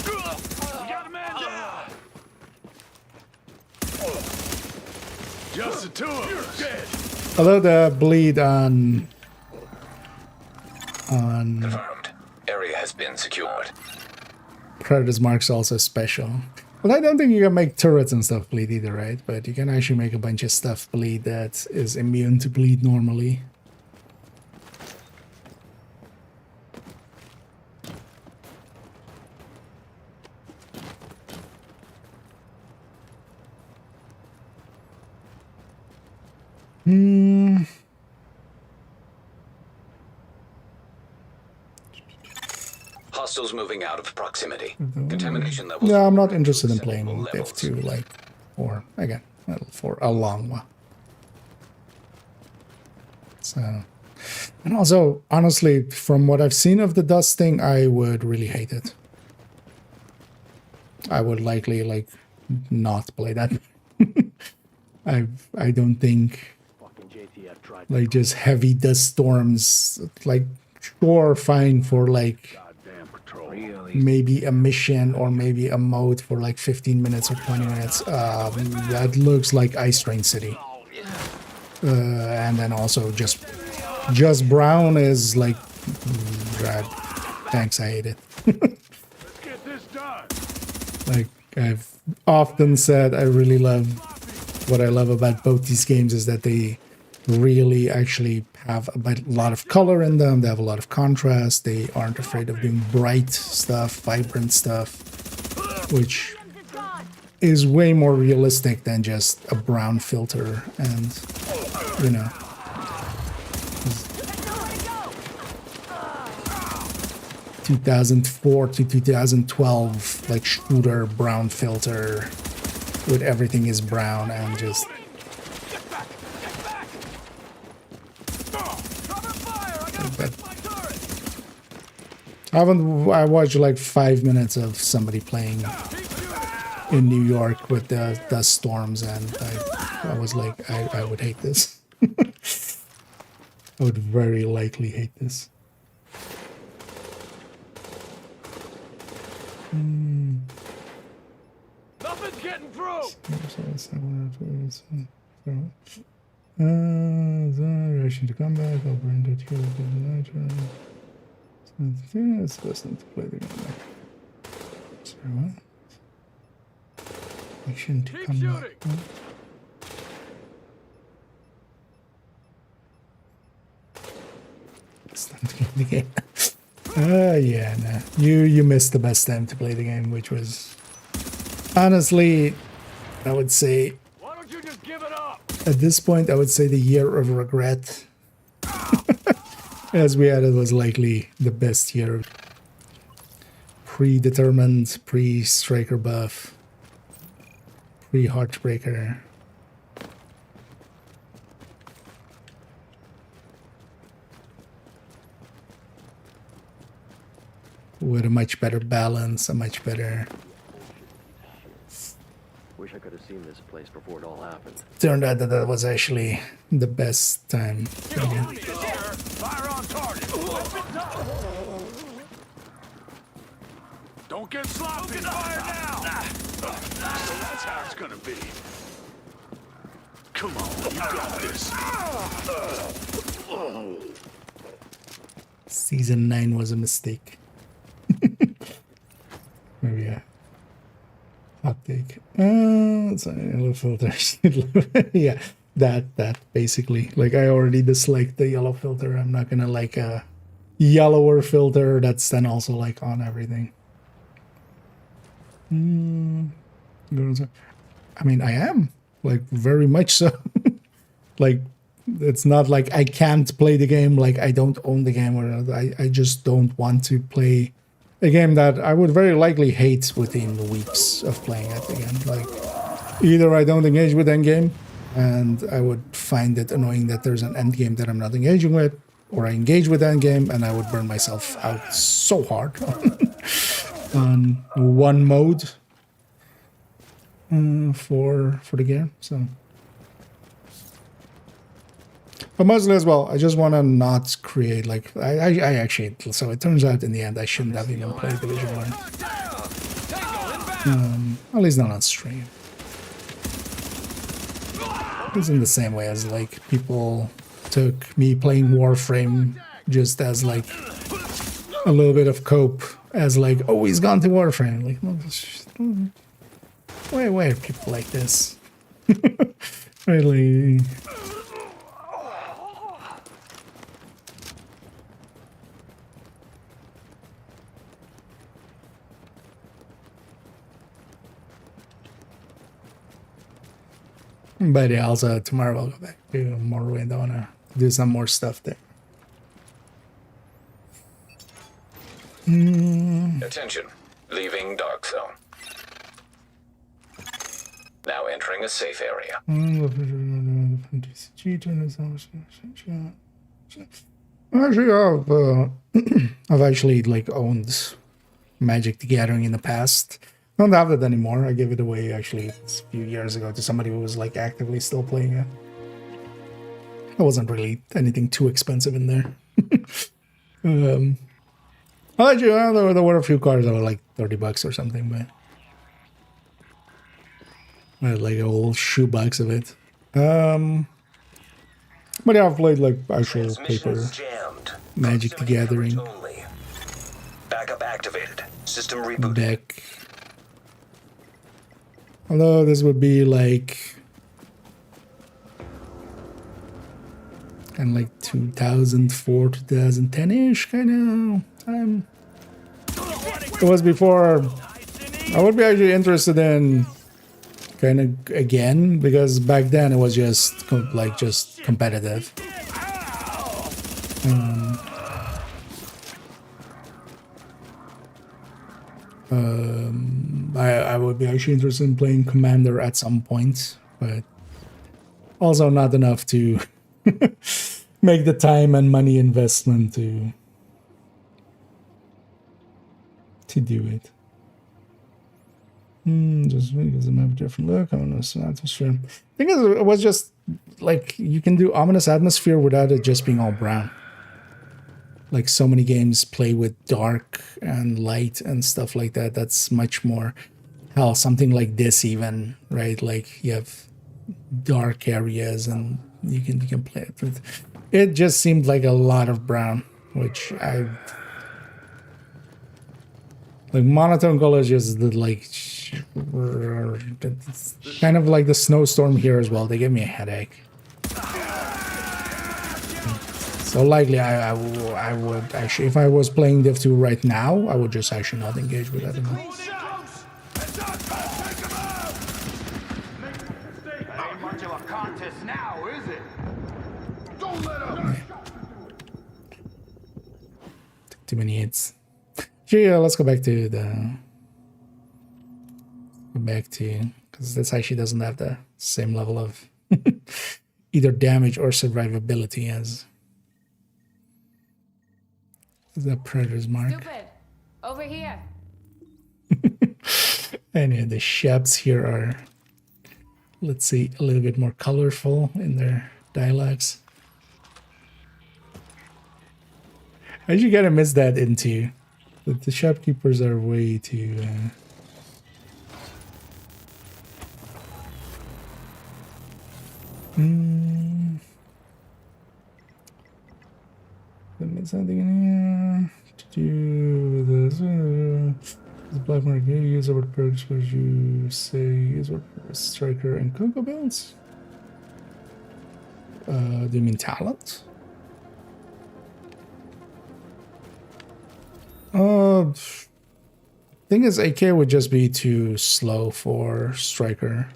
Got a man down. Just the two of us. Dead. Although the bleed on Confirmed. Area has been secured. Predator's Mark's also special. Well, I don't think you can make turrets and stuff bleed either, right? But you can actually make a bunch of stuff bleed that is immune to bleed normally. Hostiles moving out of proximity. Contamination levels. Yeah, I'm not interested in playing div2, like, or again, for a long while. So, and also, honestly, from what I've seen of the dust thing, I would really hate it. I would likely, like, not play that. I don't think, like, just heavy dust storms, like, sure, fine for, like, maybe a mission or maybe a mode for like 15 minutes or 20 minutes. That looks like Ice Rain City. And then also just brown is like, thanks, I hate it. Let's get this done. Like I've often said, I really love, what I love about both these games is that they really actually have a lot of color in them. They have a lot of contrast. They aren't afraid of doing bright stuff, vibrant stuff, which is way more realistic than just a brown filter. And, you know, 2004 to 2012, like shooter brown filter with everything is brown and just I watched like 5 minutes of somebody playing in New York with the dust storms, and I was like, I would hate this. I would very likely hate this. Nothing's getting through. Reaction to combat, operator to it's listening to play the game. Sorry, what? Action to combat. It's not to play the game. Yeah, nah. You missed the best time to play the game, which was honestly, I would say, why don't you just give it up? At this point, I would say the year of regret. As we had, it was likely the best year. Predetermined, pre-striker buff, pre-heartbreaker. With a much better balance, a much better... Wish I could have seen this place before it all happened. Turned out that that was actually the best time. Fire on target. Don't get sloppy. Fire now. So that's how it's gonna be. Come on, you got this. Season 9 was a mistake. Maybe a hot take. It's a yellow filter. Yeah, that basically. Like I already disliked the yellow filter. I'm not gonna like a yellower filter that's then also like on everything. I mean, I am like very much so. Like it's not like I can't play the game, like I don't own the game, or I just don't want to play a game that I would very likely hate within weeks of playing it again. Like either I don't engage with endgame and I would find it annoying that there's an endgame that I'm not engaging with, or I engage with endgame and I would burn myself out so hard on one mode for the game. So, but mostly as well, I just want to not create like I actually. So it turns out in the end I shouldn't have even played Division 1. At least not on stream. It's in the same way as like people took me playing Warframe just as like a little bit of cope, as like, oh, he's gone to Warframe. Like, why are people like this? Really. But yeah, also tomorrow I'll go back to Morrowind. I want to do some more stuff there. Attention, leaving dark zone. Now entering a safe area. Actually, I've actually like owned Magic the Gathering in the past. I don't have it anymore. I gave it away actually a few years ago to somebody who was like actively still playing it. It wasn't really anything too expensive in there. I'll let you know, there were a few cards that were like $30 or something, but I had like a whole shoebox of it. But yeah, I've played like actual paper Magic the Gathering. Backup activated. System rebooted. Deck. Although this would be like kind of like 2004, 2010-ish kind of time. It was before I would be actually interested in kind of again, because back then it was just like just competitive. I would be actually interested in playing Commander at some point, but also not enough to make the time and money investment to do it. Just because it might have a different look. Ominous atmosphere. I think it was just like you can do ominous atmosphere without it just being all brown. Like so many games play with dark and light and stuff like that. That's much more. Hell, something like this even, right? Like you have dark areas and you can play it with. It just seemed like a lot of brown, which I like. Monotone colors just like kind of like the snowstorm here as well. They give me a headache. So likely I would actually, if I was playing Div 2 right now, I would just actually not engage with that anymore. Ain't much of a contest now, is it? Don't let up. Too many hits. Yeah, let's go back to because this actually doesn't have the same level of either damage or survivability as the Predator's mark. Stupid. Over here. Anyway, the Sheps here are, let's see, a little bit more colorful in their dialogues. I actually gotta miss that into, but the shopkeepers are way too. Something in here to do with this. The black market use over perks, would you say use over striker and cocoa builds? Do you mean talent? Thing is, AK would just be too slow for striker.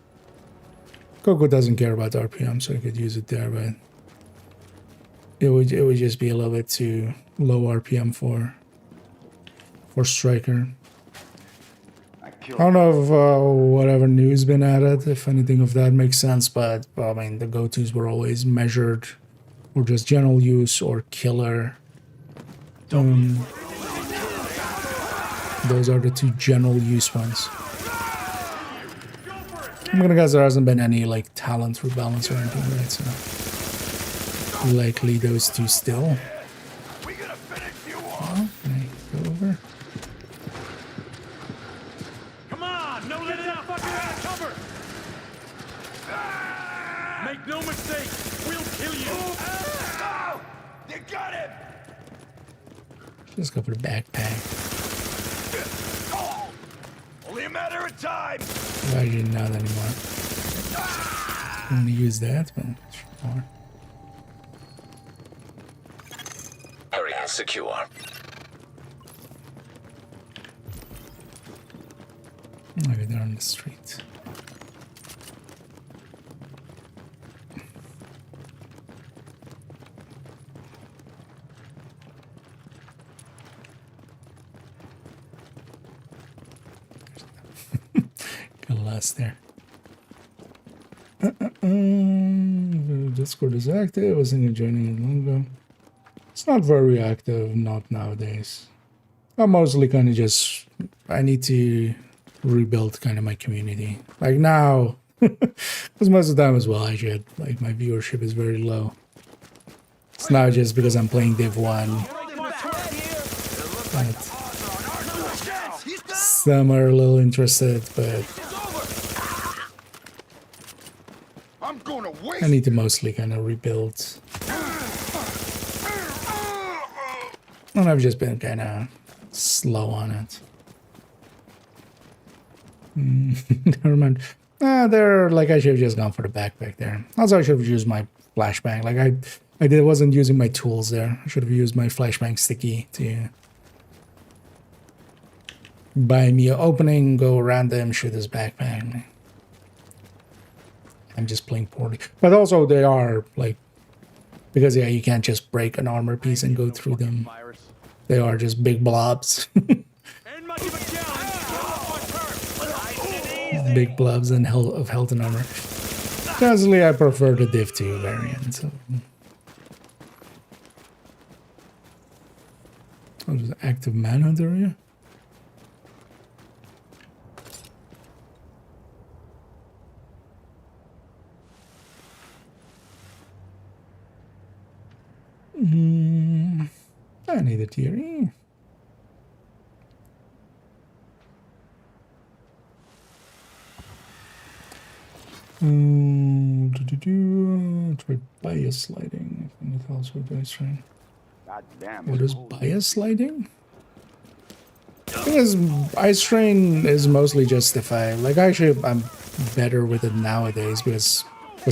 Coco doesn't care about RPM, so I could use it there, but it would just be a little bit too low RPM for striker. I don't know if whatever news been added, if anything of that makes sense, but well, I mean the go-tos were always measured, or just general use or killer. Those are the two general use ones. I'm gonna guess there hasn't been any like talent rebalance or anything, right? So likely those two still. Oh, can I go over? Come on, no let that fucker out of cover. Make no mistake, we'll kill you. Oh, you got him. Let's go for the backpack. Oh, only a matter of time. Why didn't know that anymore? I'm gonna use that, but sure. Area secure. Maybe they're on the street. Got lost there. Discord is active. I was thinking of joining it long ago. It's not very active, not nowadays. I'm mostly kind of just, I need to rebuild kind of my community. Like now, because most of the time as well, I should, like my viewership is very low. It's now just because I'm playing div1. But some are a little interested, but I need to mostly kind of rebuild. And I've just been kind of slow on it. Never mind. They're like, I should have just gone for the backpack there. Also, I should have used my flashbang. Like I wasn't using my tools there. I should have used my flashbang sticky to buy me an opening, go around them, shoot this backpack. I'm just playing poorly. But also they are like, because yeah, you can't just break an armor piece and go through them. They are just big blobs. Big blobs and of health and armor. Personally, I prefer the div2 variant. So. Oh, there's an active manhunt area. I need a theory. Try bias sliding. It tells what ice train. What is bias sliding? The thing is, ice train is mostly justified. Like actually, I'm better with it nowadays because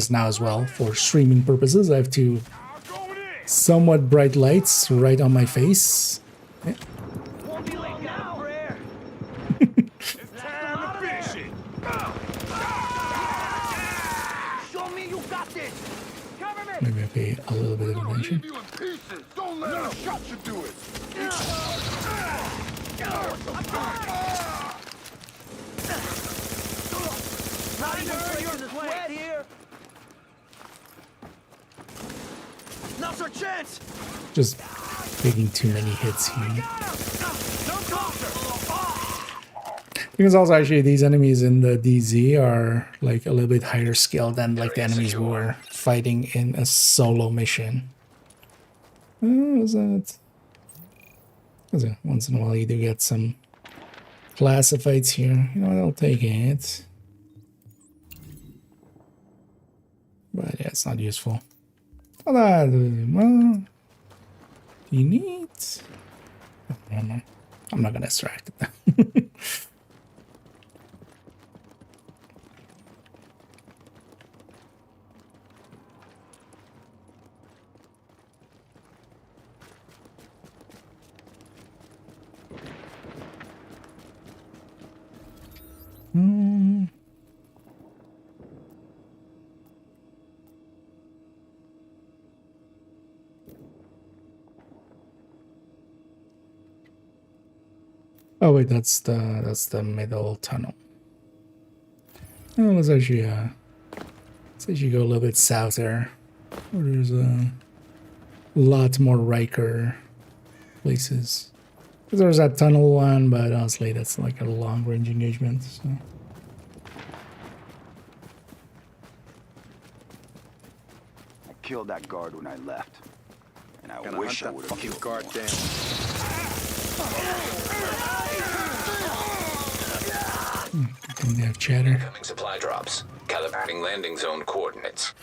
now as well for streaming purposes, I have two somewhat bright lights right on my face. Yeah. Maybe I'll pay a little bit of attention. Don't let him shot you do it. Not even for your sweat here. Now's our chance. Just taking too many hits here. Because also actually these enemies in the DZ are like a little bit higher scale than like the enemies we were fighting in a solo mission. Oh, is that? Once in a while you do get some classifieds here. You know what, I'll take it. But yeah, it's not useful. Well, you need... I'm not gonna extract it. Oh wait, that's the middle tunnel. Oh, let's actually go a little bit south there, where there's a lot more Riker places. There's that tunnel one, but honestly, that's like a long-range engagement. So. I killed that guard when I left, and I wish I would have killed guard down. They have chatter. Incoming supply drops. Calibrating landing zone coordinates.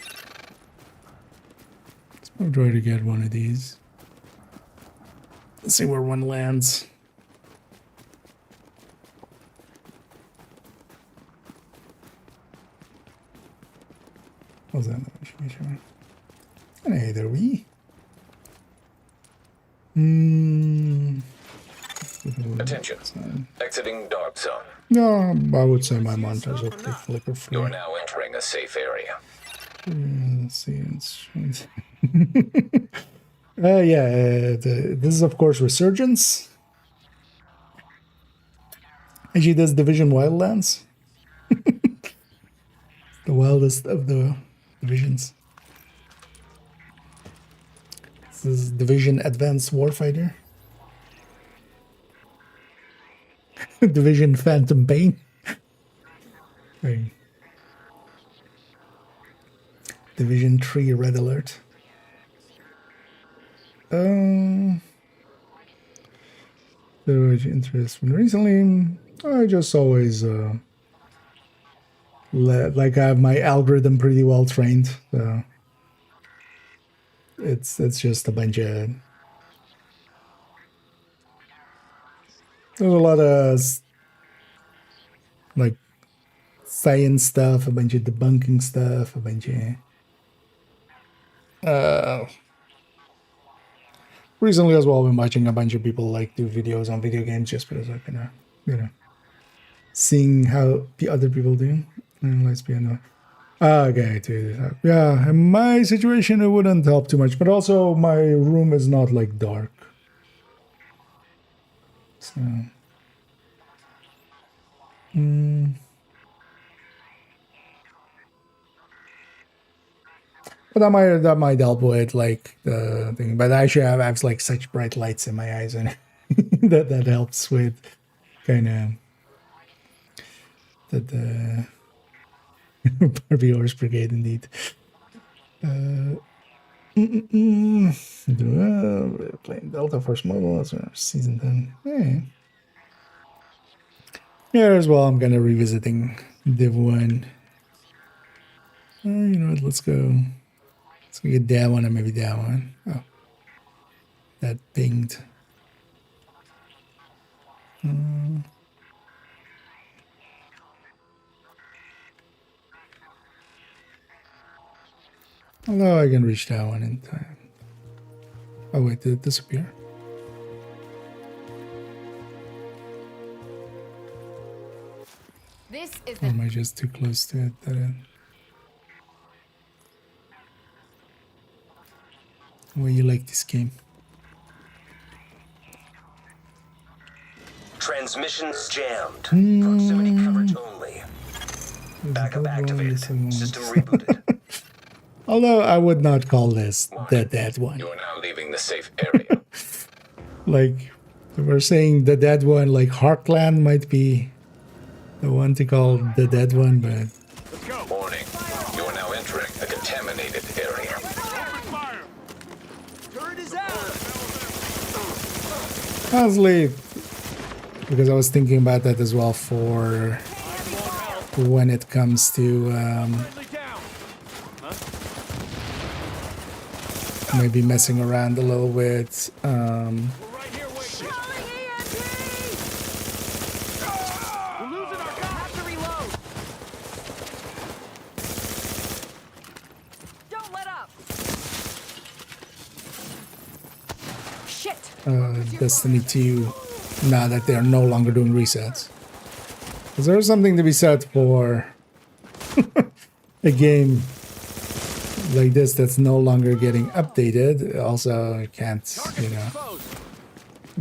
I'll try to get one of these. Let's see where one lands. What's that? Hey, there we. Attention. Exiting dark zone. No, I would say my monitors are pretty flicker free. You're now entering a safe area. Let's see. This is of course Resurgence. Actually, this Division Wildlands. The wildest of the divisions. This is Division Advanced Warfighter. Division Phantom Pain. Right. Division 3 Red Alert. Very much interest. Recently, I just always like I have my algorithm pretty well trained. So it's just a bunch of. There's a lot of like science stuff, a bunch of debunking stuff, a bunch of recently as well I've been watching a bunch of people like do videos on video games just because I can seeing how the other people do. And let's be annoying. Okay, dude. Yeah, in my situation it wouldn't help too much, but also my room is not like dark. So but that might help with like the thing. But actually I have like such bright lights in my eyes and that helps with kind of the Barbie Brigade indeed. Playing Delta Force Mobile, that's season 10. Hey. Yeah, as well, I'm gonna revisiting div1. You know what? Let's go get that one and maybe that one. Oh, that pinged. Although I can reach that one in time. Oh wait, did it disappear? This is or am I just too close to it? Well, you like this game. Transmissions jammed. Proximity coverage only. Backup activated. System rebooted. Although I would not call this the dead one. You are now leaving the safe area. Like, we're saying the dead one, like Heartland might be the one to call the dead one, but... Let's go. Warning. You are now entering a contaminated area. Turret is out. Honestly, because I was thinking about that as well for when it comes to maybe messing around a little bit Destiny 2 now that they're no longer doing resets. Is there something to be said for a game like this that's no longer getting updated? Also, it can't, you know,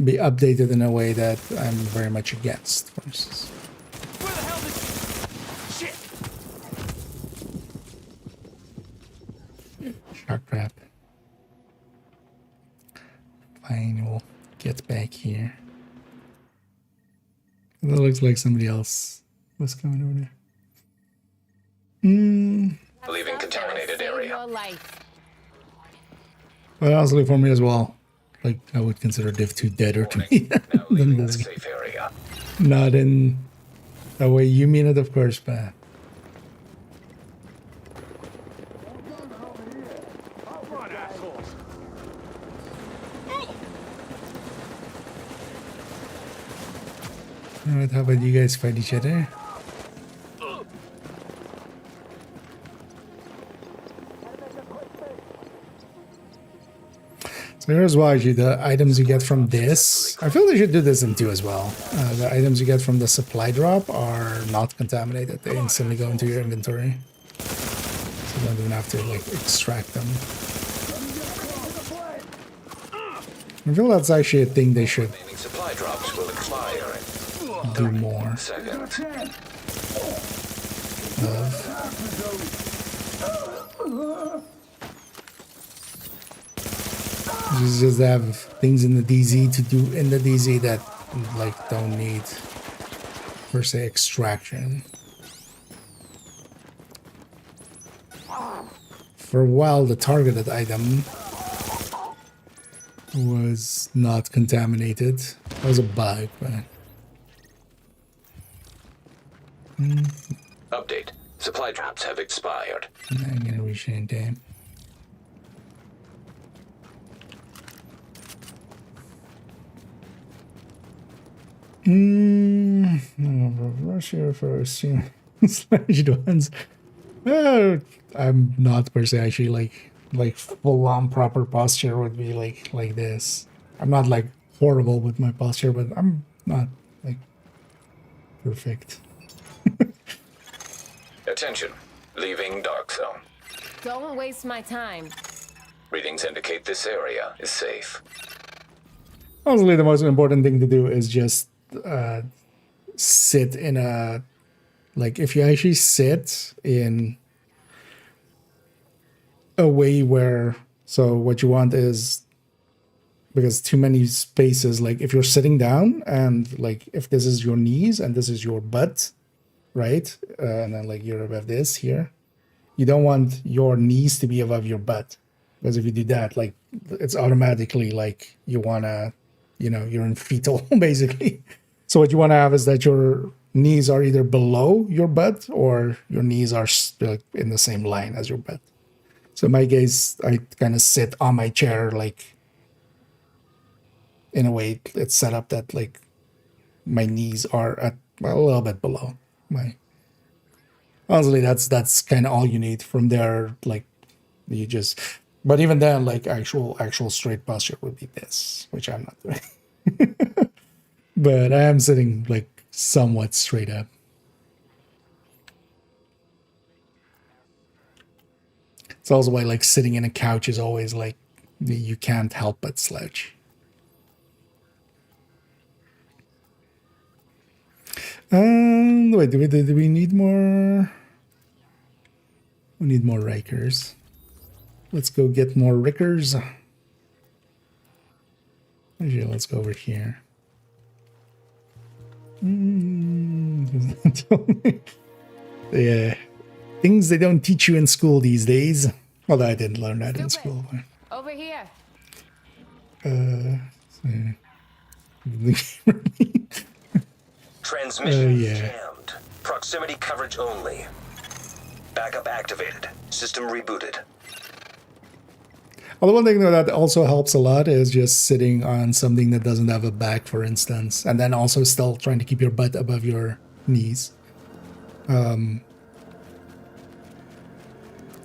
be updated in a way that I'm very much against. For instance. Where the hell did... Shit! Shark trap. Fine, we'll get back here. That looks like somebody else was coming over there. Leaving contaminated area. Well, honestly, for me as well. Like, I would consider div2 deader to me than this game. Safe area. Not in the way you mean it, of course, but... Alright, how about you guys fight each other? So here's why actually the items you get from this, I feel they should do this in 2 as well. The items you get from the supply drop are not contaminated. They instantly go into your inventory. So you don't even have to like extract them. I feel that's actually a thing they should Supply drops will expire. do more Seconds. of. Just have things in the DZ to do in the DZ that like don't need per se extraction. For a while the targeted item was not contaminated. That was a bug, but Update. Supply drops have expired. I'm gonna reshape game. Rush here for slashed ones. I'm not per se actually like full on proper posture would be like this. I'm not like horrible with my posture, but I'm not like perfect. Attention. Leaving dark zone. Don't waste my time. Readings indicate this area is safe. Honestly, the most important thing to do is just sit in a, like if you actually sit in a way where, so what you want is, because too many spaces, like if you're sitting down and like if this is your knees and this is your butt, right? And then like you're above this here, you don't want your knees to be above your butt, because if you do that, like it's automatically like you want to, you know, you're in fetal basically. So what you want to have is that your knees are either below your butt or your knees are like in the same line as your butt. So in my case, I kind of sit on my chair, like in a way it's set up that like my knees are at a little bit below my. Honestly, that's kind of all you need. From there, like you just. But even then, like actual straight posture would be this, which I'm not doing. But I am sitting like somewhat straight up. It's also why like sitting in a couch is always like you can't help but slouch. Wait, do we need more? We need more Rikers. Let's go get more Rickers. Actually, let's go over here. Yeah, things they don't teach you in school these days. Although I didn't learn that in school. Over here. Transmission yeah. jammed. Proximity coverage only. Backup activated. System rebooted. Well, the one thing that also helps a lot is just sitting on something that doesn't have a back, for instance, and then also still trying to keep your butt above your knees.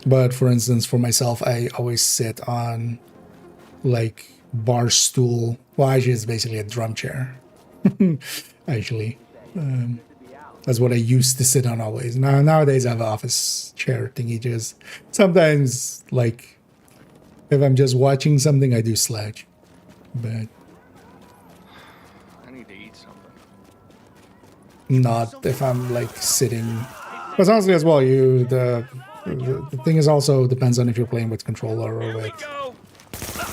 But for instance, for myself, I always sit on like bar stool. Well, actually, it's basically a drum chair. Actually, that's what I used to sit on always. Nowadays, I have an office chair thingy. Just sometimes, like, if I'm just watching something, I do slouch. But I need to eat something. not if I'm like sitting. But honestly, as well, the thing is also depends on if you're playing with controller or with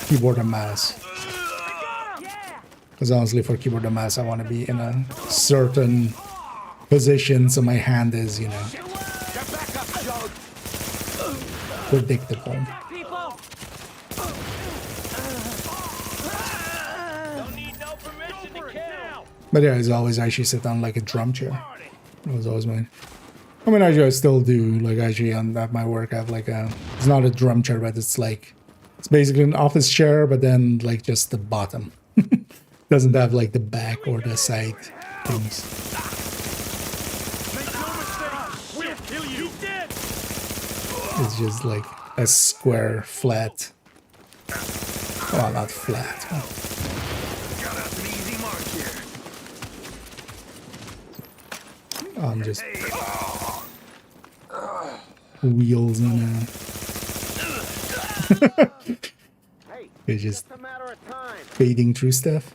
keyboard and mouse. Because honestly, for keyboard and mouse, I want to be in a certain position so my hand is, you know, predictable. But yeah, it's always actually sit on like a drum chair. That was always mine. I mean, actually, I still do. Like, actually, at my work, I have like a. It's not a drum chair, but it's like. It's basically an office chair, but then like just the bottom. Doesn't have like the back or the side things. It's just like a square flat. Well, not flat. I'm just wheels on a. It's just fading through stuff.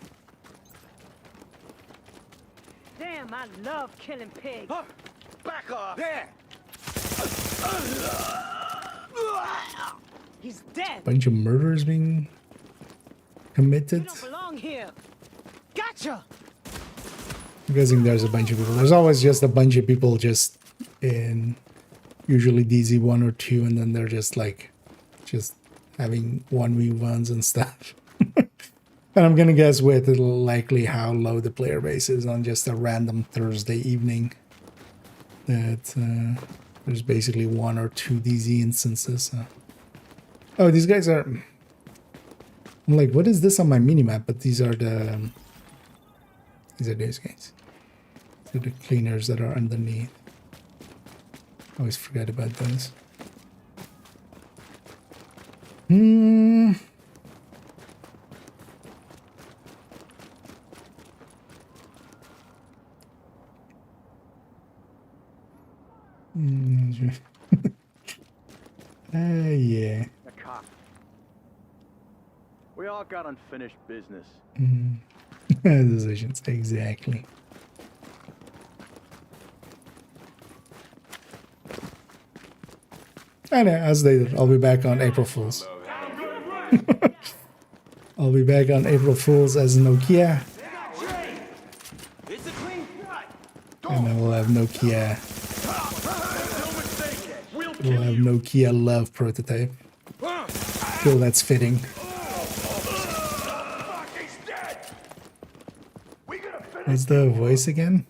Damn, I love killing pigs. Back off! There! He's dead. Bunch of murders being committed. You don't belong here. Gotcha. I'm guessing there's a bunch of people. There's always just a bunch of people just in usually DZ1 or 2, and then they're just like just having 1v1s and stuff. And I'm gonna guess with likely how low the player base is on just a random Thursday evening that there's basically 1 or 2 DZ instances. Oh, these guys are. I'm like, what is this on my minimap? But these are the. These are those guys. These are the cleaners that are underneath. I always forget about those. Yeah. A cop. We all got unfinished business. Decisions, exactly. And as stated, I'll be back on April Fools. I'll be back on April Fools as Nokia. And then we'll have Nokia. We'll have Nokia Love prototype. Feel that's fitting. What's the voice again?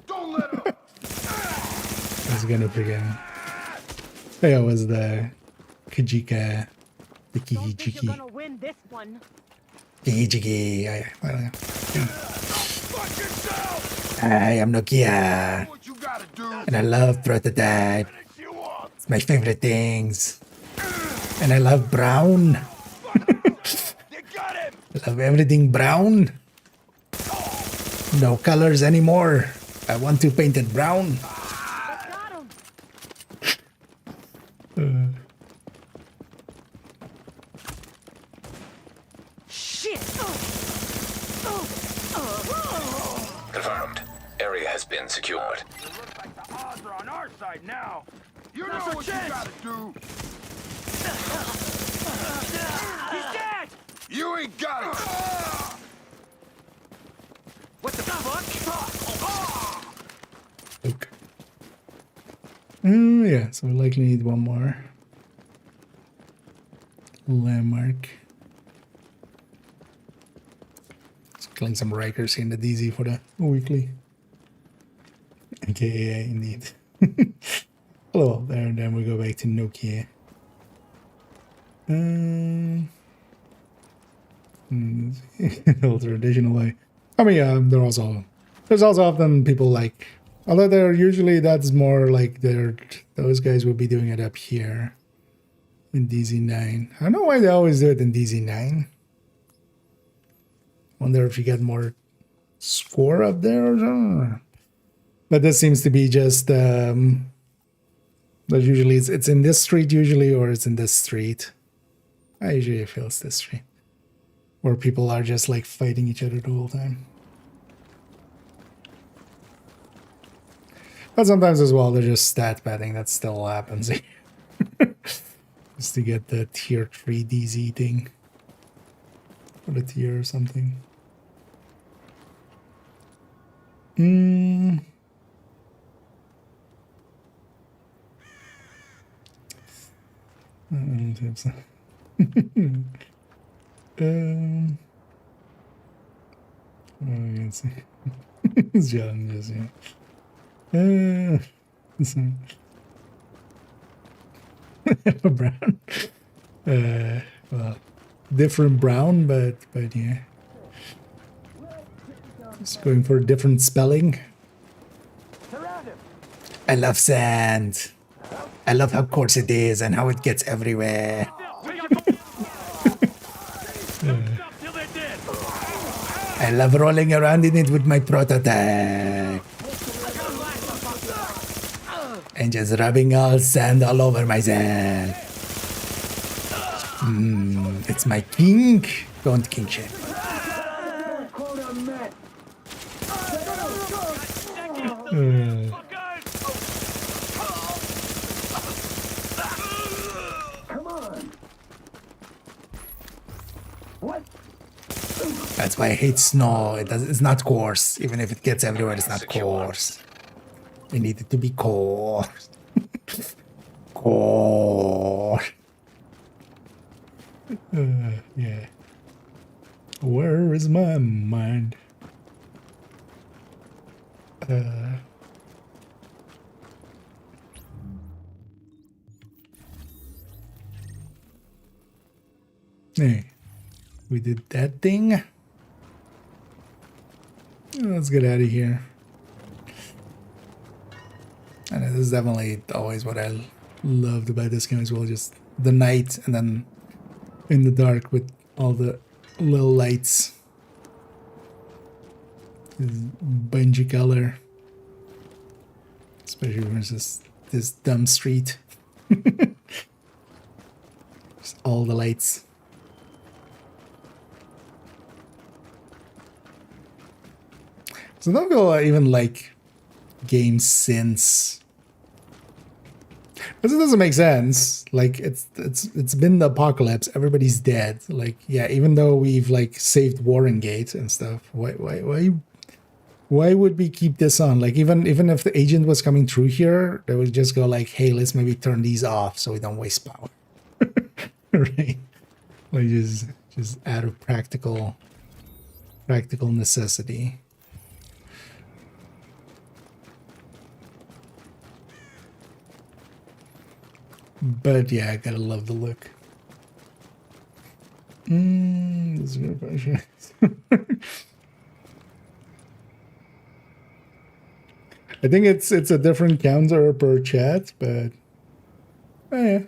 I was gonna forget. Yeah, it was the Kajika. The Kijiki. You're gonna win this one. Kijiki. I am Nokia. And I love prototype. It's my favorite things. And I love brown. I love everything brown. No colors anymore. I want to paint it brown. Shit. Confirmed. Area has been secured. It looks like the odds are on our side now. You know what you gotta do. He's dead. You ain't got it. What the fuck? Okay. Yeah, so we likely need one more landmark. Let's killing some Rikers in the DZ for the weekly. AKA indeed. Hello there, and then we go back to Nokia. The traditional way. I mean, there's also often people like, although they're usually, that's more like those guys will be doing it up here in DZ9. I don't know why they always do it in DZ9. Wonder if you get more score up there or something. But this seems to be just but usually it's in this street usually, or it's in this street. I usually feel it's this street, where people are just like fighting each other the whole time. But sometimes as well, they're just stat padding. That still happens. Just to get the tier 3 DZ thing. Or the tier or something. I don't have some. Let's see. It's challenges, yeah. Brown. Well, different brown, but yeah. Just going for a different spelling. I love sand. I love how coarse it is and how it gets everywhere. I love rolling around in it with my prototype. And just rubbing all sand all over myself. It's my kink. Don't kink shit. That's why I hate snow. It's not coarse. Even if it gets everywhere, it's not coarse. I need it to be coarse. Coarse. Yeah. Where is my mind? Hey, we did that thing. Let's get out of here. And this is definitely always what I loved about this game as well. Just the night and then in the dark with all the little lights. This bungee color. Especially versus this dumb street. Just all the lights. So I don't feel even like games since, because it doesn't make sense. Like it's been the apocalypse, everybody's dead. Like yeah, even though we've like saved Warrengate and stuff, why would we keep this on? Like even if the agent was coming through here, they would just go like, hey, let's maybe turn these off so we don't waste power. Right? Like just out of practical necessity. But yeah, I gotta love the look. This is gonna pressure. I think it's a different counter per chat, but oh yeah.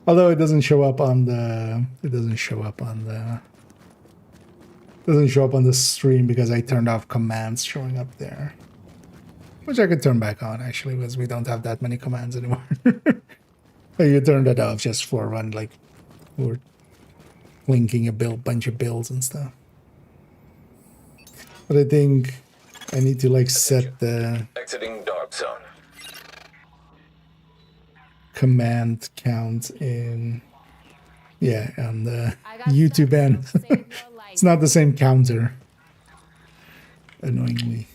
Although it doesn't show up on the stream because I turned off commands showing up there. Which I could turn back on actually, because we don't have that many commands anymore. You turned it off just for when like we're linking a bunch of builds and stuff. But I think I need to like set the exiting dark zone. Command count in on the YouTube end. It's not the same counter. Annoyingly.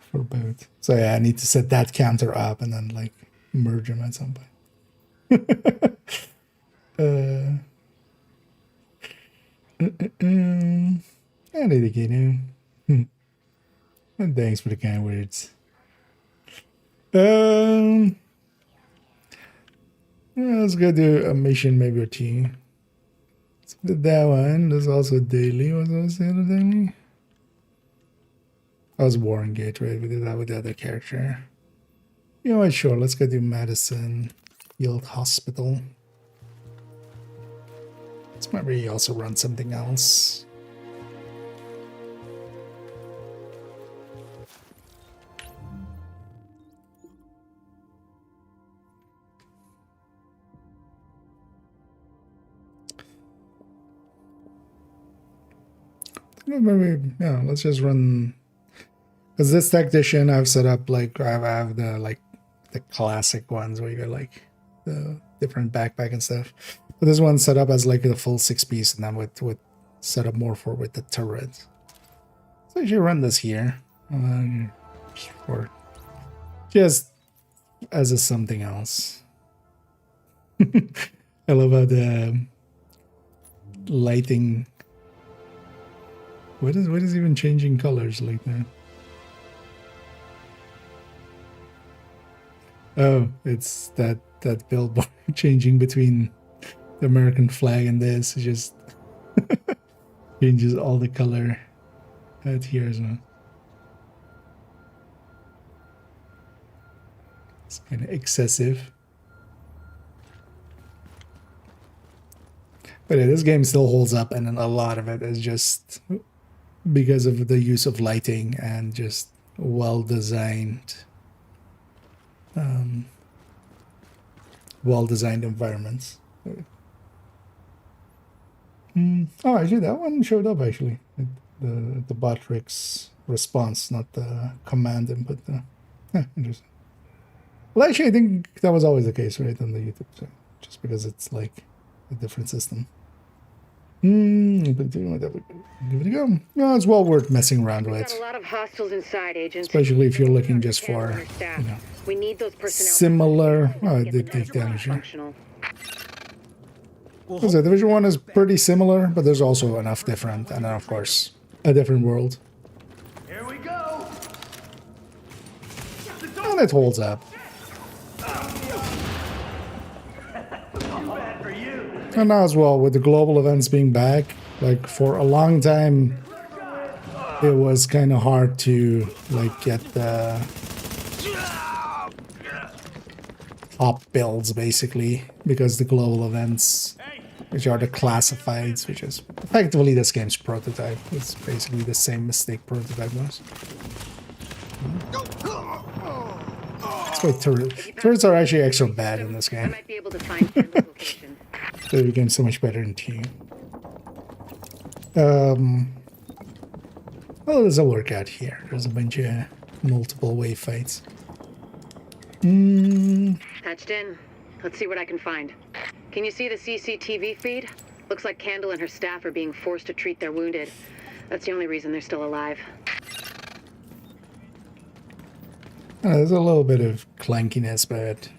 For both. So yeah, I need to set that counter up and then like merge them at some point. I need to get him. And thanks for the kind words. Let's go do a mission maybe or two. Let's put that one. There's also daily. What was the other daily? That was Warrengate, right? We did that with the other character. You know what? Sure. Let's go do Madison Field Hospital. Let's maybe also run something else. Maybe, yeah, let's just run. Because this tactician I've set up, like, I have the classic ones where you got like the different backpack and stuff. But this one's set up as like the full 6-piece, and then with set up more with the turret. So you should run this here, or just as a something else. I love how the lighting. What is even changing colors like that? Oh, it's that billboard changing between the American flag and this. It just changes all the color out here as well. It's kind of excessive. But yeah, this game still holds up, and then a lot of it is just because of the use of lighting and just well-designed environments. Oh, actually, that one showed up actually. The Botrix response, not the command input. Interesting. Well, actually, I think that was always the case, right, on the YouTube side, just because it's like a different system. But give it a go. No, it's well worth messing around with. Got a lot of hostiles inside, agents. Especially if you're looking just for, we need those personnel similar. Oh, it did take damage here. So Division 1 is pretty similar, but there's also enough different, and then of course a different world. Here we go. And it holds up. And now as well, with the global events being back, like for a long time, it was kind of hard to like get the top builds basically, because the global events, which are the classifieds, which is effectively this game's prototype. It's basically the same mistake prototype was. That's why turrets are actually extra bad in this game. They became so much better in 2. Well, there's a workout here. There's a bunch of multiple wave fights. Patched in. Let's see what I can find. Can you see the CCTV feed? Looks like Candle and her staff are being forced to treat their wounded. That's the only reason they're still alive. There's a little bit of clankiness, but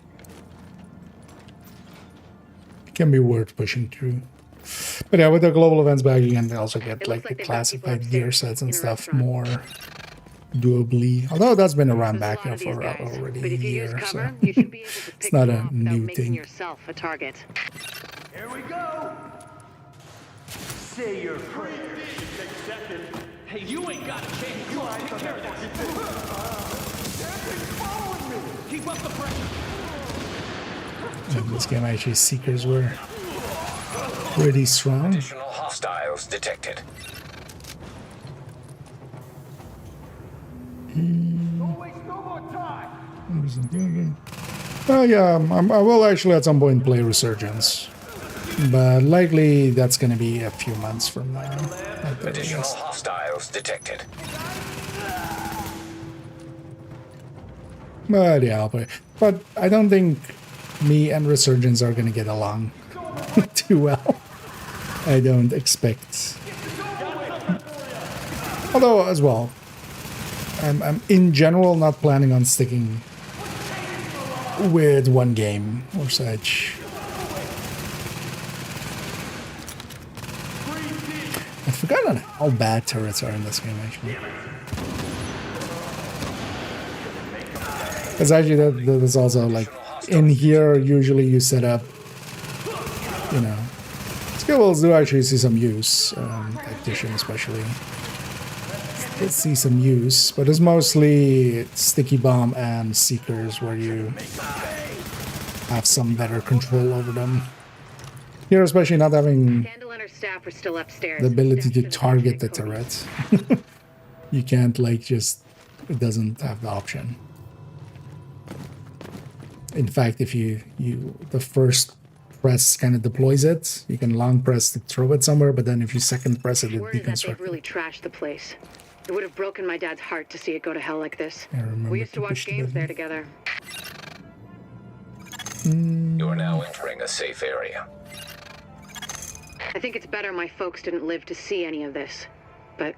it can be worth pushing through. But yeah, with the global events back, you can also get like the classified gear sets and stuff more doably. Although that's been around back here for already a year, so it's not a new thing. Yourself a target. Here we go. Say your prayers. Hey, you ain't got a chance. You take care of that. Keep up the pressure. In this game, actually, Seekers were pretty strong. Additional hostiles detected. Oh yeah, I will actually at some point play Resurgence, but likely that's going to be a few months from now. Additional hostiles detected. But yeah, I'll play. But I don't think me and Resurgence are going to get along too well. I don't expect. Although, as well, I'm in general not planning on sticking with one game or such. I've forgotten how bad turrets are in this game, actually. Because actually, that is also like in here. Usually, you set up, you know, skills do actually see some use. Tactician, especially, they see some use, but it's mostly sticky bomb and seekers where you have some better control over them. Here, especially not having staff are still upstairs. The ability to Staff target the Kobe. turret. You can't like just, it doesn't have the option. In fact, if you the first press kind of deploys it, you can long press to throw it somewhere, but then if you second press it, it Word is that they've deconstructs. really trashed the place. It would have broken my dad's heart to see it go to hell like this. I remember We used to to watch push the games there button. together. You are now entering a safe area. I think it's better my folks didn't live to see any of this. But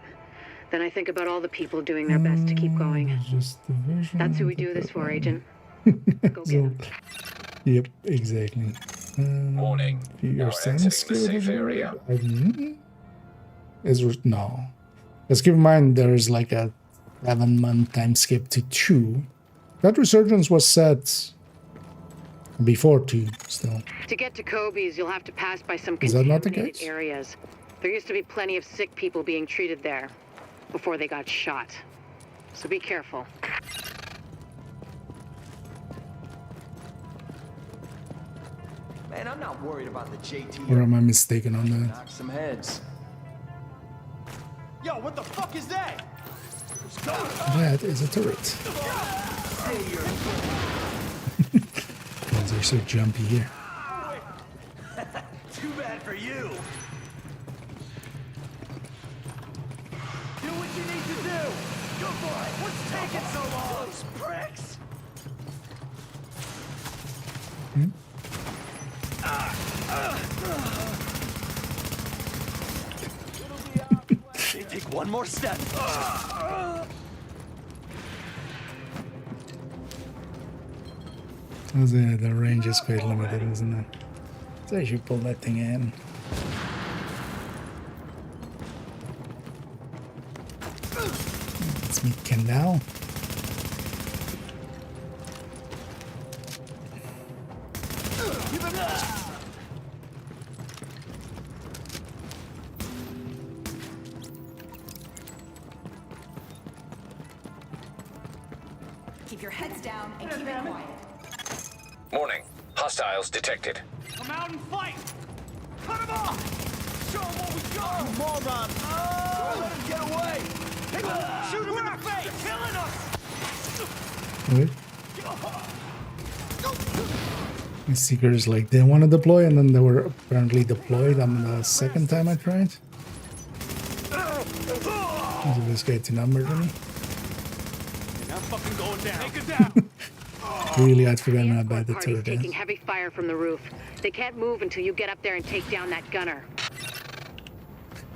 then I think about all the people doing their best to keep going. That's who we do this for, Agent. Go get 'em. Yep, exactly. Warning. Your Now sense exiting the safe area. No. Let's keep in mind there's like a 7-month time skip to 2. That resurgence was set before 2 still. To get to Kobe's, you'll have to pass by some Is that not the contaminated case? areas. There used to be plenty of sick people being treated there before they got shot. So be careful. Man, I'm not worried about the JT. Or am I mistaken on that? Knock some heads. Yo, what the fuck is that? That is a turret. Guys are so jumpy here. Too bad for you. Do what you need to do. Good boy. What's taking so long? Those pricks. They take one more step. The range is quite limited, isn't it? So I should pull that thing in. Let's meet Kendall. Keep your heads down and keep it quiet. Warning. Hostiles detected. Come out and fight. Cut him off. Show him what we got. You moron. Don't let him get away. Shoot him in the face. You're killing us. Wait. The Seekers like they want to deploy, and then they were apparently deployed on the second time I tried. So this guy to number to me. You're not fucking going down. Take it down. Really, I'd forgotten about the Party's turret. taking heavy fire from the roof. They can't move until you get up there and take down that gunner.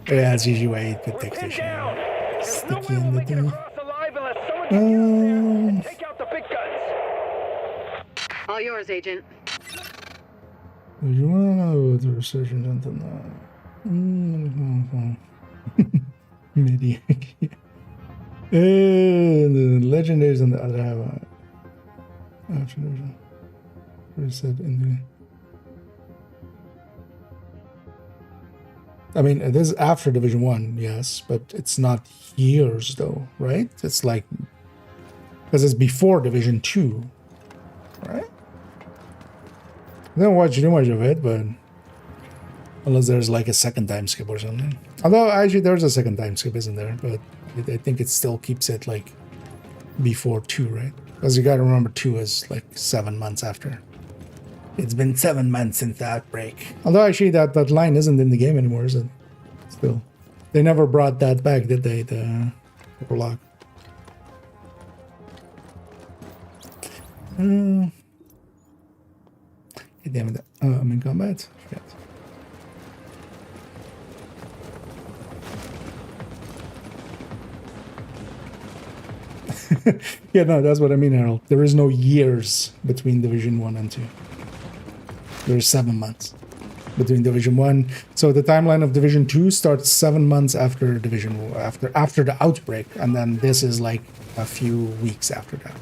Yeah, that's usually why you put tactician. Sticky in the thing. Take out the big guns. All yours, Agent. Do you want to know the resurgence until now? Mediac. The legendaries on the other half. After division. Reset in the. I mean, it is after Division 1, yes, but it's not years though, right? It's like because it's before Division 2, right? I don't watch too much of it, but unless there's like a second time skip or something. Although actually there's a second time skip, isn't there? But I think it still keeps it like before 2, right? Because you gotta remember 2 is like 7 months after. It's been 7 months since the outbreak. Although actually that line isn't in the game anymore, is it? Still. They never brought that back, did they? The prologue. Damn it. I'm in combat. Shit. Yeah, no, that's what I mean, Harold. There is no years between Division 1 and 2. There's 7 months between Division 1. So the timeline of Division 2 starts 7 months after Division after the outbreak, and then this is like a few weeks after that.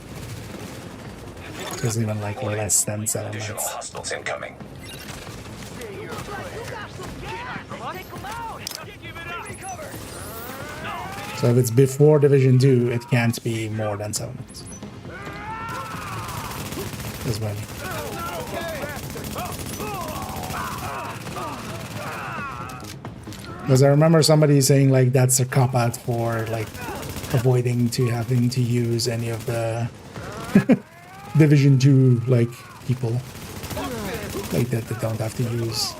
It's even like less than 7 Additional months. hostiles incoming. So if it's before Division 2, it can't be more than 7 months. That's what I mean. Because I remember somebody saying like that's a cop out for like avoiding to having to use any of the Division 2 like people like that don't have to use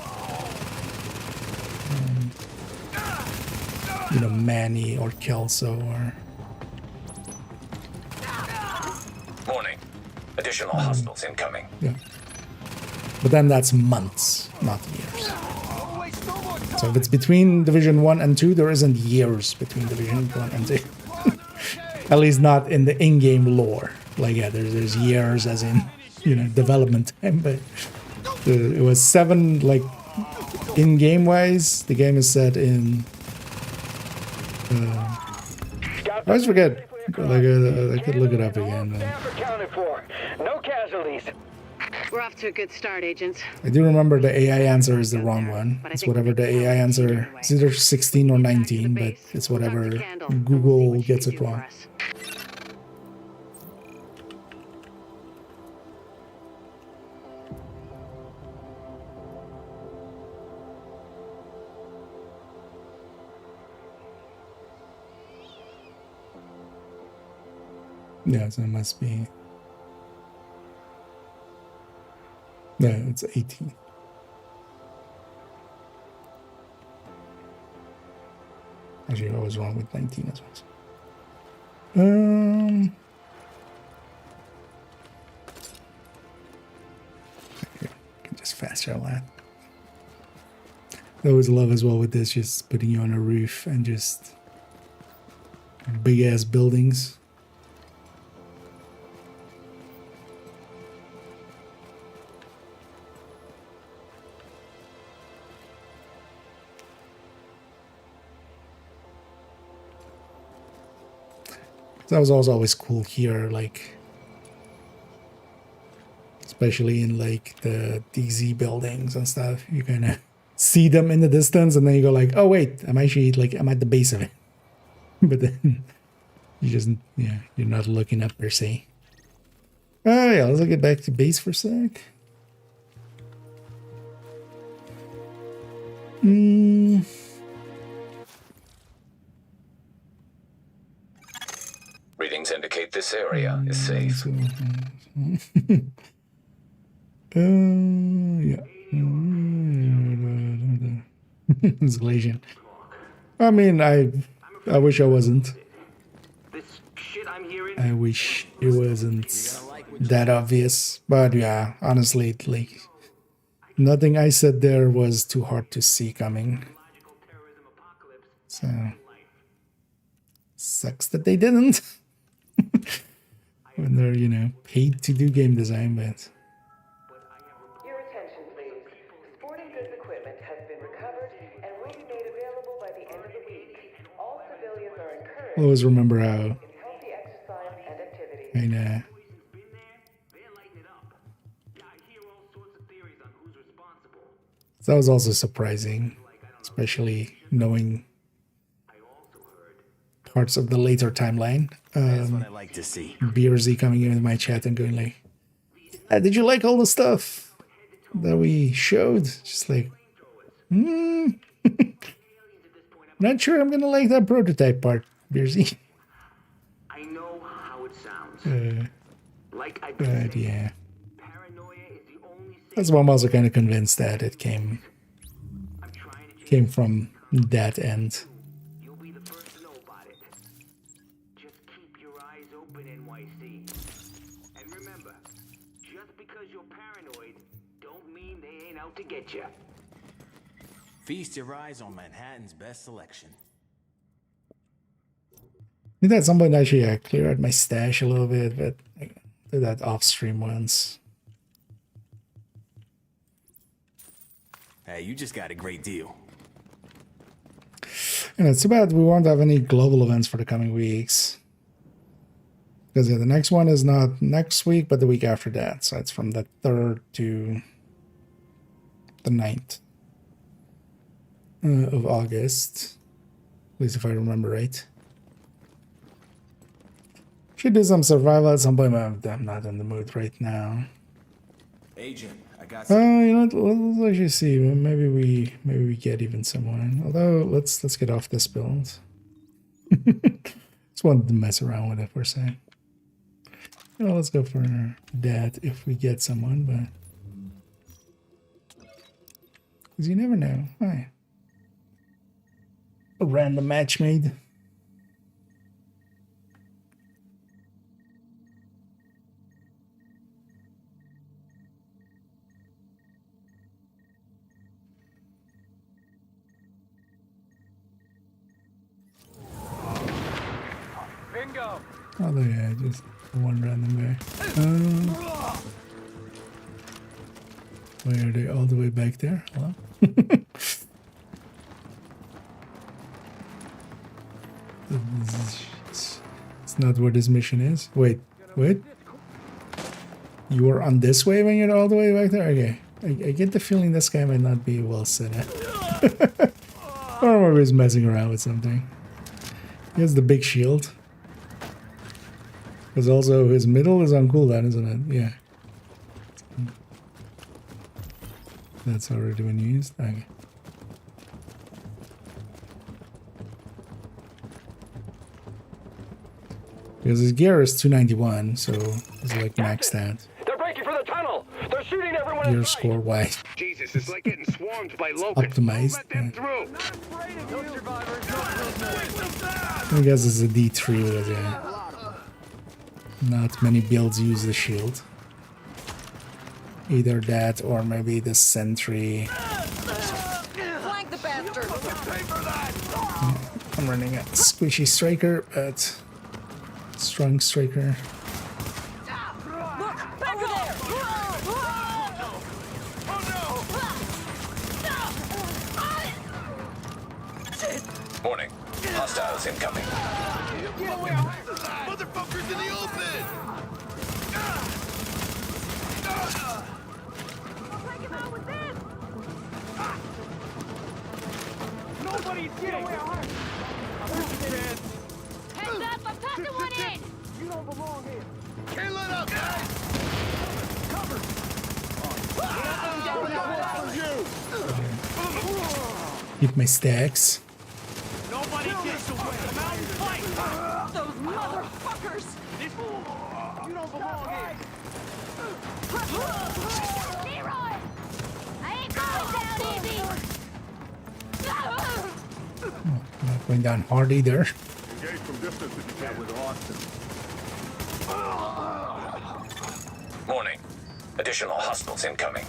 you know, Manny or Kelso or Warning. Additional hostiles incoming. yeah. But then that's months, not years. So if it's between Division 1 and 2, there isn't years between Division 1 and 2. At least not in the in-game lore. Like, yeah, there's years as in, you know, development time, but it was 7, like, in-game wise, the game is set in... I always forget. I could look it up again. No casualties. We're off to a good start, agents. I do remember the AI answer is the wrong one. It's whatever the AI answer. It's either 16 or 19, but it's whatever Google gets it wrong. Yeah, so it must be... No, it's 18. Actually, I was wrong with 19 as well. Here, I can just fast travel that. I always love as well with this, just putting you on a roof and just big ass buildings. That was also always cool here, like especially in like the DZ buildings and stuff. You kind of see them in the distance, and then you go like, "Oh wait, I'm actually like I'm at the base of it." But then you just you're not looking up per se. Oh yeah, let's get back to base for a sec. Readings indicate this area is safe. Yeah. Escalation. I mean, I wish I wasn't. I wish it wasn't that obvious. But yeah, honestly, like nothing I said there was too hard to see coming. So sucks that they didn't. When they're, you know, paid to do game design, but... Your attention, please. Sporting goods equipment has been recovered and will be made available by the end of the week. All civilians are encouraged I always remember how... in healthy exercise and activity. I know. That was also surprising, especially knowing parts of the later timeline. That's what I like to see. BRZ coming in with my chat and going like, did you like all the stuff that we showed? Just like, not sure I'm gonna like that prototype part, BRZ. I know how it sounds. But yeah. That's why I'm also kind of convinced that it came from that end. To get you. Feast your eyes on Manhattan's best selection. I think at some point actually I clear out my stash a little bit, but I did that off stream once. Hey, you just got a great deal. And it's too bad we won't have any global events for the coming weeks. Because yeah, the next one is not next week, but the week after that. So it's from the 3rd to the 9th of August, at least if I remember right. Should do some survival at some point, but I'm not in the mood right now. Agent, You know what? Let's actually see. Maybe we get even someone. Although let's get off this build. Just wanted to mess around with it for a second. You know, let's go for that if we get someone, but because you never know. Right. A random match made. Bingo. Oh yeah, just one random guy. Why are they all the way back there? Hello? It's not where this mission is. Wait. You were on this way when you're all the way back there? Okay. I get the feeling this guy might not be well set up. Or maybe he's messing around with something. He has the big shield. Because also his middle is on cooldown, isn't it? Yeah. That's already been used. Okay. Because his gear is 291, so it's like maxed out. They're breaking for the tunnel. They're shooting everyone. Gear score wise. Jesus, it's like getting swarmed by locusts. Optimized. Let them through. I guess it's a D3 with not many builds use the shield. Either that or maybe the sentry. Flank the bastard. I'm running a squishy striker, but strong striker. Look, back there. Warning. Hostiles incoming. Motherfuckers in the open! Nobody's getting away. Heads up, I'm tucking one in. You don't belong here. Can't let up, guys! Cover. Keep my stacks. Nobody gets away. Come out and fight. Those motherfuckers. You don't belong here. Leroy! I ain't going down easy. Not going down hard either. Engage from distance if you can. With Austin. Warning. Additional hostiles incoming.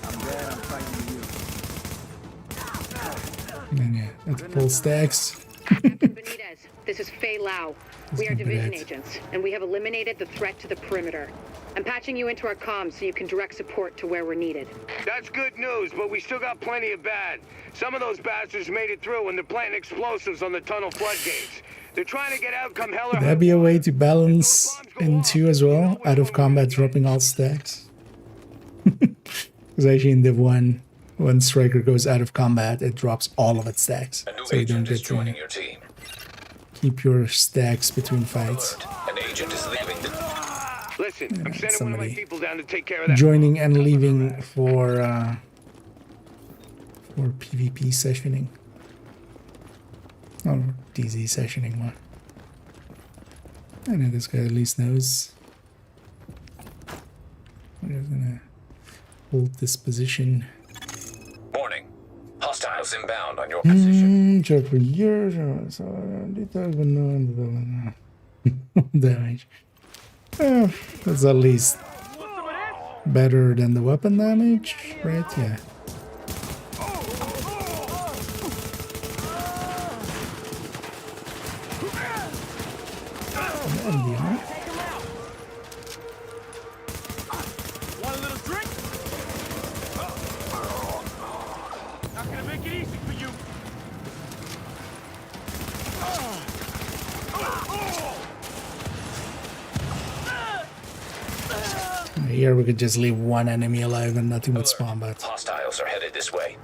I'm glad I'm fighting And then yeah, that's full stacks. Benitez, this is Fei Lau. We are division bad. agents, and we have eliminated the threat to the perimeter. I'm patching you into our comms so you can direct support to where we're needed. That's good news, but we still got plenty of bad. Some of those bastards made it through and they're planting explosives on the tunnel floodgates. They're trying to get out come hell or Could that be a way to balance into as well? Out of combat dropping all stacks? Because actually in div1, when striker goes out of combat, it drops all of its stacks. A new So you don't agent is get joining to your team. keep your stacks between fights. An agent is leaving the... Listen, I'm sending one of my somebody people down to take care of that. Joining and leaving for PvP sessioning. Or DZ sessioning one. I know this guy at least knows. We're just gonna hold this position. Warning. Hostiles inbound on your position. Check for years. So damage. That's at least better than the weapon damage, right? Yeah. Want a little drink? Not gonna make it easy for you. Here we could just leave one enemy alive and nothing would spawn, but Hostiles are headed this way.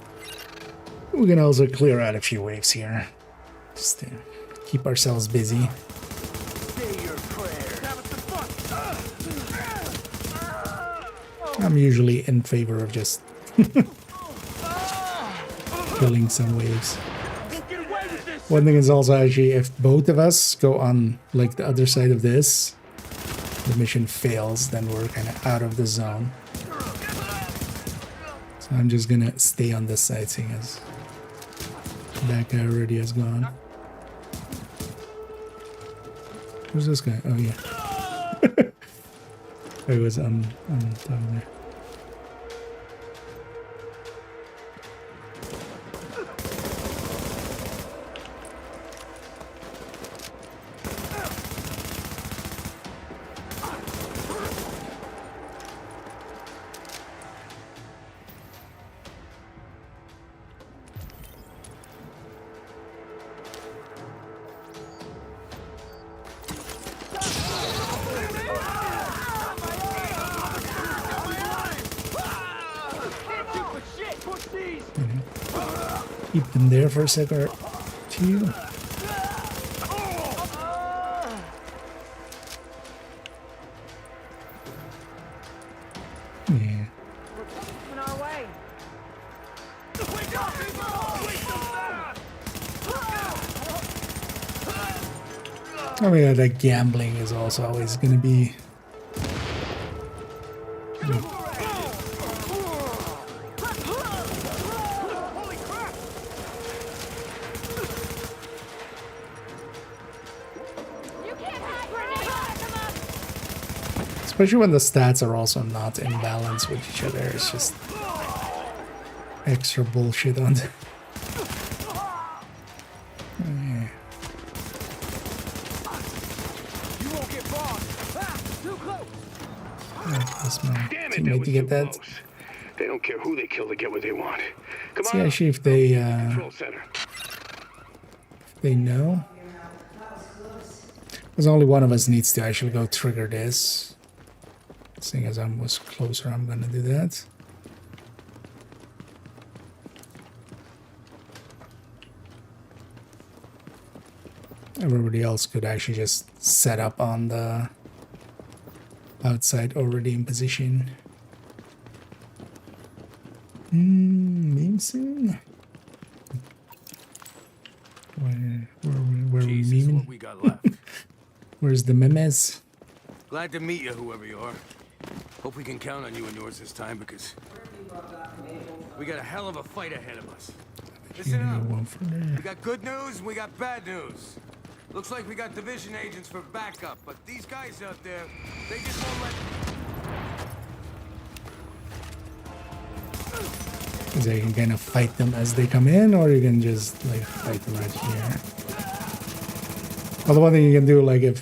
we can also clear out a few waves here. Just to keep ourselves busy. I'm usually in favor of just killing some waves. One thing is also actually if both of us go on like the other side of this, the mission fails, then we're kind of out of the zone. So I'm just gonna stay on this side, seeing as that guy already has gone. Who's this guy? Oh yeah. I was on top there. Keep them there for a sec or two. Yeah. Oh yeah, that gambling is also always going to be. Especially when the stats are also not in balance with each other, it's just extra bullshit on the... Yeah. That's my teammate to get that. They don't care who they kill to get what they want. Come See on. actually if they know. Because only one of us needs to actually go trigger this. Seeing as I was closer, I'm gonna do that. Everybody else could actually just set up on the outside already in position. Meme soon? Where are we memeing? What we got left. Where's the memes? Glad to meet you, whoever you are. Hope we can count on you and yours this time, because we got a hell of a fight ahead of us. Listen up. We got good news and we got bad news. Looks like we got division agents for backup, but these guys out there, they just won't let... So you can kind of fight them as they come in, or you can just like fight them right here. Well, the one thing you can do, like if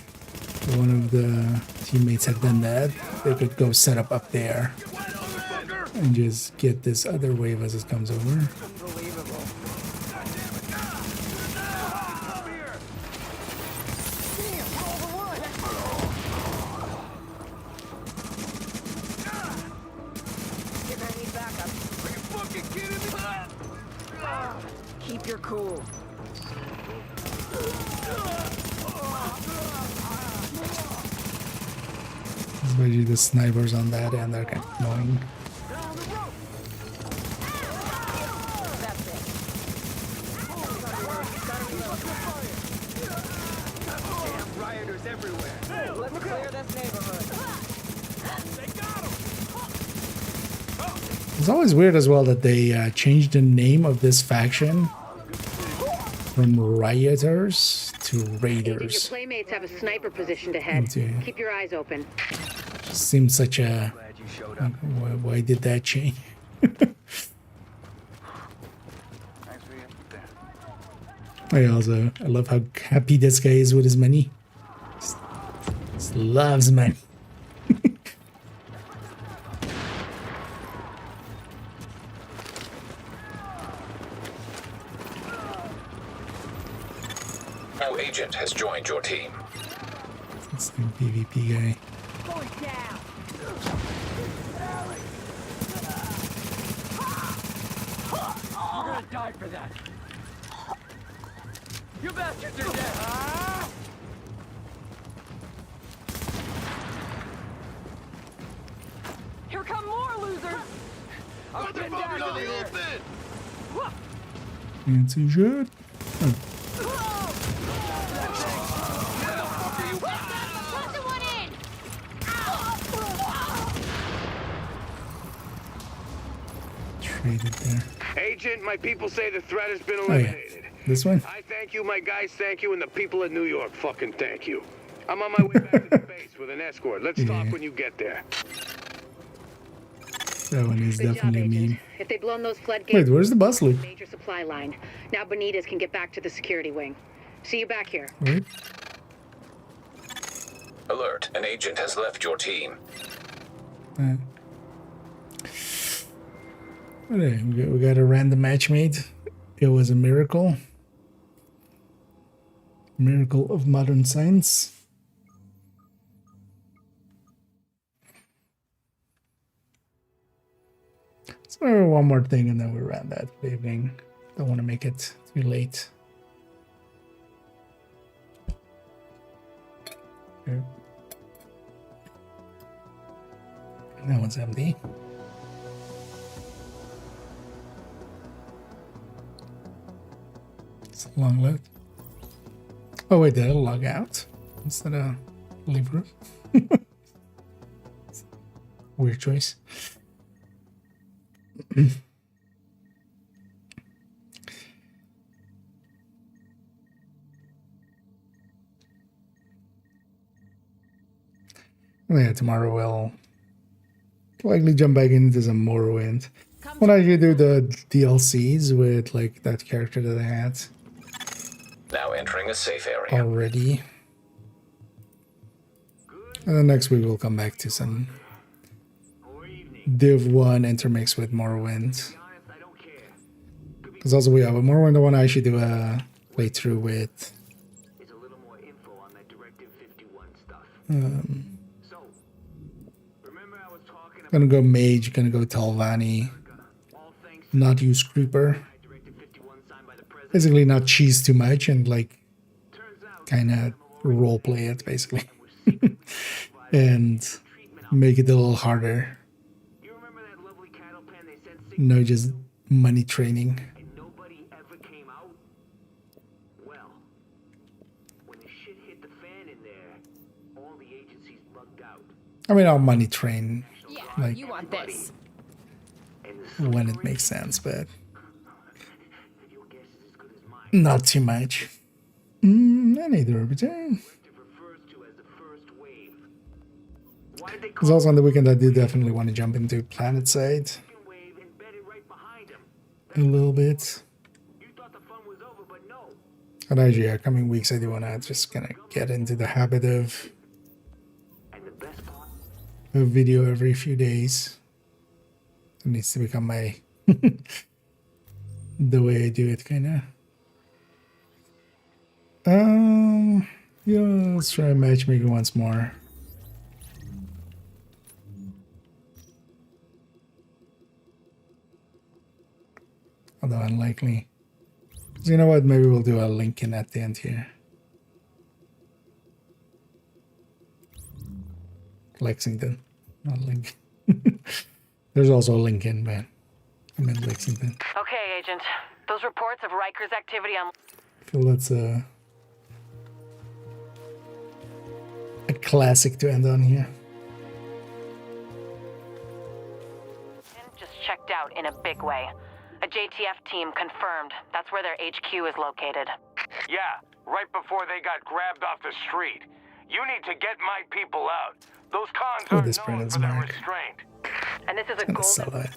one of the teammates had done that, they could go set up there and just get this other wave as it comes over. Keep your cool. Especially the snipers on that end are kind of annoying. Damn rioters everywhere. Let's clear this neighborhood. They got him. It's always weird as well that they changed the name of this faction from rioters to raiders. Your playmates have a sniper position to head. Keep your eyes open. Just seems such a... Why did that change? I love how happy this guy is with his money. Just loves money. New agent has joined your team. It's the PvP guy. Going down. You're gonna die for that. You bastards are dead. Here come more Fancy shit. Oh. Traded there. Agent, my people say the threat has been eliminated. Yeah. This one? I thank you, my guys thank you, and the people of New York fucking thank you. I'm on my way back to the base with an escort. Let's talk when you get there. That one is definitely a meme. If they've blown those floodgates, wait, where's the bus loop? Major supply line. Now Benitez can get back to the security wing. See you back here. Wait. Alert, an agent has left your team. Okay, we got a random match made. It was a miracle. Miracle of modern science. So one more thing and then we ran that for the evening. Don't want to make it too late. Okay. That one's empty. It's a long load. Oh wait, did I log out instead of leave room? Weird choice. Yeah, tomorrow we'll likely jump back into some Morrowind. When I do the DLCs with like that character that I had. Now entering a safe area. Already. And then next week we'll come back to some div1 intermix with Morrowind. Because also we have a Morrowind, the one I should do a playthrough with. Gonna go mage, gonna go Talvani. Not use creeper. Basically not cheese too much and like kind of role play it basically. And make it a little harder. No, just money training. I mean, I'll money train like You want this? when it makes sense, but not too much. I need the return. Because also on the weekend I do definitely want to jump into Planet Side a little bit. And actually, yeah, coming weeks I do want to just gonna get into the habit of a video every few days. It needs to become my the way I do it, kind of. Yeah, let's try matchmaking once more. Although unlikely. So you know what? Maybe we'll do a Lincoln at the end here. Lexington, not Lincoln. There's also Lincoln, but I meant Lexington. Okay, Agent. Those reports of Riker's activity on... I feel that's a classic to end on here. Just checked out in a big way. A JTF team confirmed. That's where their HQ is located. Yeah, right before they got grabbed off the street. You need to get my people out. Those cons are known for their restraint. And this is a golden...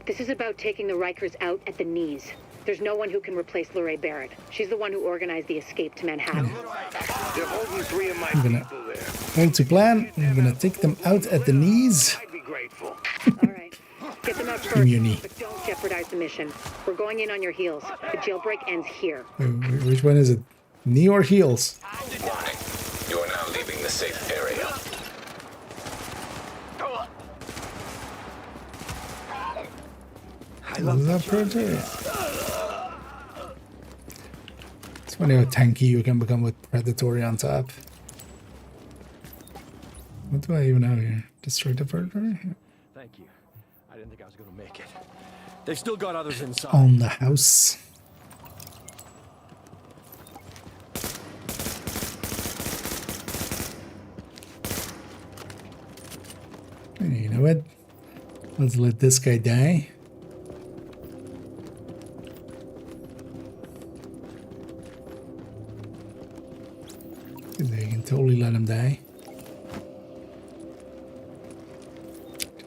This is about taking the Rikers out at the knees. There's no one who can replace Lorraine Barrett. She's the one who organized the escape to Manhattan. They're holding 3 of my I'm gonna people there. hold to plan. I'm gonna take them out at the knees. I'd be grateful. All right. Get them out first, Immunity. but don't jeopardize the mission. We're going in on your heels. The jailbreak ends here. Wait, which one is it? Knee or heels? Warning. You are now leaving the safe area. What is that Predator? It's funny how tanky you can become with Predatory on top. What do I even have here? Destroy the Predator? Thank you. I didn't think I was gonna make it. They've still got others inside. On the house. You know what? Let's let this guy die. They can totally let him die.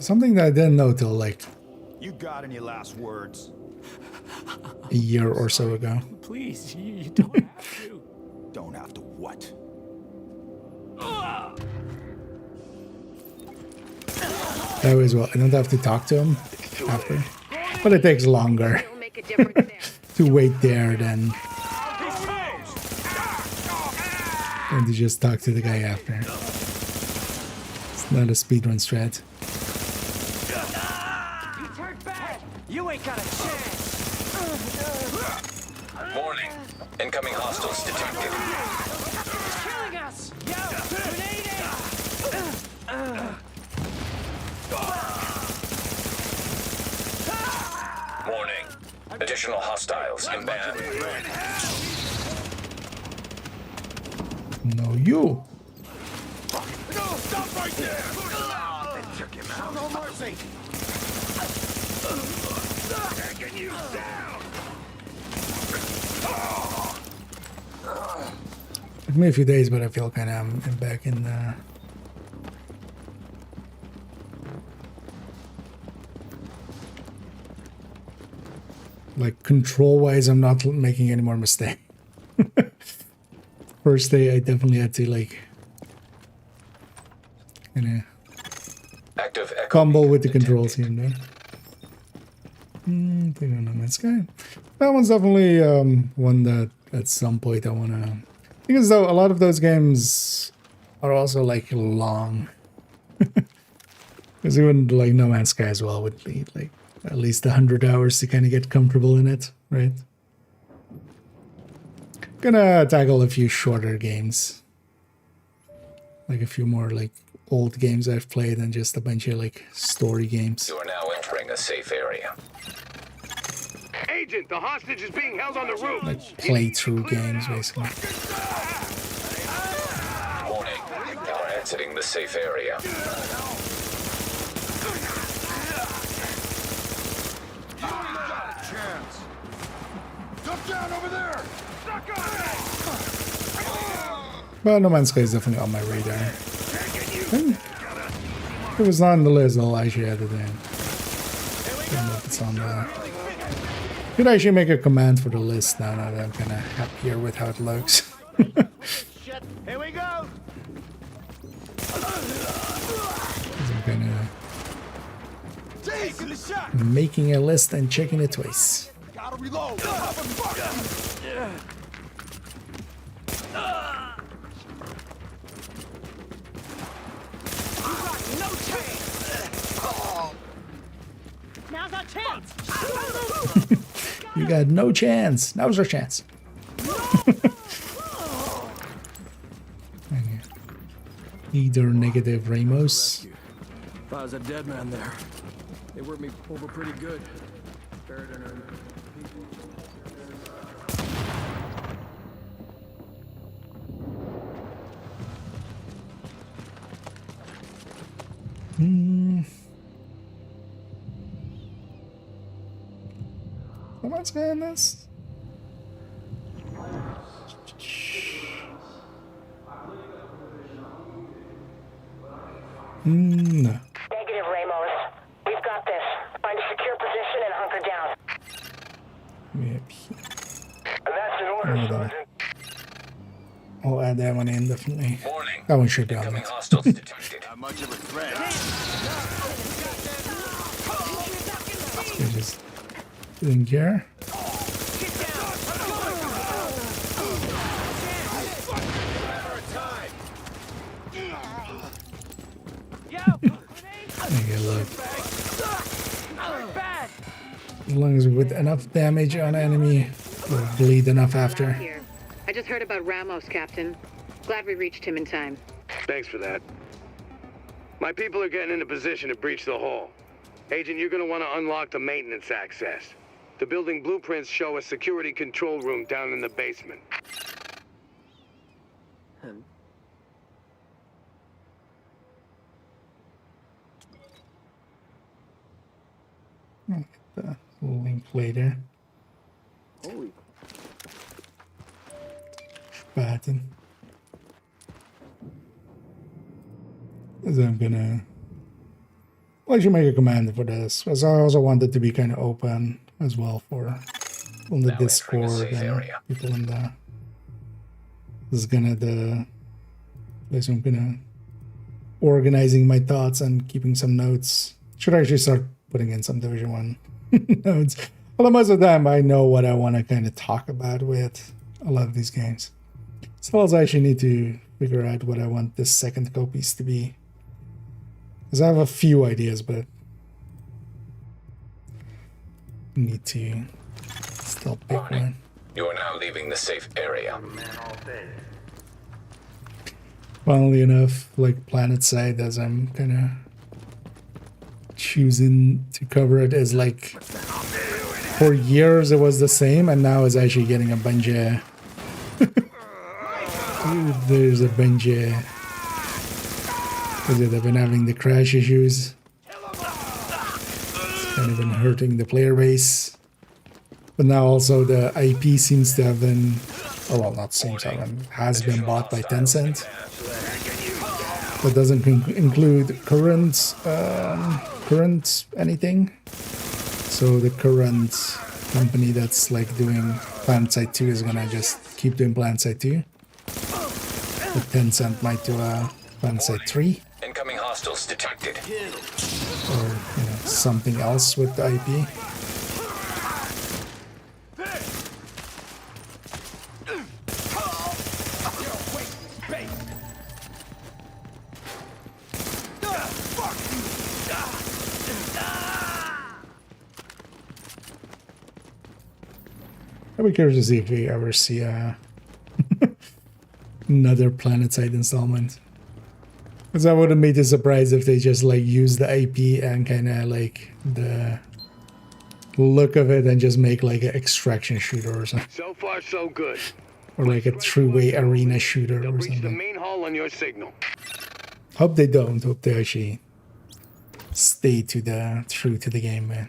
Something that I didn't know till like You got any last words? a year or so ago. Please, you don't have to. Don't have to what? That was well. I don't have to talk to him after, but it takes longer to wait there than to just talk to the guy after. It's not a speedrun strat. You turned bad. You ain't got a chance. Warning. Incoming hostiles detected. Killing us. Yo, grenade. Warning. Additional hostiles inbound. No, you. No, stop right there. They took him out. No mercy. Taking you down. Took me a few days, but I feel kind of back in the. Like control-wise, I'm not making any more mistakes. First day, I definitely had to like, combo with the controls here and there. Take on No Man's Sky. That one's definitely one that at some point I wanna. Because though a lot of those games are also like long. Because even like No Man's Sky as well would be like at least 100 hours to kind of get comfortable in it, right? Gonna tackle a few shorter games, like a few more like old games I've played and just a bunch of like story games. You are now entering a safe area. Agent, the hostage is being held on the roof. Like playthrough games, basically. Warning. You are exiting the safe area. Duck down over there! But No Man's Sky is definitely on my radar. If it was not on the list, I'll actually add it in. I don't know if it's on the... Could actually make a command for the list now that I'm kind of happier with how it looks. Here we go. I'm kind of making a list and checking it twice. Gotta reload. No chance. Now's our chance. You got no chance. Now's our chance. Either negative Ramos. If I was a dead man there, they worked me over pretty good. Buried in her. Someone's getting this. No. Negative, Ramos. We've got this. Find a secure position and hunker down. Yep. That's an order, Sergeant. I'll add that one in, definitely. That one should be on it. Not much of a threat. So just in here. Okay, look. As long as with enough damage on enemy, we'll bleed enough after. Here. I just heard about Ramos, Captain. Glad we reached him in time. Thanks for that. My people are getting into position to breach the hall. Agent, you're gonna want to unlock the maintenance access. The building blueprints show a security control room down in the basement. The link later. Button. So I'm gonna. Well, I should make a command for this, because I also want it to be kind of open as well for on the Discord and people in the. This is gonna the. So I'm gonna organizing my thoughts and keeping some notes. Should actually start putting in some Division 1 notes. Although most of the time I know what I want to kind of talk about with a lot of these games. So I also actually need to figure out what I want this second copies to be. Because I have a few ideas, but need to still pick one. You are now leaving the safe area. Funnily enough, like PlanetSide, as I'm kind of choosing to cover it, is like for years it was the same, and now it's actually getting a bunch of there's a bunch of they've been having the crash issues. It's kind of been hurting the player base. But now also the IP seems to have been, oh well, not seems to have been, has been bought by Tencent. That doesn't include current anything. So the current company that's like doing PlanetSide 2 is gonna just keep doing PlanetSide 2. But Tencent might do a PlanetSide 3. Incoming hostiles detected. Or something else with the IP. I'd be curious to see if we ever see another PlanetSide installment. Because I wouldn't be too surprised if they just like use the IP and kind of like the look of it and just make like an extraction shooter or something. So far, so good. Or like a three-way arena shooter or Reach the something. main hall on your signal. Hope they don't. Hope they actually stay to the true to the game, man.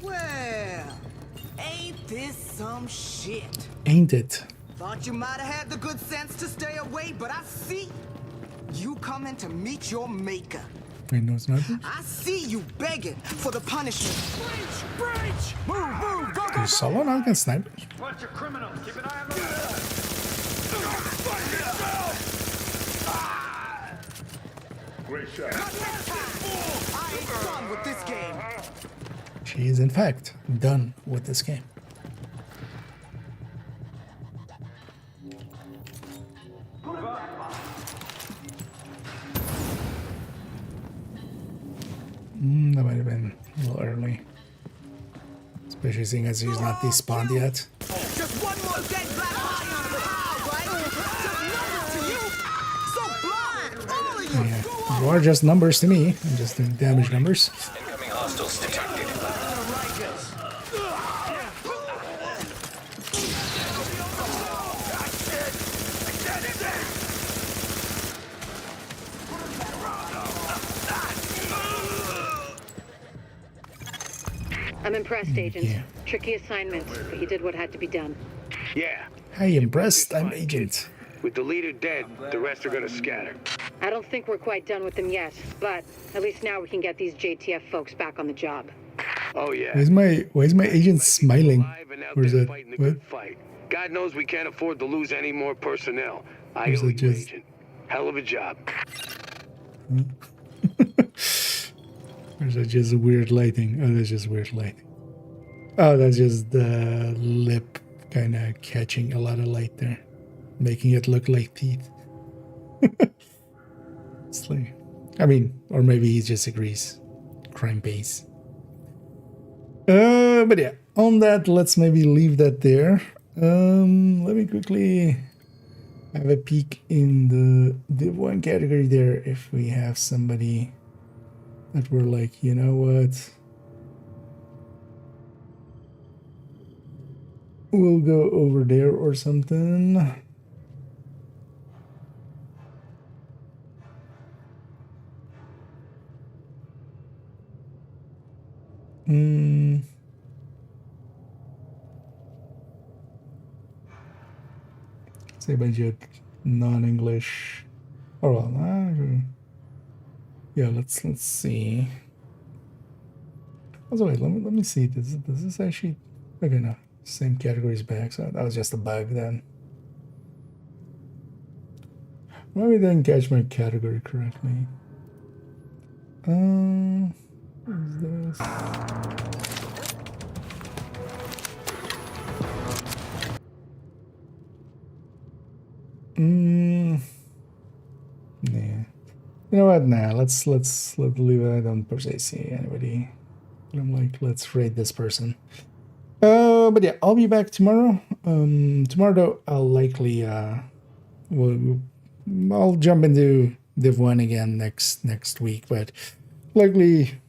Well, ain't this some shit? Ain't it? Thought you might have had the good sense to stay away, but I see you coming to meet your maker. Wait, no, it's not. I see you begging for the punishment. Breach! Move, move, go, There's solo now against snipers. Bunch of criminals. Keep an eye on the Great shot. I ain't done with this game. She is in fact done with this game. That might have been a little early. Especially seeing as he's not despawned yet. Just one more dead black body on the pile, right? Just numbers to you. So blind, all of you. Yeah, you are just numbers to me. I'm just doing damage numbers. Incoming hostiles detected. I'm impressed, Agent. Yeah. Tricky assignment, but you did what had to be done. Yeah. Hey, impressed. I'm Agent. With the leader dead, the rest are gonna scatter. I don't think we're quite done with them yet, but at least now we can get these JTF folks back on the job. Oh yeah. Why is my agent smiling? Or is that Fighting a what? good fight. God knows we can't afford to lose any more personnel. I Or is owe it you, just- Agent. Hell of a job. Or is that just weird lighting? Oh, that's just weird lighting. Oh, that's just the lip kind of catching a lot of light there, making it look like teeth. It's like, I mean, or maybe he just agrees. Crime base. But yeah, on that, let's maybe leave that there. Let me quickly have a peek in the div1 category there if we have somebody that we're like, you know what, we'll go over there or something. Say budget non-English. Oh well, yeah. Let's see. Also, wait. Let me see. Does this actually? Okay, no. Same categories back. So that was just a bug then. Maybe I didn't catch my category correctly. What is this? Yeah. You know what? Nah. Let's leave it. I don't per se see anybody. I'm like, let's rate this person. But yeah, I'll be back tomorrow. Tomorrow though, I'll likely I'll jump into div1 again next week, but likely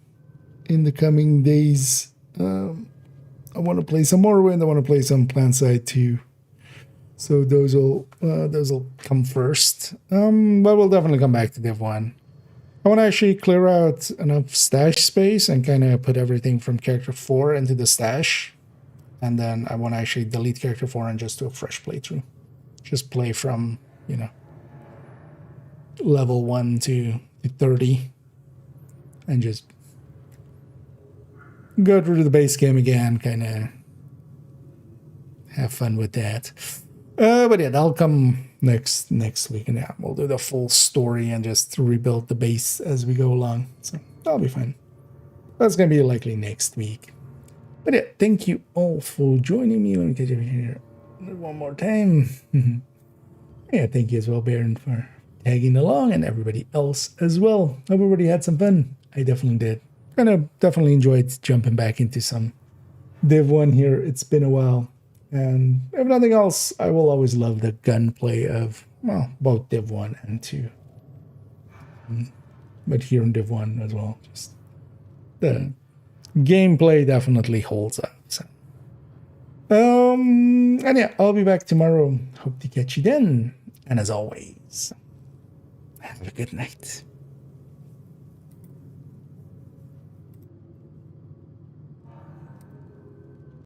in the coming days, I want to play some Morrowind. I want to play some PlanSide too. So those will come first. But we'll definitely come back to div1. I want to actually clear out enough stash space and kind of put everything from character 4 into the stash. And then I want to actually delete character 4 and just do a fresh playthrough. Just play from, you know, level 1 to 30. And just go through the base game again, kind of have fun with that. But yeah, that'll come next week, and yeah, we'll do the full story and just rebuild the base as we go along. So that'll be fun. That's gonna be likely next week. But yeah, thank you all for joining me. Let me catch you here one more time. Yeah, thank you as well, Baron, for tagging along, and everybody else as well. Hope everybody had some fun. I definitely did. Definitely enjoyed jumping back into some div1 here. It's been a while. And if nothing else, I will always love the gunplay of, well, both div1 and 2. But here in div1 as well. Just the gameplay definitely holds up. So. And yeah, I'll be back tomorrow. Hope to catch you then. And as always, have a good night.